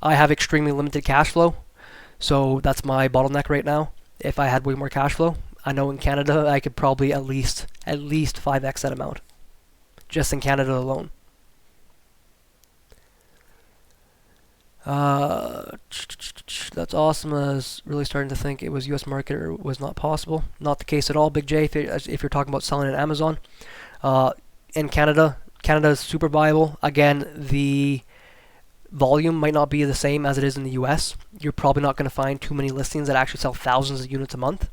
I have extremely limited cash flow, so that's my bottleneck right now. If I had way more cash flow, I know in Canada I could probably at least 5x that amount, just in Canada alone. That's awesome. I was really starting to think it was U.S. market or was not possible. Not the case at all, Big J. If you're talking about selling on Amazon, in Canada is super viable. Again, the volume might not be the same as it is in the US. You're probably not going to find too many listings that actually sell thousands of units a month.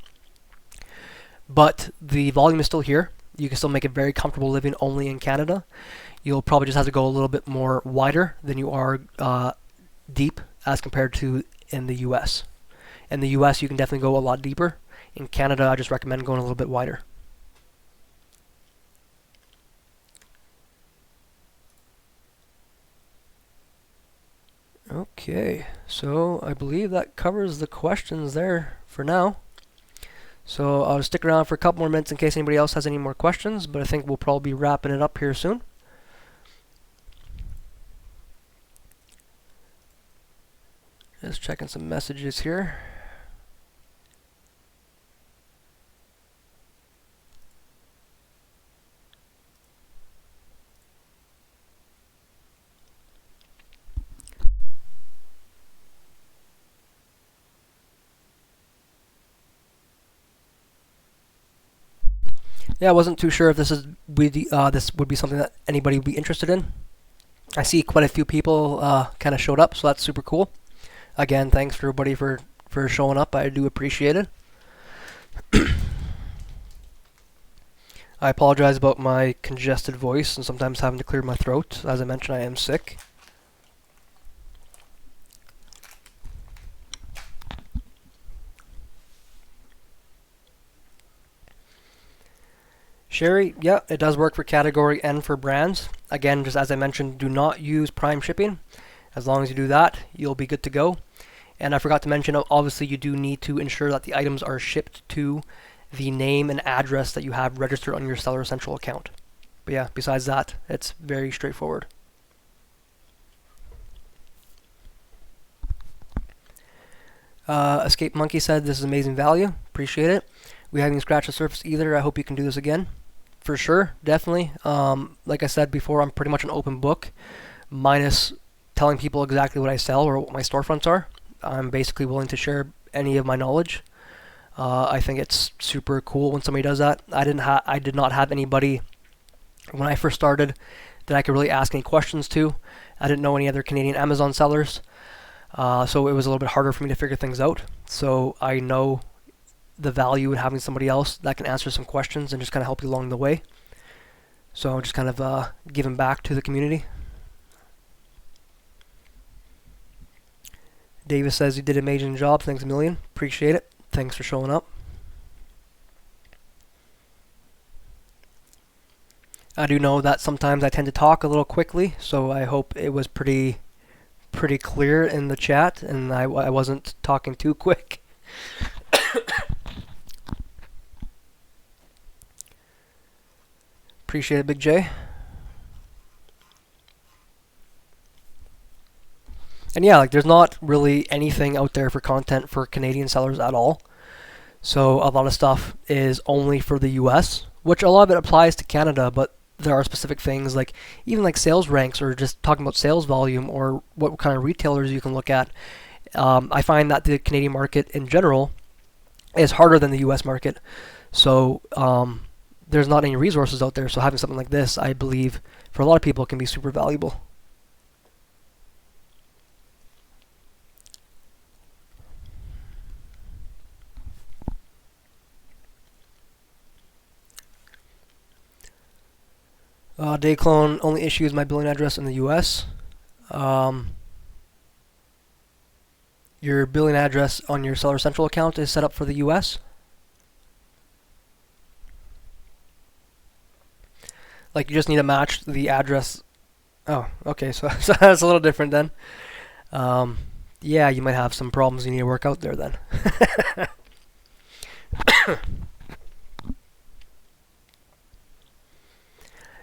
But the volume is still here. You can still make a very comfortable living only in Canada. You'll probably just have to go a little bit more wider than you are deep as compared to in the US. In the US, you can definitely go a lot deeper. In Canada, I just recommend going a little bit wider. Okay, so I believe that covers the questions there for now. So I'll stick around for a couple more minutes in case anybody else has any more questions, but I think we'll probably be wrapping it up here soon. Just checking some messages here. Yeah, I wasn't too sure if this would be something that anybody would be interested in. I see quite a few people kind of showed up, so that's super cool. Again, thanks for everybody for showing up. I do appreciate it. I apologize about my congested voice and sometimes having to clear my throat. As I mentioned, I am sick. Sherry, yeah, it does work for category and for brands. Again, just as I mentioned, do not use Prime shipping. As long as you do that, you'll be good to go. And I forgot to mention, obviously you do need to ensure that the items are shipped to the name and address that you have registered on your Seller Central account. But yeah, besides that, it's very straightforward. Escape Monkey said, this is amazing value. Appreciate it. We haven't even scratched the surface either. I hope you can do this again. For sure, definitely. Like I said before, I'm pretty much an open book, minus telling people exactly what I sell or what my storefronts are. I'm basically willing to share any of my knowledge. I think it's super cool when somebody does that. I did not have anybody when I first started that I could really ask any questions to. I didn't know any other Canadian Amazon sellers. So it was a little bit harder for me to figure things out. So I know the value in having somebody else that can answer some questions and just kind of help you along the way. So just kind of giving back to the community. Davis says you did an amazing job. Thanks a million. Appreciate it. Thanks for showing up. I do know that sometimes I tend to talk a little quickly, so I hope it was pretty clear in the chat and I wasn't talking too quick. Appreciate it, Big J. And yeah, like there's not really anything out there for content for Canadian sellers at all. So a lot of stuff is only for the US, which a lot of it applies to Canada, but there are specific things like even like sales ranks or just talking about sales volume or what kind of retailers you can look at. I find that the Canadian market in general is harder than the US market. So there's not any resources out there. So having something like this, I believe, for a lot of people can be super valuable. Dayclone only issues my billing address in the US. Your billing address on your Seller Central account is set up for the US. Like you just need to match the address. Oh, okay, so that's a little different then. Yeah, you might have some problems you need to work out there then.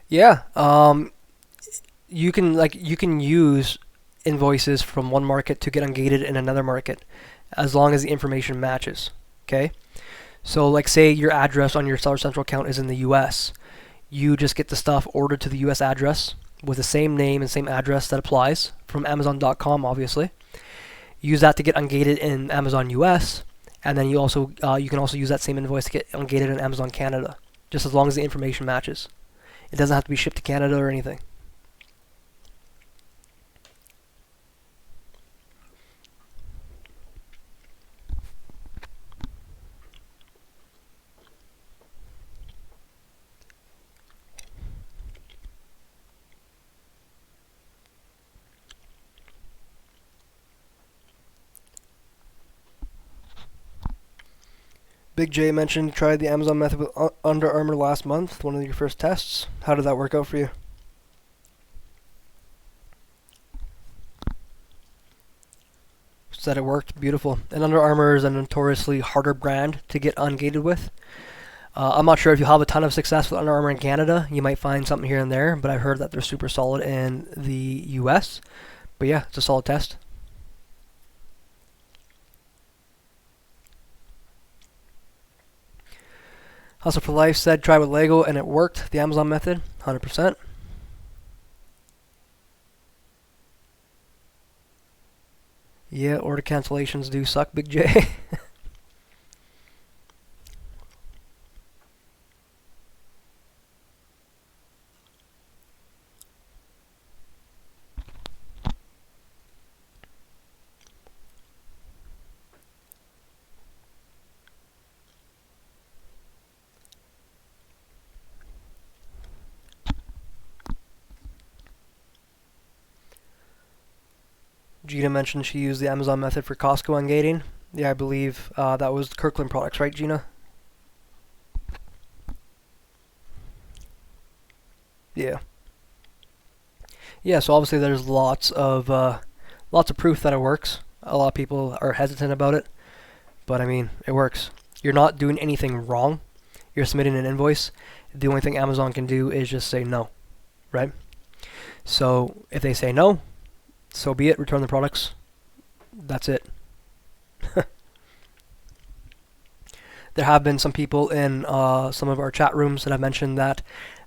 Yeah, you can use invoices from one market to get ungated in another market, as long as the information matches. Okay, so like say your address on your Seller Central account is in the U.S., you just get the stuff ordered to the U.S. address with the same name and same address that applies from Amazon.com, obviously. Use that to get ungated in Amazon US, and then you can also use that same invoice to get ungated in Amazon Canada, just as long as the information matches. It doesn't have to be shipped to Canada or anything. Big J mentioned you tried the Amazon method with Under Armour last month, one of your first tests. How did that work out for you? Said it worked. Beautiful. And Under Armour is a notoriously harder brand to get ungated with. I'm not sure if you have a ton of success with Under Armour in Canada. You might find something here and there, but I've heard that they're super solid in the US. But yeah, it's a solid test. Hustle for Life said try with Lego and it worked. The Amazon method, 100%. Yeah, order cancellations do suck, Big J. Gina mentioned she used the Amazon method for Costco ungating. Yeah, I believe that was Kirkland Products, right, Gina? Yeah. Yeah, so obviously there's lots of proof that it works. A lot of people are hesitant about it, but I mean, it works. You're not doing anything wrong. You're submitting an invoice. The only thing Amazon can do is just say no, right? So if they say no, so be it. Return the products. That's it. There have been some people in some of our chat rooms that have mentioned that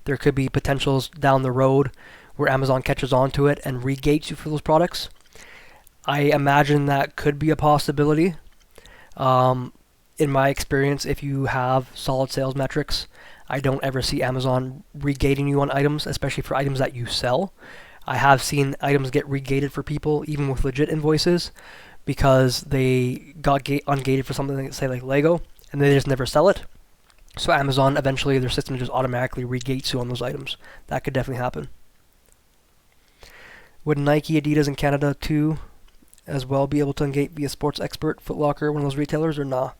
there could be potentials down the road where Amazon catches on to it and regates you for those products. I imagine that could be a possibility. In my experience, if you have solid sales metrics, I don't ever see Amazon regating you on items, especially for items that you sell. I have seen items get regated for people, even with legit invoices, because they got ungated for something like, say, like Lego, and they just never sell it. So Amazon, eventually, their system just automatically regates you on those items. That could definitely happen. Would Nike, Adidas, and Canada too, as well, be able to ungate via Sports Expert, Foot Locker, one of those retailers, or nah?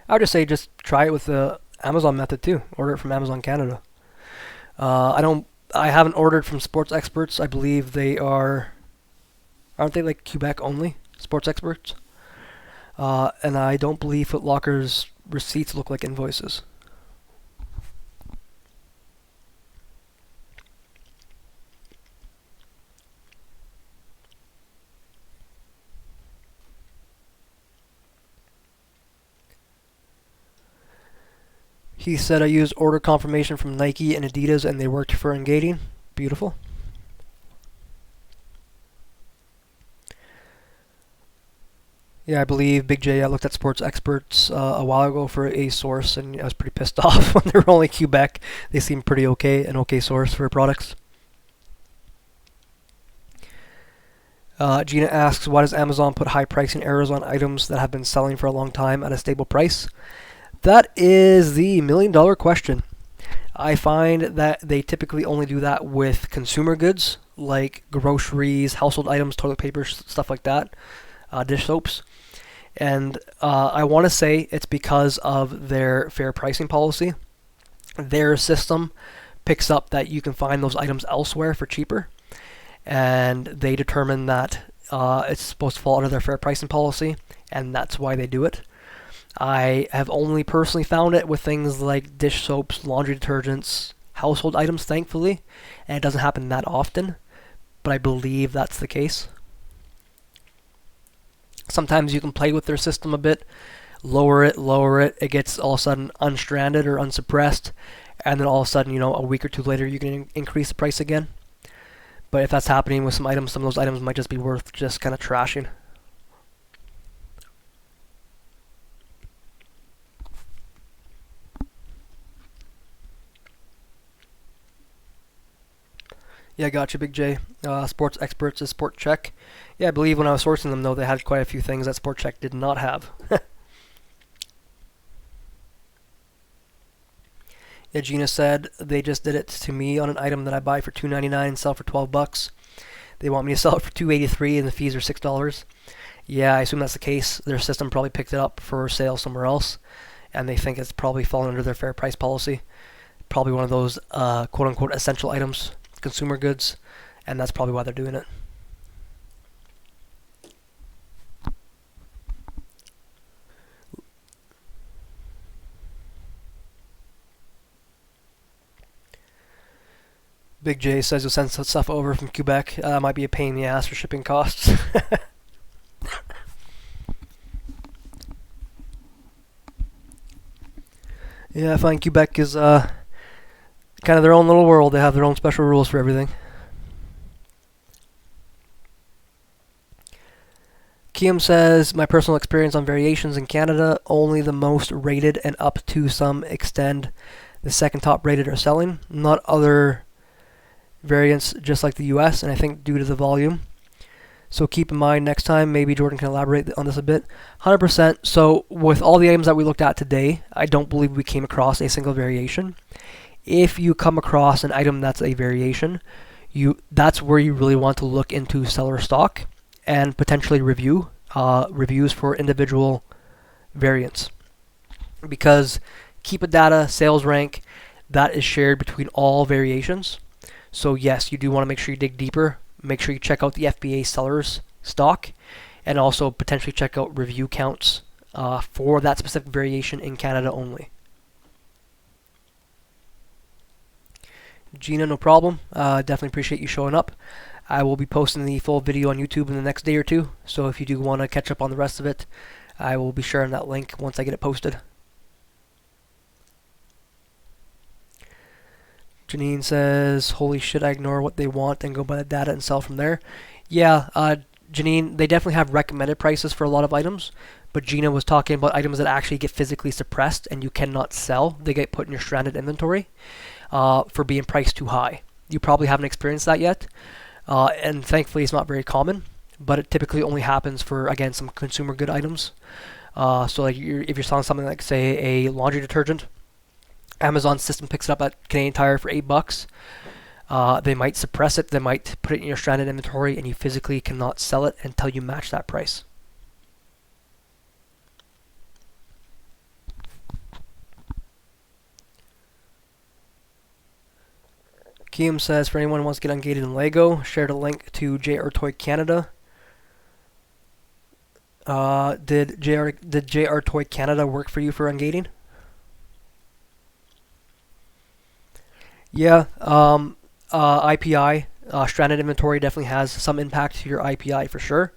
I would just say just try it with the Amazon method too. Order it from Amazon Canada. I haven't ordered from Sports Experts. I believe they aren't they like Quebec only? Sports Experts. And I don't believe Foot Locker's receipts look like invoices. He said I used order confirmation from Nike and Adidas and they worked for ungating. Beautiful. Yeah, I believe Big J, I looked at Sports Experts a while ago for a source and I was pretty pissed off when they were only Quebec. They seem pretty okay, an okay source for products. Gina asks, why does Amazon put high pricing errors on items that have been selling for a long time at a stable price? That is the million-dollar question. I find that they typically only do that with consumer goods, like groceries, household items, toilet paper, stuff like that, dish soaps. And I want to say it's because of their fair pricing policy. Their system picks up that you can find those items elsewhere for cheaper. And they determine that it's supposed to fall under their fair pricing policy, and that's why they do it. I have only personally found it with things like dish soaps, laundry detergents, household items, thankfully, and it doesn't happen that often, but I believe that's the case. Sometimes you can play with their system a bit, lower it, it gets all of a sudden unstranded or unsuppressed, and then all of a sudden, a week or two later, you can increase the price again. But if that's happening with some items, some of those items might just be worth just kind of trashing. Yeah, gotcha, Big J. Sports Experts is Sport Check. Yeah, I believe when I was sourcing them, though, they had quite a few things that Sport Check did not have. Yeah, Gina said they just did it to me on an item that I buy for $2.99 and sell for $12. They want me to sell it for $2.83 and the fees are $6. Yeah, I assume that's the case. Their system probably picked it up for sale somewhere else, and they think it's probably fallen under their fair price policy. Probably one of those quote-unquote essential items, consumer goods, and that's probably why they're doing it. Big J says you'll send stuff over from Quebec. Might be a pain in the ass for shipping costs. Yeah, I find Quebec is kind of their own little world. They have their own special rules for everything. Kiam says, my personal experience on variations in Canada, only the most rated and up to some extent the second top rated are selling, not other variants just like the US, and I think due to the volume. So keep in mind next time, maybe Jordan can elaborate on this a bit. 100%. So with all the items that we looked at today, I don't believe we came across a single variation. If you come across an item that's a variation, that's where you really want to look into seller stock and potentially reviews for individual variants. Because Keepa data, sales rank, that is shared between all variations. So yes, you do want to make sure you dig deeper. Make sure you check out the FBA sellers stock and also potentially check out review counts for that specific variation in Canada only. Gina, no problem. Definitely appreciate you showing up. I will be posting the full video on YouTube in the next day or two. So if you do want to catch up on the rest of it, I will be sharing that link once I get it posted. Janine says, holy shit, I ignore what they want and go by the data and sell from there. Yeah, Janine, they definitely have recommended prices for a lot of items, but Gina was talking about items that actually get physically suppressed and you cannot sell. They get put in your stranded inventory for being priced too high. you probably haven't experienced that yet, and thankfully it's not very common, but it typically only happens for, again, some consumer good items. So like if you're selling something like, say, a laundry detergent, Amazon system picks it up at Canadian Tire for $8. They might suppress it, they might put it in your stranded inventory, and you physically cannot sell it until you match that price. Kiam says, for anyone who wants to get ungated in Lego, shared a link to JR Toy Canada. Did JR Toy Canada work for you for ungating? Yeah, IPI, stranded inventory definitely has some impact to your IPI for sure.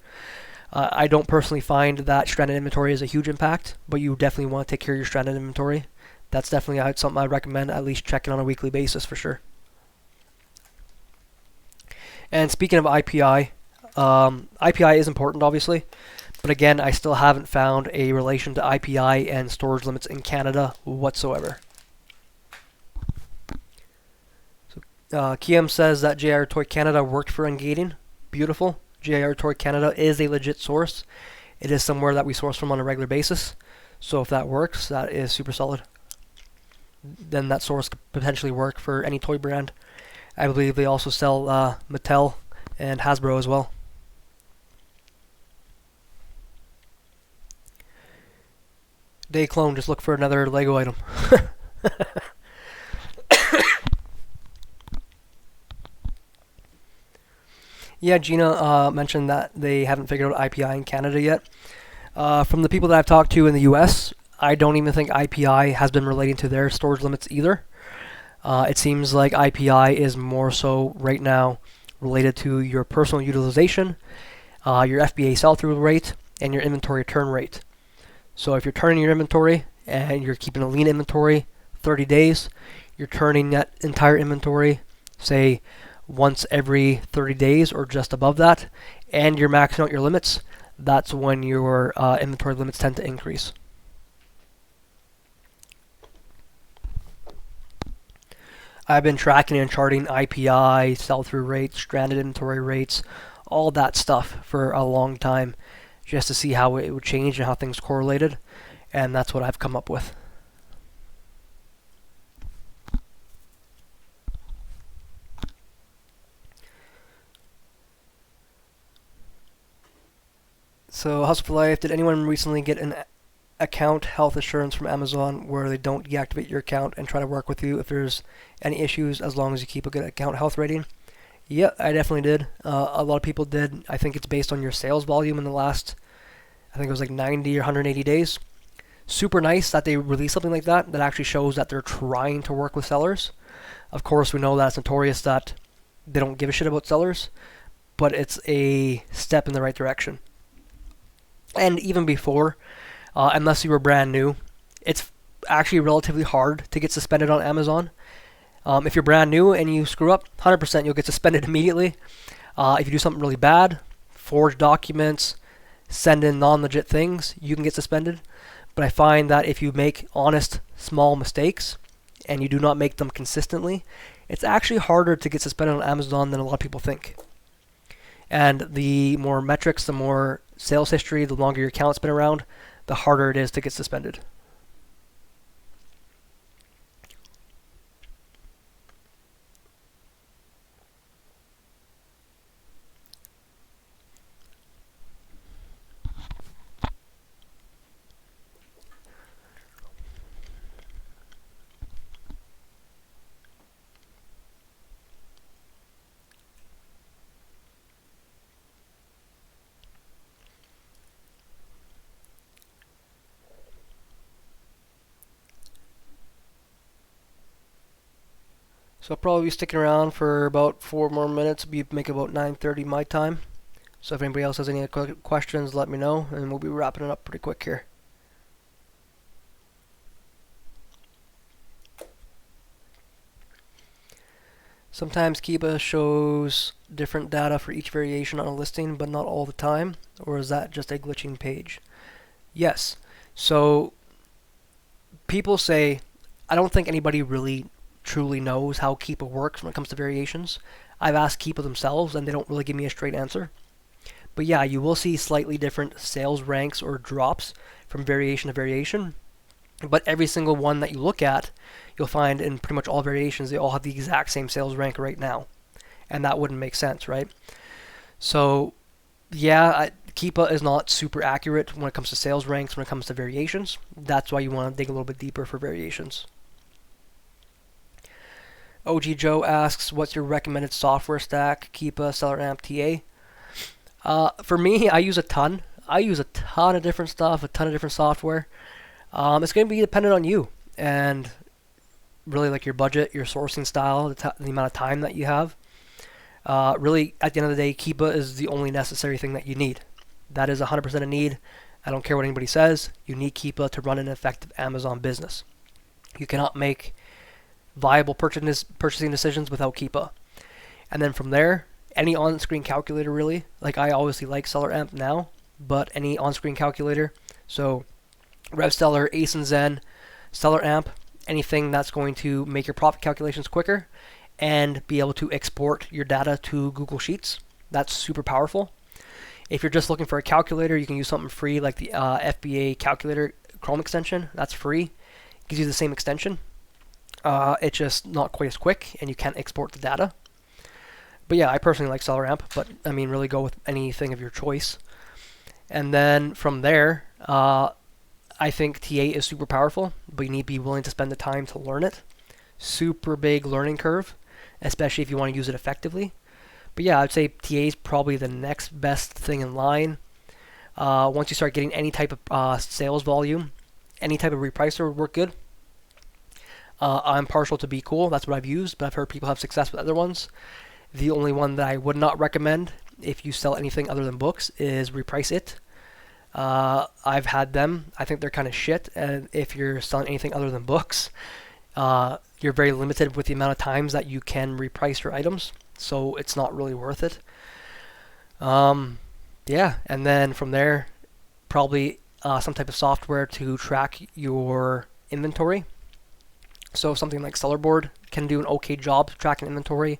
I don't personally find that stranded inventory is a huge impact, but you definitely want to take care of your stranded inventory. That's definitely something I'd recommend at least checking on a weekly basis for sure. And speaking of IPI, IPI is important obviously, but again, I still haven't found a relation to IPI and storage limits in Canada whatsoever. Kiam says that JR Toy Canada worked for ungating. Beautiful. JR Toy Canada is a legit source. It is somewhere that we source from on a regular basis. So if that works, that is super solid. Then that source could potentially work for any toy brand. I believe they also sell Mattel and Hasbro as well. Day Clone, just look for another Lego item. Yeah, Gina mentioned that they haven't figured out IPI in Canada yet. From the people that I've talked to in the US, I don't even think IPI has been relating to their storage limits either. It seems like IPI is more so right now related to your personal utilization, your FBA sell-through rate, and your inventory turn rate. So if you're turning your inventory and you're keeping a lean inventory 30 days, you're turning that entire inventory, say, once every 30 days or just above that, and you're maxing out your limits, that's when your inventory limits tend to increase. I've been tracking and charting IPI, sell-through rates, stranded inventory rates, all that stuff for a long time, just to see how it would change and how things correlated, and that's what I've come up with. So, Hustle for Life, did anyone recently get an account health assurance from Amazon where they don't deactivate your account and try to work with you if there's any issues as long as you keep a good account health rating? Yeah, I definitely did. A lot of people did. I think it's based on your sales volume in the last, I think it was like 90 or 180 days. Super nice that they release something like that actually shows that they're trying to work with sellers. Of course, we know that it's notorious that they don't give a shit about sellers, but it's a step in the right direction. And even before, unless you were brand new, it's actually relatively hard to get suspended on Amazon. If you're brand new and you screw up, 100% you'll get suspended immediately. If you do something really bad, forge documents, send in non-legit things, you can get suspended. But I find that if you make honest, small mistakes, and you do not make them consistently, it's actually harder to get suspended on Amazon than a lot of people think. And the more metrics, the more sales history, the longer your account's been around, the harder it is to get suspended. So I'll probably be sticking around for about 4 more minutes. We make about 9:30 my time. So if anybody else has any questions, let me know, and we'll be wrapping it up pretty quick here. Sometimes Kiba shows different data for each variation on a listing, but not all the time. Or is that just a glitching page? Yes. So people say, I don't think anybody really truly knows how Keepa works when it comes to variations. I've asked Keepa themselves, and they don't really give me a straight answer. But yeah, you will see slightly different sales ranks or drops from variation to variation. But every single one that you look at, you'll find in pretty much all variations, they all have the exact same sales rank right now. And that wouldn't make sense, right? So yeah, Keepa is not super accurate when it comes to sales ranks, when it comes to variations. That's why you want to dig a little bit deeper for variations. OG Joe asks, what's your recommended software stack? Keepa, Stellar Amp, TA? For me, I use a ton. I use a ton of different stuff, a ton of different software. It's going to be dependent on you and really like your budget, your sourcing style, the amount of time that you have. Really, at the end of the day, Keepa is the only necessary thing that you need. That is 100% a need. I don't care what anybody says. You need Keepa to run an effective Amazon business. You cannot make viable purchasing decisions without Keepa. And then from there, any on-screen calculator really. Like I obviously like Stellar Amp now, but any on-screen calculator. So RevSteller, Ace and Zen, Stellar Amp, anything that's going to make your profit calculations quicker and be able to export your data to Google Sheets. That's super powerful. If you're just looking for a calculator, you can use something free like the FBA calculator Chrome extension. That's free. It gives you the same extension. It's just not quite as quick, and you can't export the data. But yeah, I personally like Stellar Amp, but I mean, really go with anything of your choice. And then from there, I think TA is super powerful, but you need to be willing to spend the time to learn it. Super big learning curve, especially if you want to use it effectively. But yeah, I'd say TA is probably the next best thing in line. Once you start getting any type of sales volume, any type of repricer would work good. I'm partial to Be Cool. That's what I've used, but I've heard people have success with other ones. The only one that I would not recommend if you sell anything other than books is Reprice It. I've had them. I think they're kind of shit. And if you're selling anything other than books, you're very limited with the amount of times that you can reprice your items. So it's not really worth it. Yeah, and then from there, probably some type of software to track your inventory. So something like Sellerboard can do an okay job tracking inventory,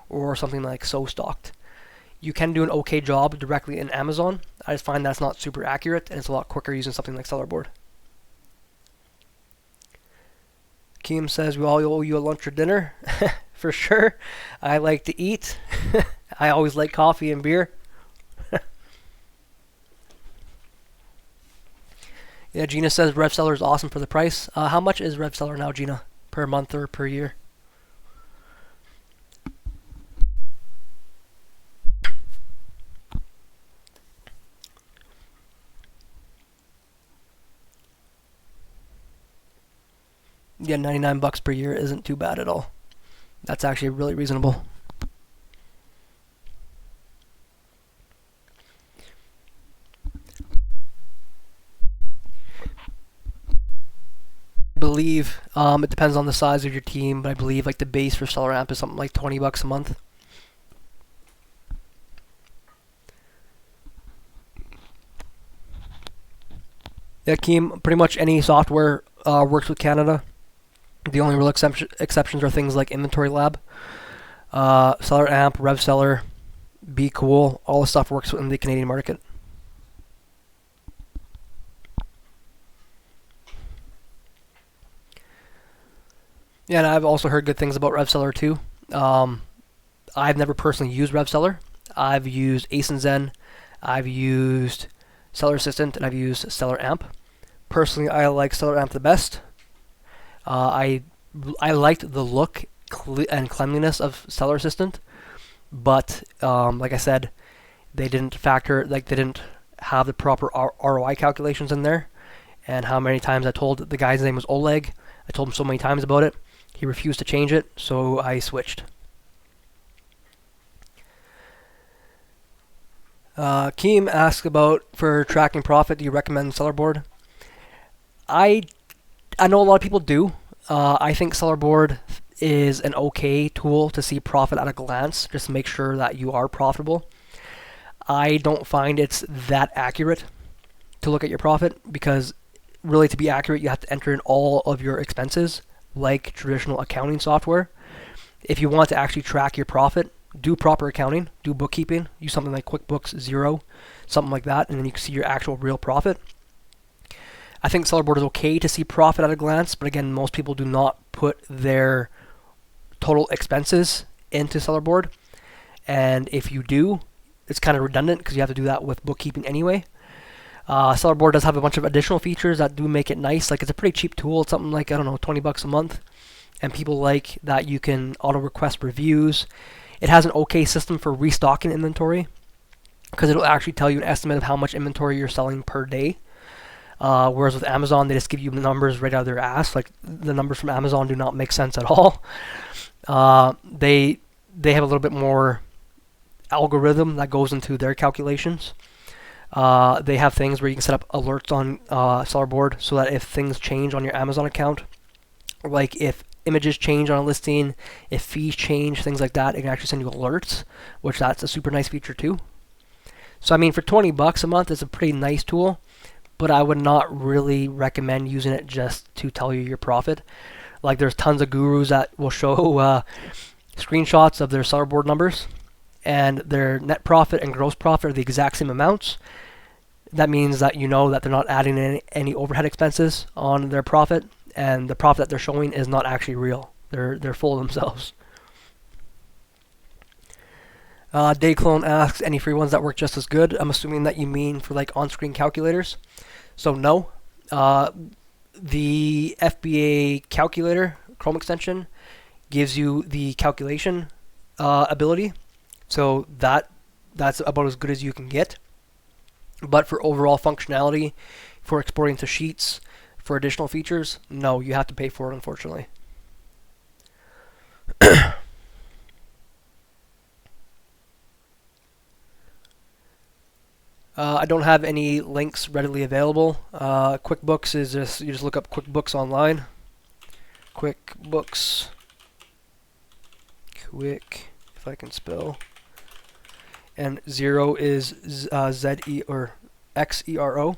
or something like SoStocked. You can do an okay job directly in Amazon. I just find that's not super accurate, and it's a lot quicker using something like Sellerboard. Keem says, we all owe you a lunch or dinner. For sure. I like to eat. I always like coffee and beer. Yeah, Gina says RevSeller is awesome for the price. How much is RevSeller now, Gina? Per month or per year? Yeah, $99 per year isn't too bad at all. That's actually really reasonable. I believe it depends on the size of your team, but I believe like the base for Stellar Amp is something like $20 a month. Yeah, Keem, pretty much any software works with Canada. The only real exceptions are things like Inventory Lab, Stellar Amp, RevSeller, Be Cool. All the stuff works in the Canadian market. Yeah, and I've also heard good things about RevSeller too. I've never personally used RevSeller. I've used Ace and Zen, I've used Seller Assistant, and I've used Stellar Amp. Personally, I like Stellar Amp the best. I liked the look and cleanliness of Seller Assistant, but like I said, they didn't have the proper ROI calculations in there. And how many times I told the guy's name was Oleg. I told him so many times about it. He refused to change it, so I switched. Keem asks about, for tracking profit, do you recommend Sellerboard? I know a lot of people do. I think Sellerboard is an okay tool to see profit at a glance, just to make sure that you are profitable. I don't find it's that accurate to look at your profit, because really to be accurate you have to enter in all of your expenses like traditional accounting software. If you want to actually track your profit, do proper accounting, do bookkeeping, use something like QuickBooks Zero, something like that, and then you can see your actual real profit. I think Sellerboard is okay to see profit at a glance, but again, most people do not put their total expenses into Sellerboard. And if you do, it's kind of redundant because you have to do that with bookkeeping anyway. Sellerboard does have a bunch of additional features that do make it nice. Like, it's a pretty cheap tool. It's something like, I don't know, 20 bucks a month. And people like that you can auto request reviews. It has an okay system for restocking inventory because it'll actually tell you an estimate of how much inventory you're selling per day. Whereas with Amazon, they just give you the numbers right out of their ass. Like, the numbers from Amazon do not make sense at all. They have a little bit more algorithm that goes into their calculations. They have things where you can set up alerts on Sellerboard so that if things change on your Amazon account, like if images change on a listing, if fees change, things like that, it can actually send you alerts, which that's a super nice feature too. So I mean, for 20 bucks a month, it's a pretty nice tool, but I would not really recommend using it just to tell you your profit. Like, there's tons of gurus that will show screenshots of their Sellerboard numbers, and their net profit and gross profit are the exact same amounts. That means that you know that they're not adding any overhead expenses on their profit, and the profit that they're showing is not actually real. They're full of themselves. Dayclone asks, any free ones that work just as good? I'm assuming that you mean for like on-screen calculators. So no. The FBA calculator Chrome extension gives you the calculation ability. So that's about as good as you can get. But for overall functionality, for exporting to sheets, for additional features, no, you have to pay for it, unfortunately. I don't have any links readily available. QuickBooks is just, you just look up QuickBooks online. QuickBooks. Quick, if I can spell. And Zero is Z-E or X-E-R-O.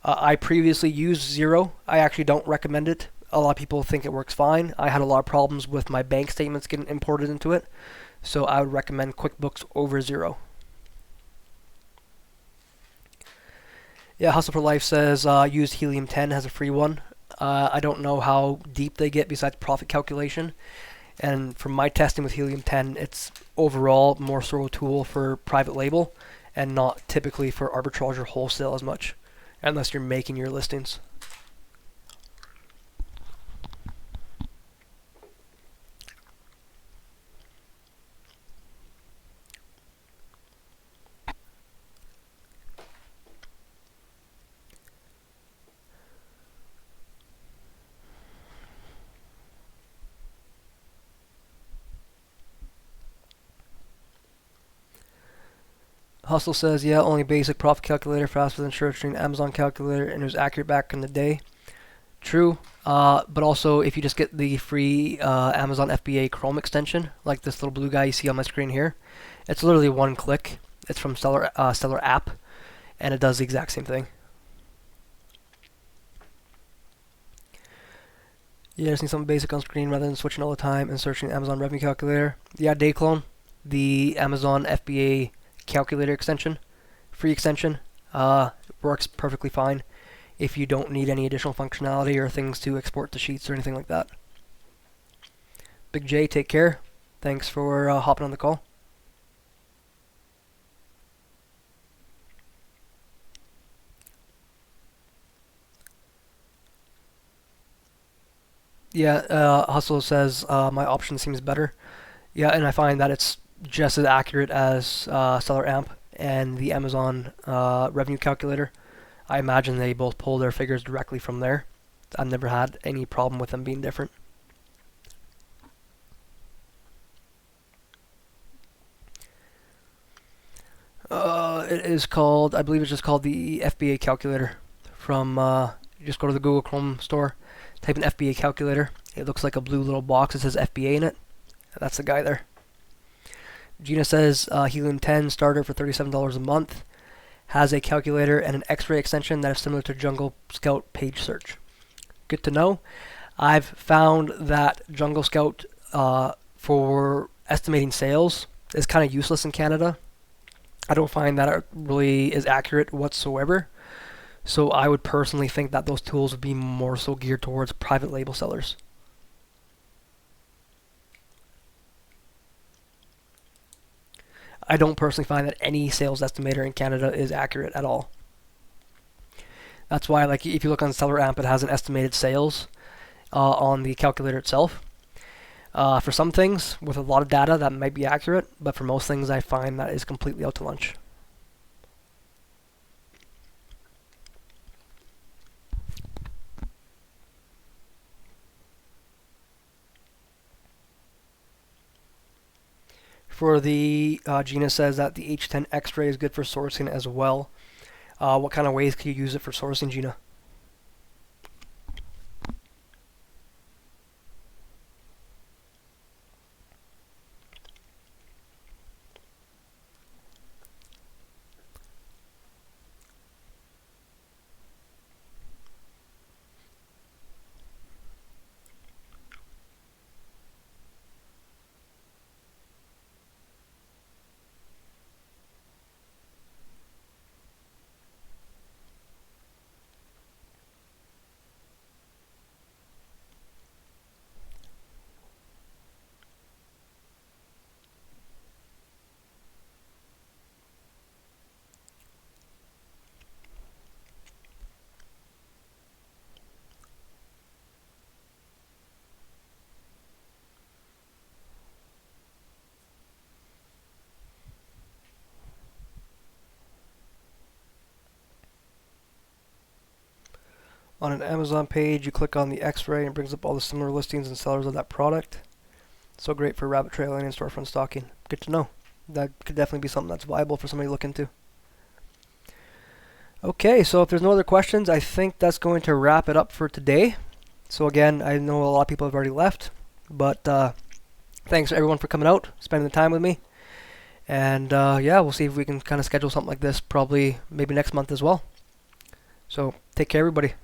I previously used Zero. I actually don't recommend it. A lot of people think it works fine. I had a lot of problems with my bank statements getting imported into it. So I would recommend QuickBooks over Zero. Yeah, Hustle for Life says use Helium 10, has a free one. I don't know how deep they get besides profit calculation. And from my testing with Helium 10, it's overall more so a tool for private label and not typically for arbitrage or wholesale as much, unless you're making your listings. Hustle says, yeah, only basic profit calculator, faster than SureStream, Amazon calculator, and it was accurate back in the day. True, but also if you just get the free Amazon FBA Chrome extension, like this little blue guy you see on my screen here, it's literally one click. It's from Stellar app, and it does the exact same thing. Yeah, just need something basic on screen rather than switching all the time and searching Amazon Revenue Calculator. Yeah, Dayclone, the Amazon FBA calculator extension, free extension, works perfectly fine if you don't need any additional functionality or things to export to sheets or anything like that. Big J, take care. Thanks for hopping on the call. Yeah, Hustle says my option seems better. Yeah, and I find that it's just as accurate as Seller Amp and the Amazon Revenue Calculator. I imagine they both pull their figures directly from there. I've never had any problem with them being different. It is called, I believe it's just called the FBA Calculator. From, you just go to the Google Chrome store, type in FBA Calculator. It looks like a blue little box that says FBA in it. That's the guy there. Gina says Helium 10 starter for $37 a month. Has a calculator and an X-ray extension that is similar to Jungle Scout page search. Good to know. I've found that Jungle Scout for estimating sales is kind of useless in Canada. I don't find that it really is accurate whatsoever. So I would personally think that those tools would be more so geared towards private label sellers. I don't personally find that any sales estimator in Canada is accurate at all. That's why, like, if you look on Seller Amp, it has an estimated sales on the calculator itself. For some things, with a lot of data, that might be accurate, but for most things, I find that is completely out to lunch. For the Gina says that the H10 X-ray is good for sourcing as well. What kind of ways can you use it for sourcing, Gina? On an Amazon page, you click on the X-ray and it brings up all the similar listings and sellers of that product. So great for rabbit trailing and storefront stalking. Good to know. That could definitely be something that's viable for somebody to look into. Okay, so if there's no other questions, I think that's going to wrap it up for today. So again, I know a lot of people have already left, but thanks everyone for coming out, spending the time with me. And yeah, we'll see if we can kind of schedule something like this probably maybe next month as well. So take care, everybody.